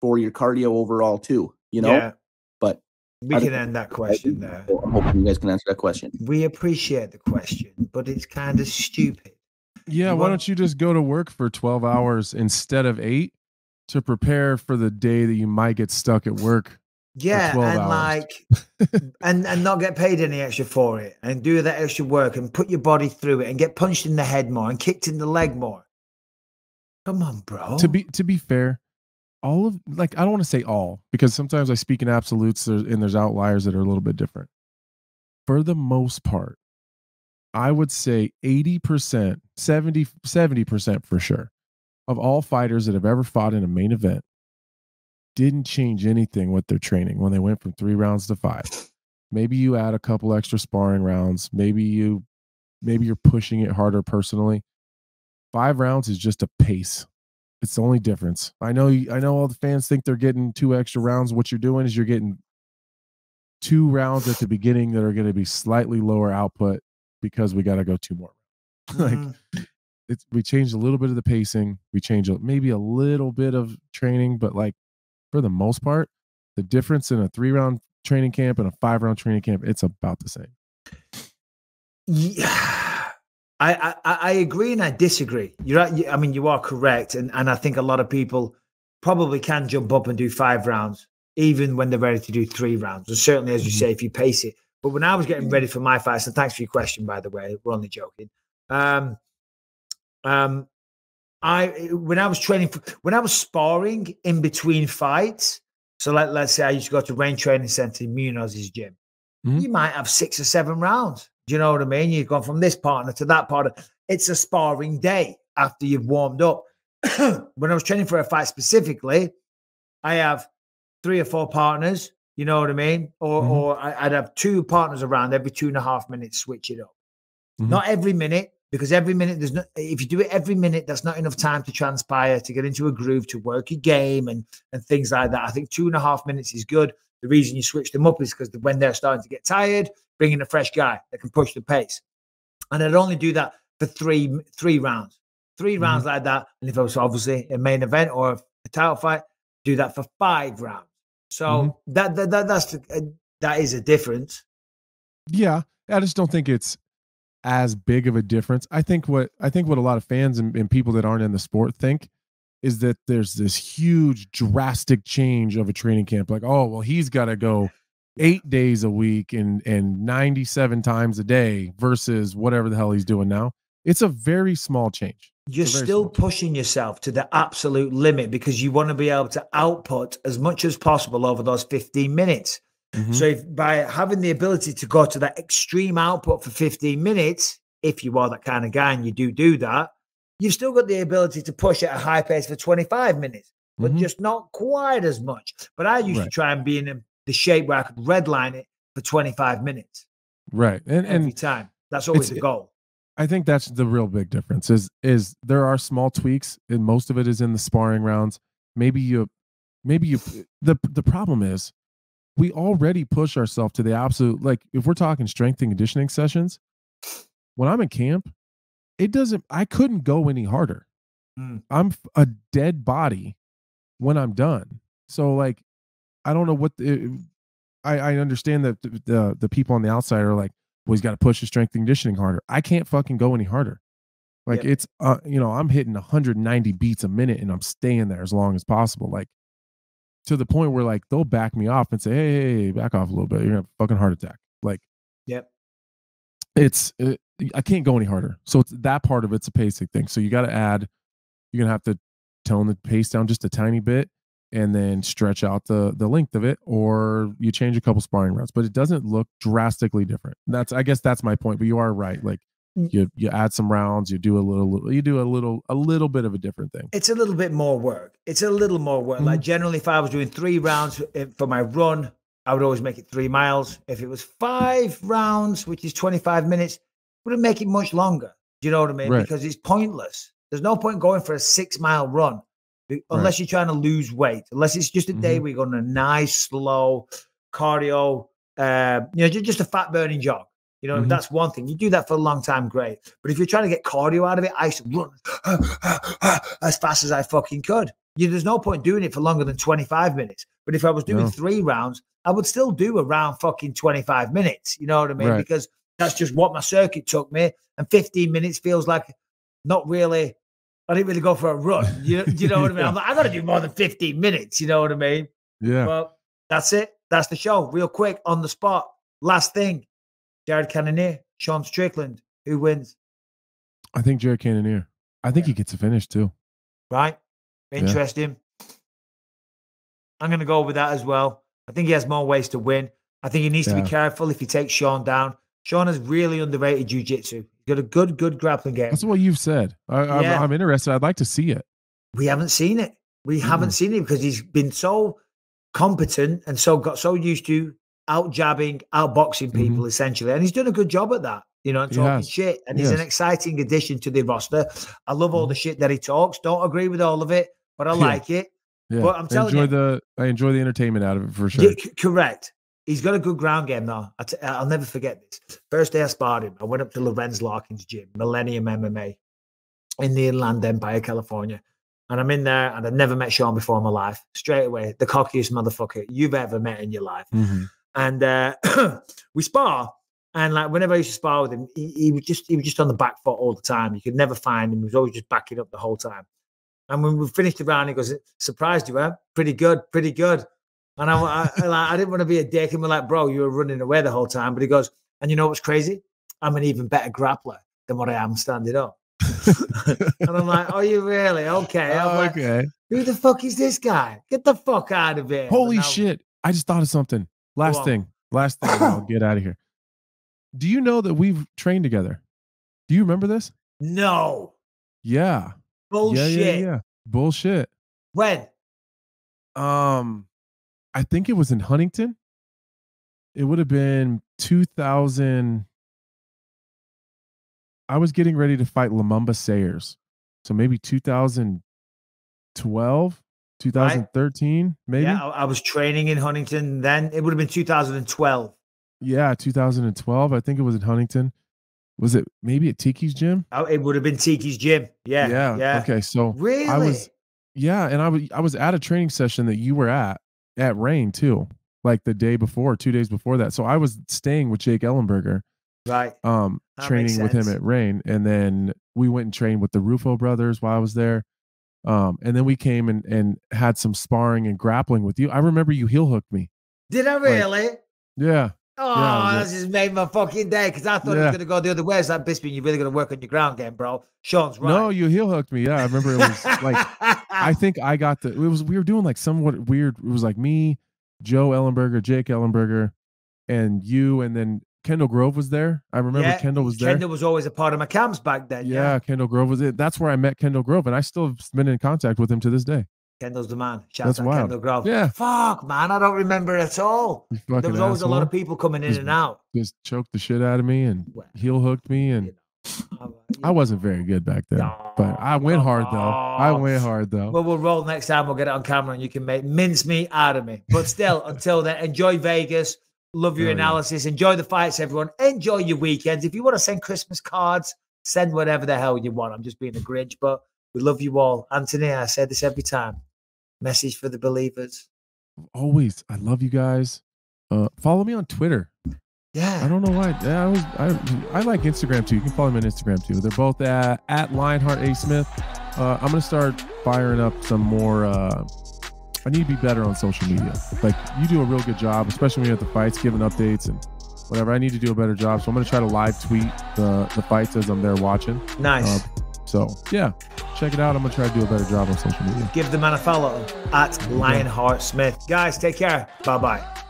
for your cardio overall too, you know? Yeah. But we can end that question there. I'm hoping you guys can answer that question. We appreciate the question, but it's kind of stupid. Yeah, why don't you just go to work for 12 hours instead of 8 to prepare for the day that you might get stuck at work? Yeah, for 12 and hours. like, and not get paid any extra for it, and do that extra work and put your body through it, and get punched in the head more and kicked in the leg more. Come on, bro. To be fair, all of, like, I don't want to say all, because sometimes I speak in absolutes and there's outliers that are a little bit different. For the most part, I would say 80%, 70% for sure of all fighters that have ever fought in a main event didn't change anything with their training when they went from 3 rounds to 5. Maybe you add a couple extra sparring rounds. Maybe you're pushing it harder personally. 5 rounds is just a pace. It's the only difference. I know all the fans think they're getting 2 extra rounds. What you're doing is you're getting 2 rounds at the beginning that are going to be slightly lower output because we got to go 2 more. Like, we changed a little bit of the pacing. We changed maybe a little bit of training, but like, for the most part, the difference in a 3-round training camp and a 5-round training camp, it's about the same. Yeah, I agree and I disagree. You're right. I mean, you are correct, and I think a lot of people probably can jump up and do 5 rounds, even when they're ready to do 3 rounds. And certainly, as you say, if you pace it. But when I was getting ready for my fights, and thanks for your question, by the way, we're only joking. When I was sparring in between fights, so let's say I used to go to Rain Training Center in Munoz's gym, you might have 6 or 7 rounds. Do you know what I mean? You've gone from this partner to that partner. It's a sparring day after you've warmed up. When I was training for a fight specifically, I have 3 or 4 partners. You know what I mean? Or I'd have 2 partners around every 2.5 minutes, switch it up. Not every minute. Because every minute, if you do it every minute, that's not enough time to transpire, to get into a groove, to work your game and things like that. I think 2.5 minutes is good. The reason you switch them up is because when they're starting to get tired, bring in a fresh guy that can push the pace. And I'd only do that for three rounds. 3 rounds like that. And if it was obviously a main event or a title fight, do that for 5 rounds. So that is a difference. Yeah, I just don't think it's as big of a difference. I think what a lot of fans and people that aren't in the sport think is that there's this huge drastic change of a training camp. Like, oh, well, he's got to go 8 days a week and 97 times a day versus whatever the hell he's doing now. It's a very small change. You're still pushing yourself to the absolute limit because you want to be able to output as much as possible over those 15 minutes. So if by having the ability to go to that extreme output for 15 minutes, if you are that kind of guy and you do that, you've still got the ability to push at a high pace for 25 minutes, but just not quite as much. But I used to try and be in the shape where I could redline it for 25 minutes. Right. And every time. That's always the goal. I think that's the real big difference is there are small tweaks and most of it is in the sparring rounds. The problem is, we already push ourselves to the absolute, like if we're talking strength and conditioning sessions, when I'm in camp, I couldn't go any harder. I'm a dead body when I'm done. So like, I don't know what I understand that the people on the outside are like, well, he's got to push his strength and conditioning harder. I can't fucking go any harder. Like it's, I'm hitting 190 beats a minute and I'm staying there as long as possible. Like, to the point where like they'll back me off and say, hey, back off a little bit. You're gonna have a fucking heart attack. Like, I can't go any harder. So it's that part of it's a pacing thing. So you're gonna have to tone the pace down just a tiny bit. and then stretch out the length of it, or you change a couple sparring rounds, but it doesn't look drastically different. I guess that's my point. But you are right. Like you add some rounds, you do a little bit of a different thing. It's a little bit more work. Like generally, if I was doing 3 rounds for my run, I would always make it 3 miles. If it was 5 rounds, which is 25 minutes, wouldn't make it much longer. Do you know what I mean? Right. Because it's pointless. There's no point going for a 6-mile run unless you're trying to lose weight, unless it's just a day where you're going on a nice, slow cardio, just a fat burning jog. You know, that's one thing. You do that for a long time, great. But if you're trying to get cardio out of it, I used to run as fast as I fucking could. There's no point doing it for longer than 25 minutes. But if I was doing 3 rounds, I would still do around fucking 25 minutes. You know what I mean? Right. Because that's just what my circuit took me. And 15 minutes feels like not really. I didn't really go for a run. You know what I mean? I'm like, I got to do more than 15 minutes. You know what I mean? Yeah. Well, that's it. That's the show. Real quick, on the spot. Last thing. Jared Cannonier, Sean Strickland. Who wins? I think Jared Cannonier. I think he gets a finish too. Right? Interesting. I'm going to go with that as well. I think he has more ways to win. I think he needs to be careful if he takes Sean down. Sean has really underrated jiu-jitsu. He's got a good grappling game. That's what you've said. I'm interested. I'd like to see it. We haven't seen it. We haven't seen it because he's been so competent and got so used to out jabbing, out boxing people essentially. And he's done a good job at that, and talking shit. And he's an exciting addition to the roster. I love all the shit that he talks. Don't agree with all of it, but I like it. Yeah. But I'm telling you, I enjoy the entertainment out of it for sure. Yeah, correct. He's got a good ground game though. I'll never forget this. First day I sparred him, I went up to Lorenz Larkin's gym, Millennium MMA, in the Inland Empire, California. And I'm in there, and I'd never met Sean before in my life. Straight away, the cockiest motherfucker you've ever met in your life. And we spar, and like whenever I used to spar with him, he was just on the back foot all the time. You could never find him. He was always just backing up the whole time. And when we finished the round, he goes, "Surprised you, huh? Pretty good." And I didn't want to be a dick. And we're like, "Bro, you were running away the whole time." But he goes, "And you know what's crazy? I'm an even better grappler than what I am standing up." And I'm like, "Oh, you really? Okay." Okay. Who the fuck is this guy? Get the fuck out of here. Holy shit. I just thought of something. Last thing, I'll get out of here. Do you know that we've trained together? Do you remember this? No. Yeah. Bullshit. Yeah. Bullshit. When? I think it was in Huntington. It would have been 2000. I was getting ready to fight Lumumba Sayers. So maybe 2012, 2013, maybe. Yeah, I was training in Huntington then. It would have been 2012. Yeah, 2012. I think it was in Huntington. Was it maybe at Tiki's gym? Oh, it would have been Tiki's gym. Yeah. Okay, so really, I was at a training session that you were at Rain too, like the day before, 2 days before that. So I was staying with Jake Ellenberger, right? Training with him at Rain, and then we went and trained with the Rufo brothers while I was there. And then we came and had some sparring and grappling with you. I remember you heel hooked me. Did I really? Yeah. Oh, that just made my fucking day because I thought it was going to go the other way. It's like, Bisping, you're really going to work on your ground game, bro. Sean's right. No, you heel hooked me. Yeah, I remember it was like, I think I got we were doing like somewhat weird. It was like me, Joe Ellenberger, Jake Ellenberger, and you, and then Kendall Grove was there. I remember Kendall was there. Kendall was always a part of my camps back then. Yeah, Kendall Grove was it. That's where I met Kendall Grove, and I still have been in contact with him to this day. Kendall's the man. Shout out wild. Kendall Grove. Yeah. Fuck, man. I don't remember at all. There was always a lot of people coming in and out. Just choked the shit out of me and heel hooked me. And I wasn't very good back then. But I went hard, though. Well, we'll roll next time. We'll get it on camera and you can make mincemeat out of me. But still, until then, enjoy Vegas. Love your analysis. Enjoy the fights, everyone. Enjoy your weekends. If you want to send Christmas cards, send whatever the hell you want. I'm just being a Grinch, but we love you all. Anthony, I say this every time. Message for the believers. Always. I love you guys. Follow me on Twitter. Yeah. I don't know why. I like Instagram too. You can follow me on Instagram too. They're both at Lionheart A. Smith. I'm going to start firing up some more. I need to be better on social media. Like, you do a real good job, especially when you're at the fights, giving updates and whatever. I need to do a better job. So I'm going to try to live tweet the fights as I'm there watching. Nice. So, yeah. check it out. I'm gonna try to do a better job on social media. Give the man a follow at Lionheart Smith. Guys, take care. Bye bye.